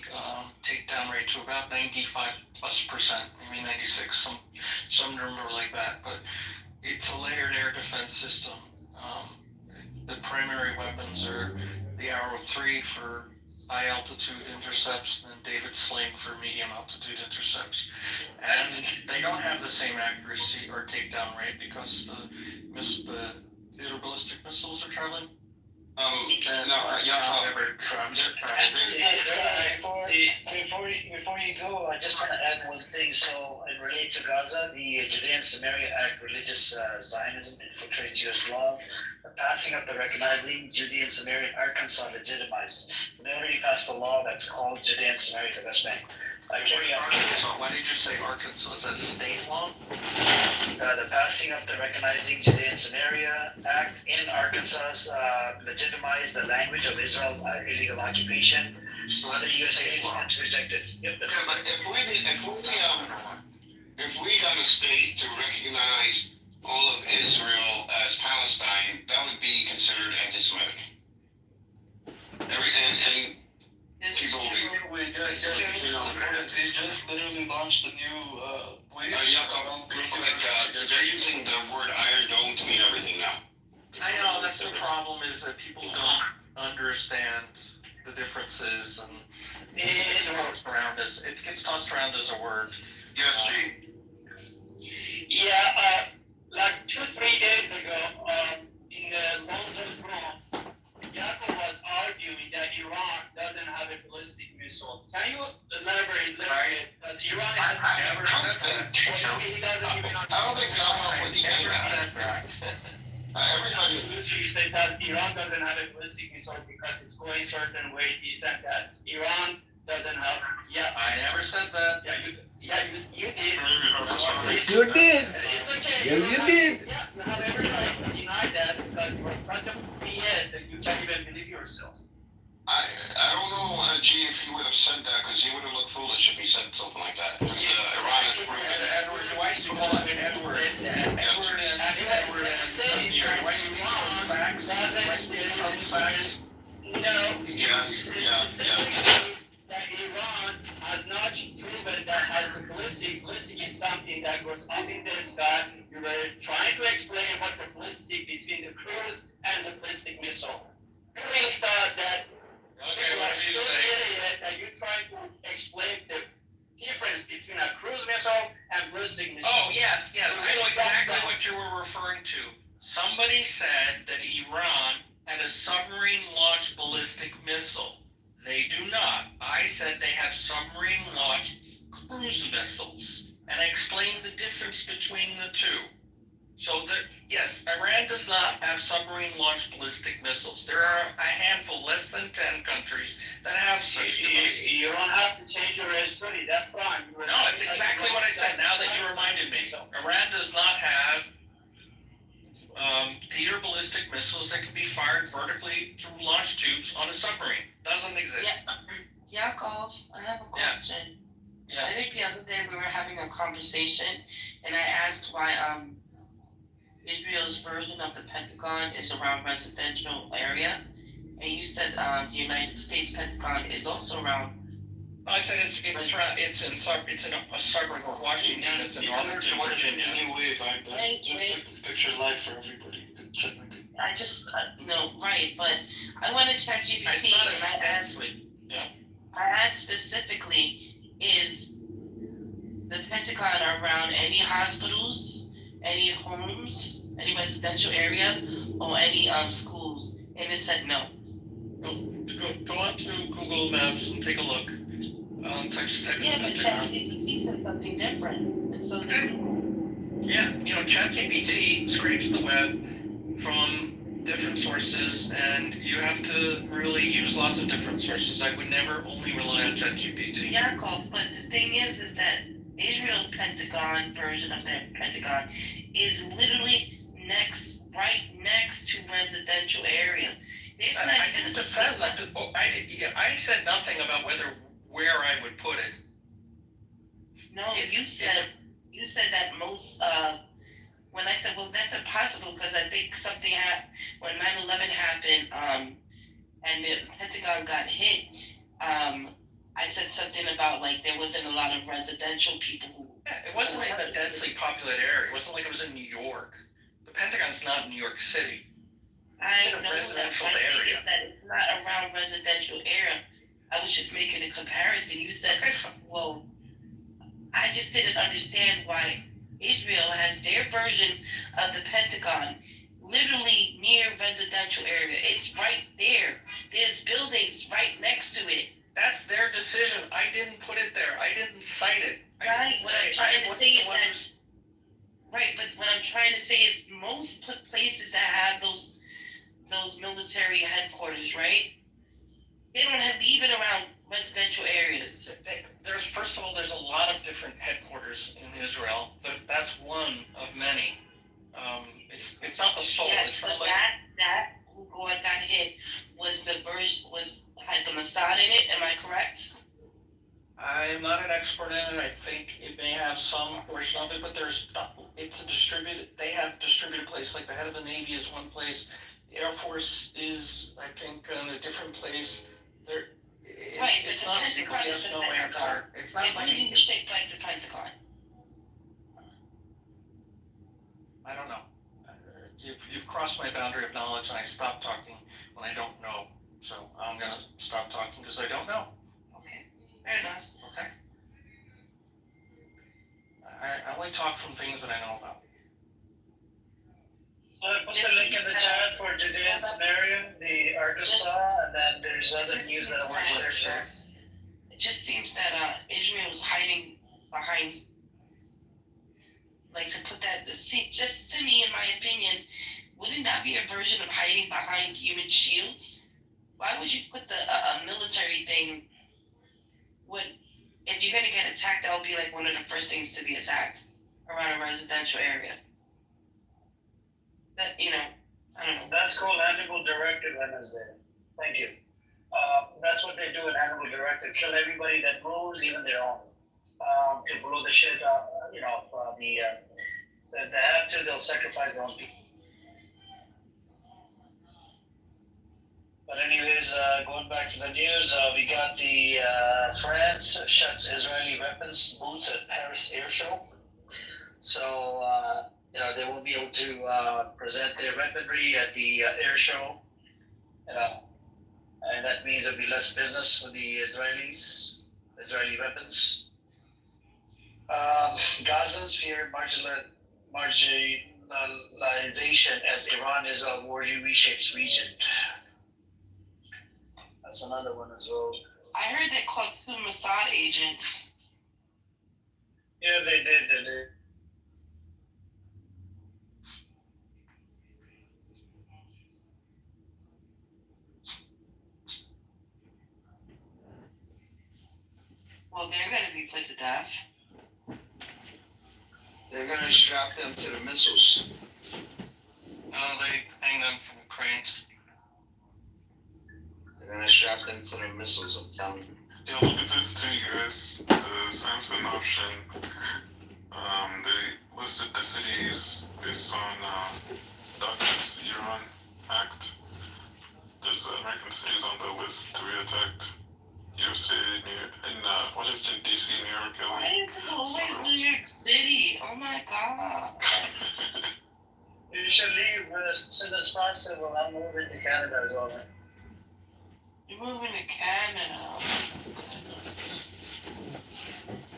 takedown rate to about 95+%, maybe 96, some number like that. But it's a layered air defense system. The primary weapons are the Arrow 3 for high altitude intercepts and David Sling for medium altitude intercepts. And they don't have the same accuracy or takedown rate because the ballistic missiles are traveling. Before you go, I just want to add one thing. So, in relate to Gaza, the Judean Samaria Act, religious Zionism infiltrates U.S. law. The passing of the Recognizing Judean Samaria in Arkansas legitimized. So they already passed a law that's called Judean Samaria, the West Bank. Carry on. Why did you say Arkansas? Is that a state law? The passing of the Recognizing Judean Samaria Act in Arkansas legitimized the language of Israel's illegal occupation. Other U.S. agents rejected. Yep, that's but if we got a state to recognize all of Israel as Palestine, that would be considered anti-Semitic. They just literally launched a new wave. They're using the word Iron Dome to mean everything now. I know, that's the problem, is that people don't understand the differences, and it gets tossed around as a word. Yes, G. Yeah, like 2-3 days ago, in the London room, Yaakov was arguing that Iran doesn't have a ballistic missile. Can you elaborate a little bit? Because Iran is he doesn't even I don't think Yaakov would say that. You say that Iran doesn't have a ballistic missile because it's going certain way. He said that Iran doesn't have. Yeah, I never said that. You did. You did. It's okay. Yeah, you did. Yeah, you have every right to deny that because you are such a BS that you can't even believe yourself. I don't know, G, if he would have said that, because he would have looked foolish if he said something like that. Iran is proven. Edward, why do you call it Edward? Edward and Amir. Why do you mean from facts? Why do you mean from facts? No. Yes. That Iran has not proven that has a ballistic. Ballistic is something that goes up in the sky. You were trying to explain what the ballistic between the cruise and the ballistic missile. I really thought that Okay, what do you say? that you're trying to explain the difference between a cruise missile and ballistic missile. Oh, yes, I know exactly what you were referring to. Somebody said that Iran had a submarine-launched ballistic missile. They do not. I said they have submarine-launched cruise missiles. And I explained the difference between the two. So that, yes, Iran does not have submarine-launched ballistic missiles. There are a handful, less than 10 countries, that have such devices. You don't have to change your history, that's fine. No, that's exactly what I said, now that you reminded me. Iran does not have theater ballistic missiles that can be fired vertically through launch tubes on a submarine. Doesn't exist. Yakov, I have a question. Yeah. I think the other day we were having a conversation, and I asked why Israel's version of the Pentagon is around residential area, and you said the United States Pentagon is also around. No, I said it's in a suburb of Washington. It's in Normanton, Virginia. Just picture life for everybody. I just no, right, but I wanted ChatGPT, It's not and as densely. I asked specifically, is the Pentagon around any hospitals, any homes, any residential area, or any schools? And it said no. Go on to Google Maps and take a look. Type Yeah, but ChatGPT said something different. And so yeah, ChatGPT scrapes the web from different sources, and you have to really use lots of different sources. I would never only rely on ChatGPT. Yakov, but the thing is that Israel Pentagon version of their Pentagon is literally right next to residential area. I didn't defend that. I said nothing about where I would put it. No, you said that most. When I said, well, that's impossible because I think something happened when 9/11 happened, and the Pentagon got hit. I said something about like there wasn't a lot of residential people who. Yeah, it wasn't in a densely populated area. It wasn't like it was in New York. The Pentagon's not in New York City. I know that, but area. That it's not around residential area. I was just making a comparison. You said, well, I just didn't understand why Israel has their version of the Pentagon literally near residential area. It's right there. There's buildings right next to it. That's their decision. I didn't put it there. I didn't cite it. Right. What I'm trying to say is that. Right, but what I'm trying to say is most places that have those military headquarters, right? They don't leave it around residential areas. First of all, there's a lot of different headquarters in Israel. That's one of many. It's not the sole. Yes, but that who got hit had the Mossad in it. Am I correct? I'm not an expert in it. I think it may have some portion of it, but it's a distributed. They have distributed place. Like the head of the Navy is one place. The Air Force is, I think, in a different place. It's not a single yes, no answer. It's not like you just take back the Pentagon. I don't know. You've crossed my boundary of knowledge, and I stop talking when I don't know. So I'm gonna stop talking because I don't know. Okay, fair enough. Okay. I only talk from things that I know about. So I put the link in the chat for Judean Samaria, the Arkansas, and then there's other news that I want to share. It just seems that Israel is hiding behind, like to put that, see, just to me, in my opinion, wouldn't that be a version of hiding behind human shields? Why would you put a military thing, if you're going to get attacked, that would be like one of the first things to be attacked around a residential area. That, I don't know. That's called Animal Directive, Wednesday. Thank you. That's what they do in Animal Directive. Kill everybody that moves, even their own. To blow the shit out, if they have to, they'll sacrifice their own people. But anyways, going back to the news, we got the France shuts Israeli weapons booth at Paris Air Show. So, there will be a able to present their weaponry at the air show. And that means there'll be less business for the Israelis, Israeli weapons. Gaza's fear marginalization as Iran is a war reshapes region. That's another one as well. I heard they caught 2 Mossad agents. Yeah, they did. Well, they're going to be put to death. They're going to strap them to the missiles. Oh, they hang them from cranes. They're going to strap them to the missiles, I'm telling you. Yeah, look at this too, guys. The Samson option. They listed the cities based on documents Iran hacked. There's American cities on the list to be attacked. USA, Washington, D.C., New York, LA. Why is it always New York City? Oh my God. You should leave as soon as possible. I'm moving to Canada as well. You're moving to Canada.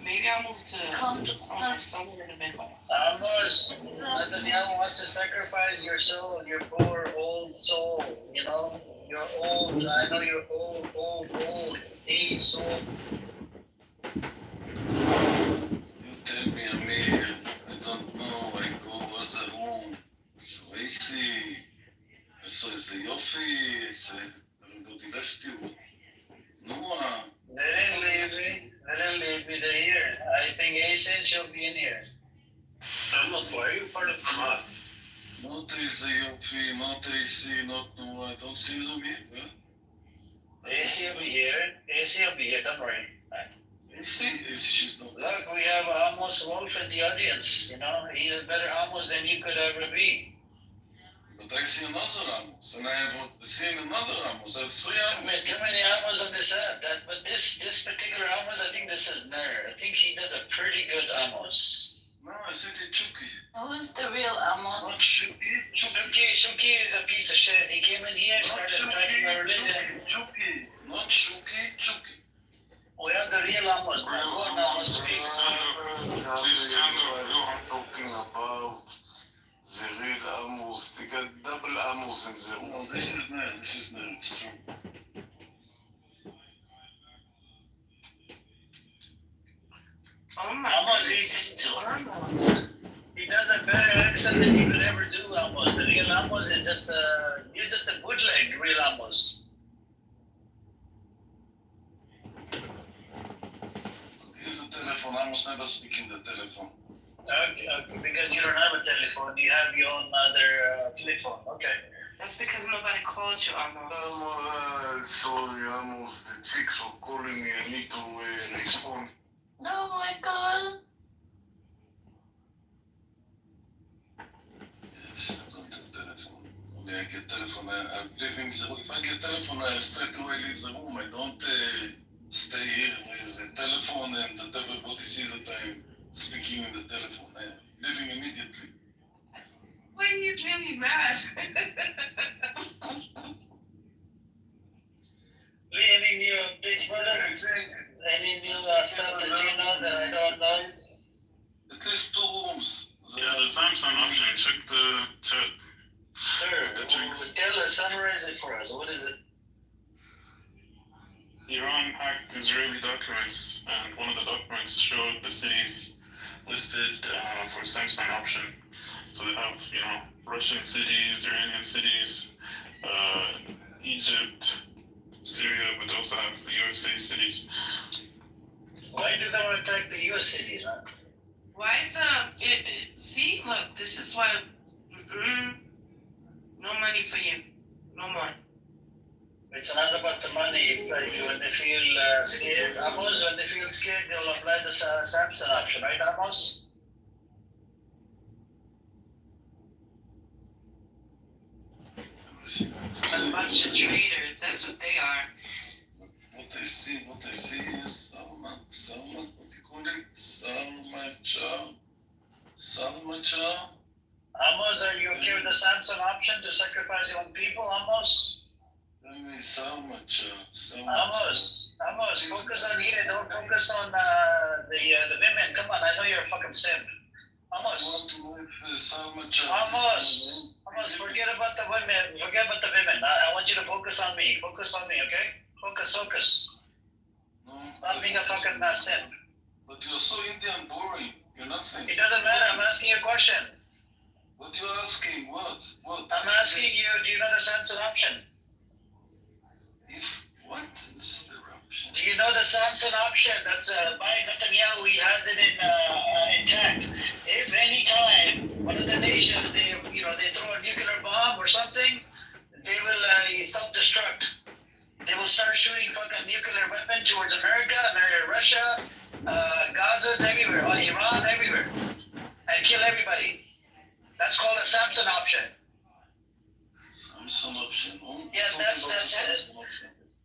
Maybe I'll move to somewhere in the Midwest. Almost. Netanyahu wants to sacrifice your soul, your poor old soul. You know, you're old. I know you're old, age soul. You tell me, Amir, I don't know, I go was a room. So I see, I saw the Yofi, I said, everybody left you. No one. They didn't leave me. They're here. I think Asian she'll be in here. Almost, why are you part of Hamas? Not is the Yofi, not AC, not no, I don't see them here, huh? AC will be here, don't worry. AC, she's not. Look, we have Amos Wolf in the audience, you know. He's a better Amos than you could ever be. But I see another Amos, and I have seen another Amos. I have 3 Amos. There's too many Amos on this app. But this particular Amos, I think this is Ner. I think he does a pretty good Amos. No, I said it's Chucky. Who's the real Amos? Not Chucky. Shuki is a piece of shit. He came in here, started attacking my religion. Chucky. Not Chucky, Chucky. We have the real Amos. Go on, Amos, speak. Please stand up. I'm talking about the real Amos. They got double Amos in the room. This is Ner, it's true. Oh my Amos, goodness, there's 2 Amos. He does a better accent than you could ever do, Amos. The real Amos is you're just a bootleg, real Amos. Here's the telephone. I must never speak in the telephone. Okay, because you don't have a telephone, you have your own other flip phone. Okay. That's because nobody called you Amos. Sorry, Amos. The chicks were calling me. I need to respond. Oh my God. Yes, I don't have telephone. Only I get telephone. I'm leaving the room. If I get telephone, I straight away leave the room. I don't stay here with the telephone and that everybody sees that I'm speaking in the telephone. I'm leaving immediately. When he's really mad. Lee, any new updates, brother? Any new stuff that you know that I don't know? At least 2 rooms. Yeah, the Samsung option. Check the chat. Sure. Tell us, summarize it for us. What is it? Iran hacked Israeli documents, and one of the documents showed the cities listed for Samsung option. So they have, Russian cities, Iranian cities, Egypt, Syria, but they also have the USA cities. Why do they want to attack the US cities, huh? Why is see, look, this is why no money for you. No more. It's not about the money. It's like when they feel scared. Amos, when they feel scared, they'll apply the Samsung option, right, Amos? A bunch of traitors, that's what they are. What I see is Salmacha. Amos, are you okay with the Samson option to sacrifice your own people, Amos? Amos, focus on here. Don't focus on the women. Come on, I know you're a fucking simp. Amos, forget about the women. Forget about the women. I want you to focus on me. Focus on me, okay? Focus. Not being a fucking simp. But you're so Indian boring. You're nothing. It doesn't matter. I'm asking you a question. What you asking? What? I'm asking you, do you know the Samson option? What is the option? Do you know the Samson option? That's by Netanyahu. He has it in intact. If any time one of the nations they throw a nuclear bomb or something, they will self-destruct. They will start shooting fucking nuclear weapon towards America, Russia, Gaza, everywhere, Iran, everywhere, and kill everybody. That's called a Samson option. Samson option? Yes, that's it.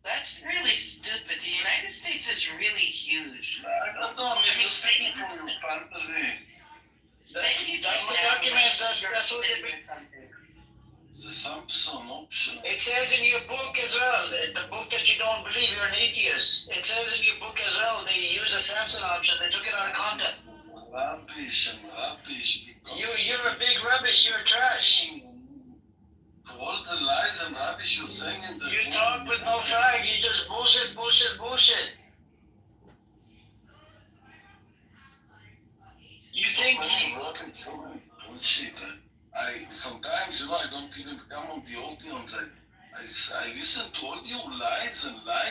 That's really stupid. The United States is really huge. I don't know. I mean, speaking from your fantasy. That's the documents. That's what they bring. The Samson option. It says in your book as well, the book that you don't believe, you're an atheist. It says in your book as well, they use a Samson option. They took it out of context. Rubbish. You're a big rubbish. You're trash. For all the lies and rubbish you're saying in the You talk with no facts. You just bullshit. You think so many bullshit. I sometimes, I don't even come on the audience. I listen to all your lies and I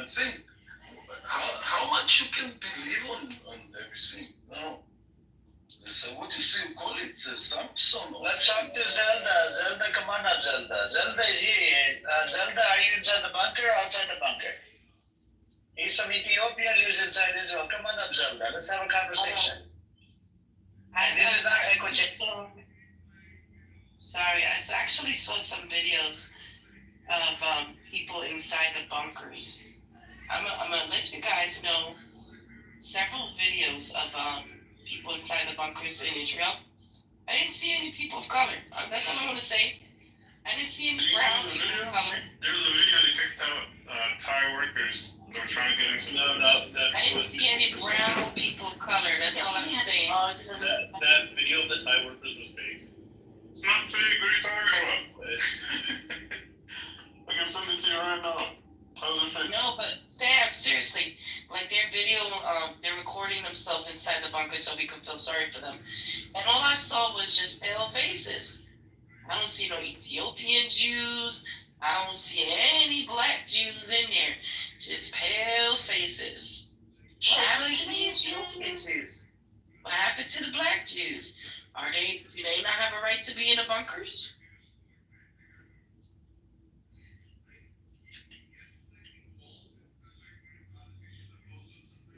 think, how much you can believe on everything? No. So what do you call it? Samson? Let's talk to Zelda. Zelda, come on up, Zelda. Zelda is here. Zelda, are you inside the bunker or outside the bunker? He's from Ethiopia, lives inside Israel. Come on up, Zelda. Let's have a conversation. This is not echo chamber. Sorry, I actually saw some videos of people inside the bunkers. I'm gonna let you guys know several videos of people inside the bunkers in Israel. I didn't see any people of color. That's all I want to say. I didn't see any brown people of color. There was a video they picked out Thai workers that were trying to get into. I didn't see any brown people of color. That's all I'm saying. That video of the Thai workers was fake. It's not fake. What are you talking about? I can send it to you right now. How's it fake? No, but Sam, seriously, like their video, they're recording themselves inside the bunker so we can feel sorry for them. And all I saw was just pale faces. I don't see no Ethiopian Jews. I don't see any black Jews in there. Just pale faces. What happened to the Ethiopian Jews? What happened to the black Jews? Do they not have a right to be in the bunkers?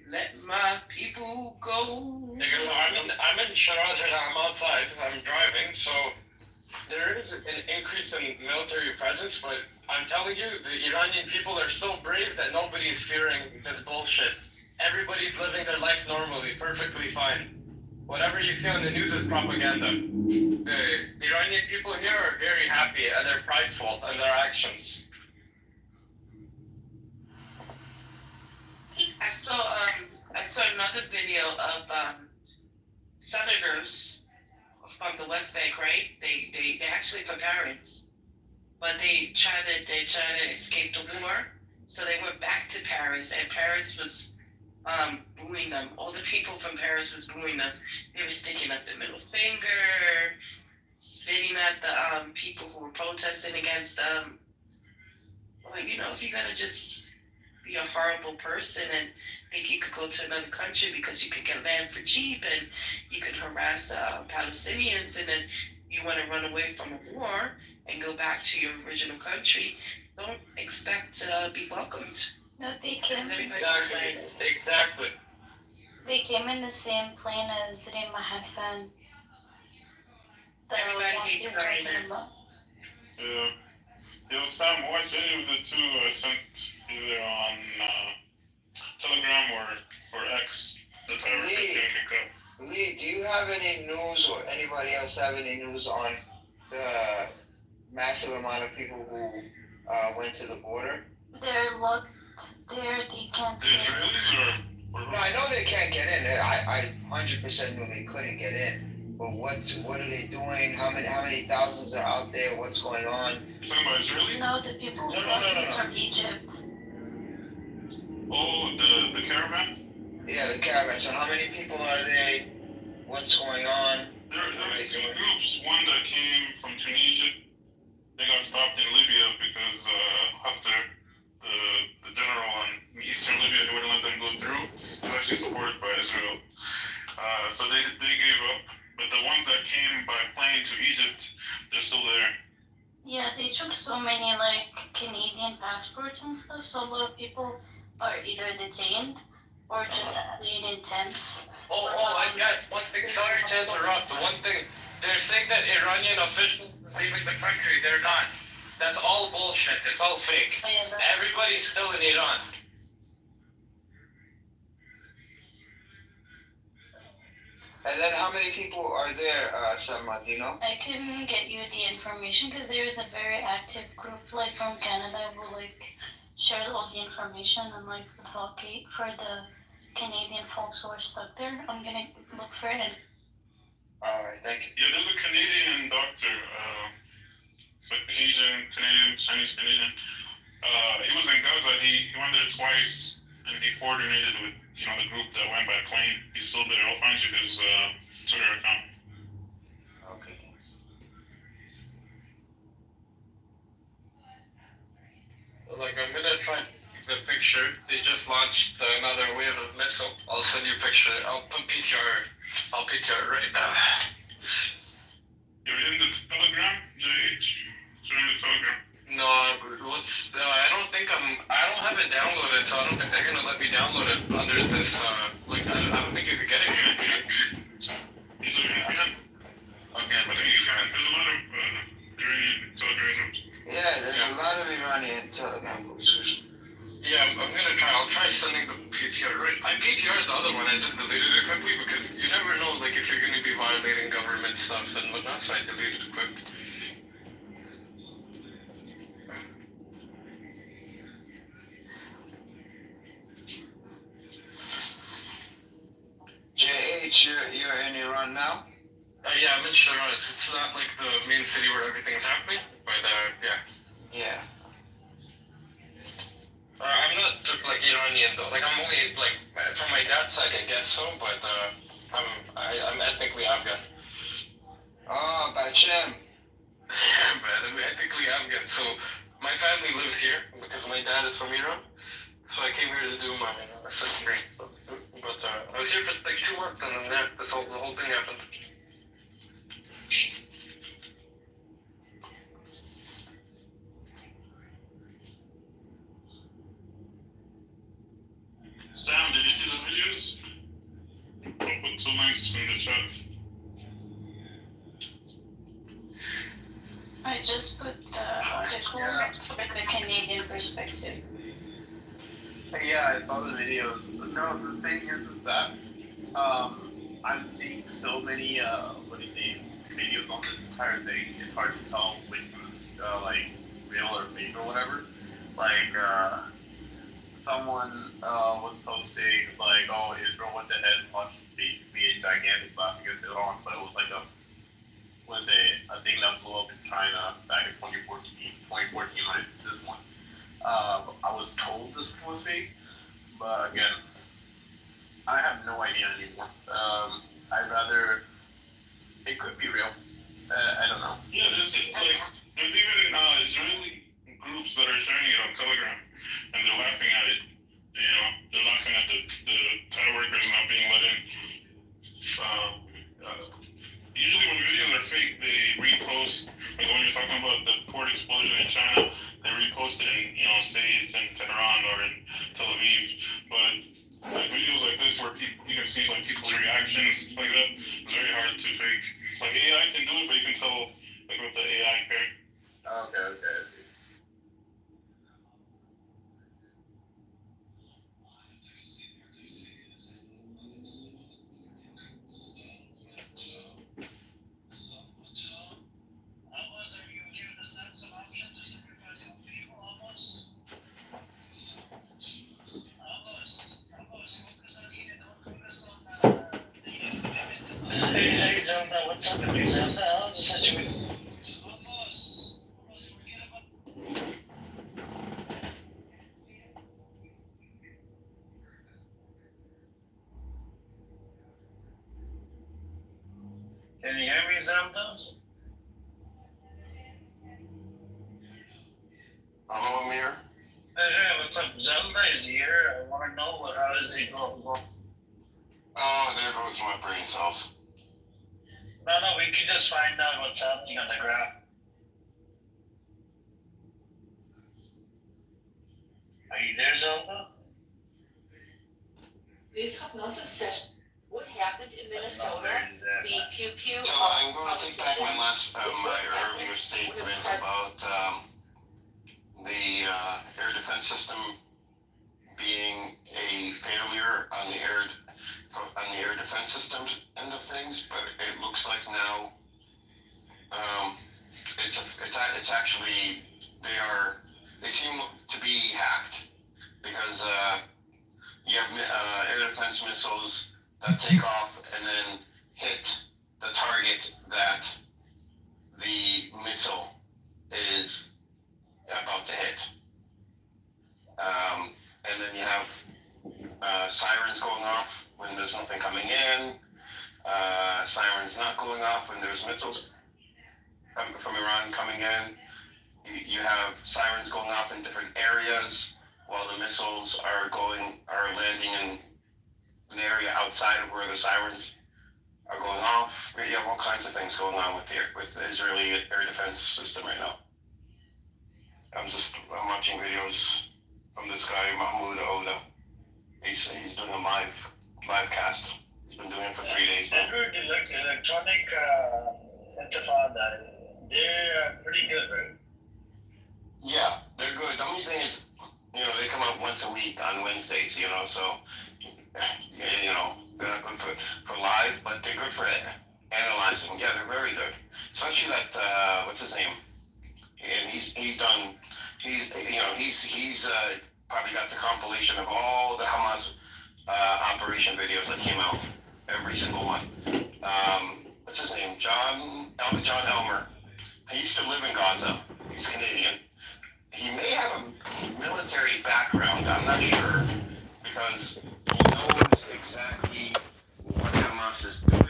Let my people go. Because I'm in Shiraz right now. I'm outside. I'm driving, so there is an increase in military presence. But I'm telling you, the Iranian people are so brave that nobody's fearing this bullshit. Everybody's living their life normally, perfectly fine. Whatever you see on the news is propaganda. The Iranian people here are very happy and they're prideful in their actions. I saw another video of senators from the West Bank, right? They actually from Paris, but they try to escape the war, so they went back to Paris, and Paris was booing them. All the people from Paris was booing them. They were sticking up the middle finger, spitting at the people who were protesting against them. Well, if you're gonna just be a horrible person and think you could go to another country because you could get land for cheap and you can harass the Palestinians, and then you want to run away from a war and go back to your original country, don't expect to be welcomed. No, they came. Exactly. They came in the same plane as Rima Hassan. Everybody hates foreigners. Yeah. Yo, Sam, watch any of the two I sent either on Telegram or X. The Thai workers getting kicked out. Lee, do you have any news or anybody else have any news on the massive amount of people who went to the border? They're locked there. They can't. The Israelis or No, I know they can't get in. I 100% knew they couldn't get in. But what are they doing? How many thousands are out there? What's going on? You're talking about Israelis? No, the people crossing from Egypt. Oh, the caravan? Yeah, the caravan. So how many people are they? What's going on? There was two groups. One that came from Tunisia. They got stopped in Libya because after the general in eastern Libya who wouldn't let them go through was actually supported by Israel. So they gave up. But the ones that came by plane to Egypt, they're still there. Yeah, they took so many like Canadian passports and stuff, so a lot of people are either detained or just staying in tents. And guys, one thing, sorry to interrupt, but one thing, they're saying that Iranian officials are leaving the country. They're not. That's all bullshit. It's all fake. Oh, yeah, Everybody's still in Iran. And then how many people are there, Salma, do you know? I can get you the information because there is a very active group like from Canada who like shares all the information and like advocate for the Canadian folks who are stuck there. I'm gonna look for it. Alright, thank you. Yeah, there's a Canadian doctor. It's like Asian, Canadian, Chinese Canadian. He was in Gaza. He went there twice, and he coordinated with the group that went by plane. He's still there. I'll find you his Twitter account. Okay, thanks. Like, I'm gonna try the picture. They just launched another wave of missile. I'll send you a picture. I'll put PTR. I'll PTR right now. You're in the Telegram, JH? Join the Telegram. No, I don't have it downloaded, so I don't think they're gonna let me download it under this, I don't think you could get it here. He's looking at it. Okay, I think you can. There's a lot of Iranian Telegram groups. Yeah, there's a lot of Iranian Telegram groups. Yeah, I'm gonna try. I'll try sending the PTR. Right, I PTR'd the other one. I just deleted it quickly because you never know, like, if you're gonna be violating government stuff and whatnot. So I deleted it quick. JH, you're in Iran now? Yeah, I'm in Shiraz. It's not like the main city where everything's happening, but yeah. Yeah. I'm not like Iranian though. Like I'm only like from my dad's side, I guess so. But I'm ethnically Afghan. Oh, Bachem. But I'm ethnically Afghan. So my family lives here because my dad is from Iran. So I came here to do my secondary. But I was here for like 2 months, and then the whole thing happened. Sam, did you see the videos? I'll put 2 links in the chat. I just put the article for the Canadian perspective. Yeah, I saw the videos. No, the thing is that I'm seeing so many videos on this entire thing. It's hard to tell which one's like real or fake or whatever. Like someone was posting like, oh, Israel went ahead and launched basically a gigantic blast against Iran, but it was like a thing that blew up in China back in 2014 when it's this one. I was told this was fake, but again, I have no idea anymore. It could be real. I don't know. Yeah, there's even Israeli groups that are sharing it on Telegram, and they're laughing at it. They're laughing at the Thai workers not being let in. Usually when videos are fake, they repost. Like when you're talking about the port explosion in China, they repost it in, say it's in Tehran or in Tel Aviv. But like videos like this where you can see like people's reactions like that, it's very hard to fake. It's like AI can do it, but you can tell like with the AI pair. Okay. Zelda, what's up with you, Zelda? How's the situation? Can you hear me, Zelda? Hello, Amir. Hey, what's up? Zelda is here. I want to know how is he going? Oh, there goes my brain cells. No, we can just find out what's happening on the ground. Are you there, Zelda? This hypnosis session. What happened in Minnesota? The pew-pew. So I'm going to take back my earlier statement about the air defense system being a failure on the air defense systems end of things, but it looks like now it's actually they seem to be hacked because you have air defense missiles that take off and then hit the target that the missile is about to hit. And then you have sirens going off when there's nothing coming in, sirens not going off when there's missiles from Iran coming in. You have sirens going off in different areas while the missiles are landing in an area outside of where the sirens are going off. You have all kinds of things going on with the Israeli air defense system right now. I'm watching videos from this guy Mahmoud Oda. He's doing a live cast. He's been doing it for 3 days now. Edward, electronic intifada, they're pretty good, right? Yeah, they're good. The only thing is, they come out once a week on Wednesdays, so, they're not good for live, but they're good for analyzing. Yeah, they're very good. Especially that, what's his name? And he's probably got the compilation of all the Hamas operation videos that came out, every single one. What's his name? John Elmer. He used to live in Gaza. He's Canadian. He may have a military background. I'm not sure, because he knows exactly what Hamas is doing.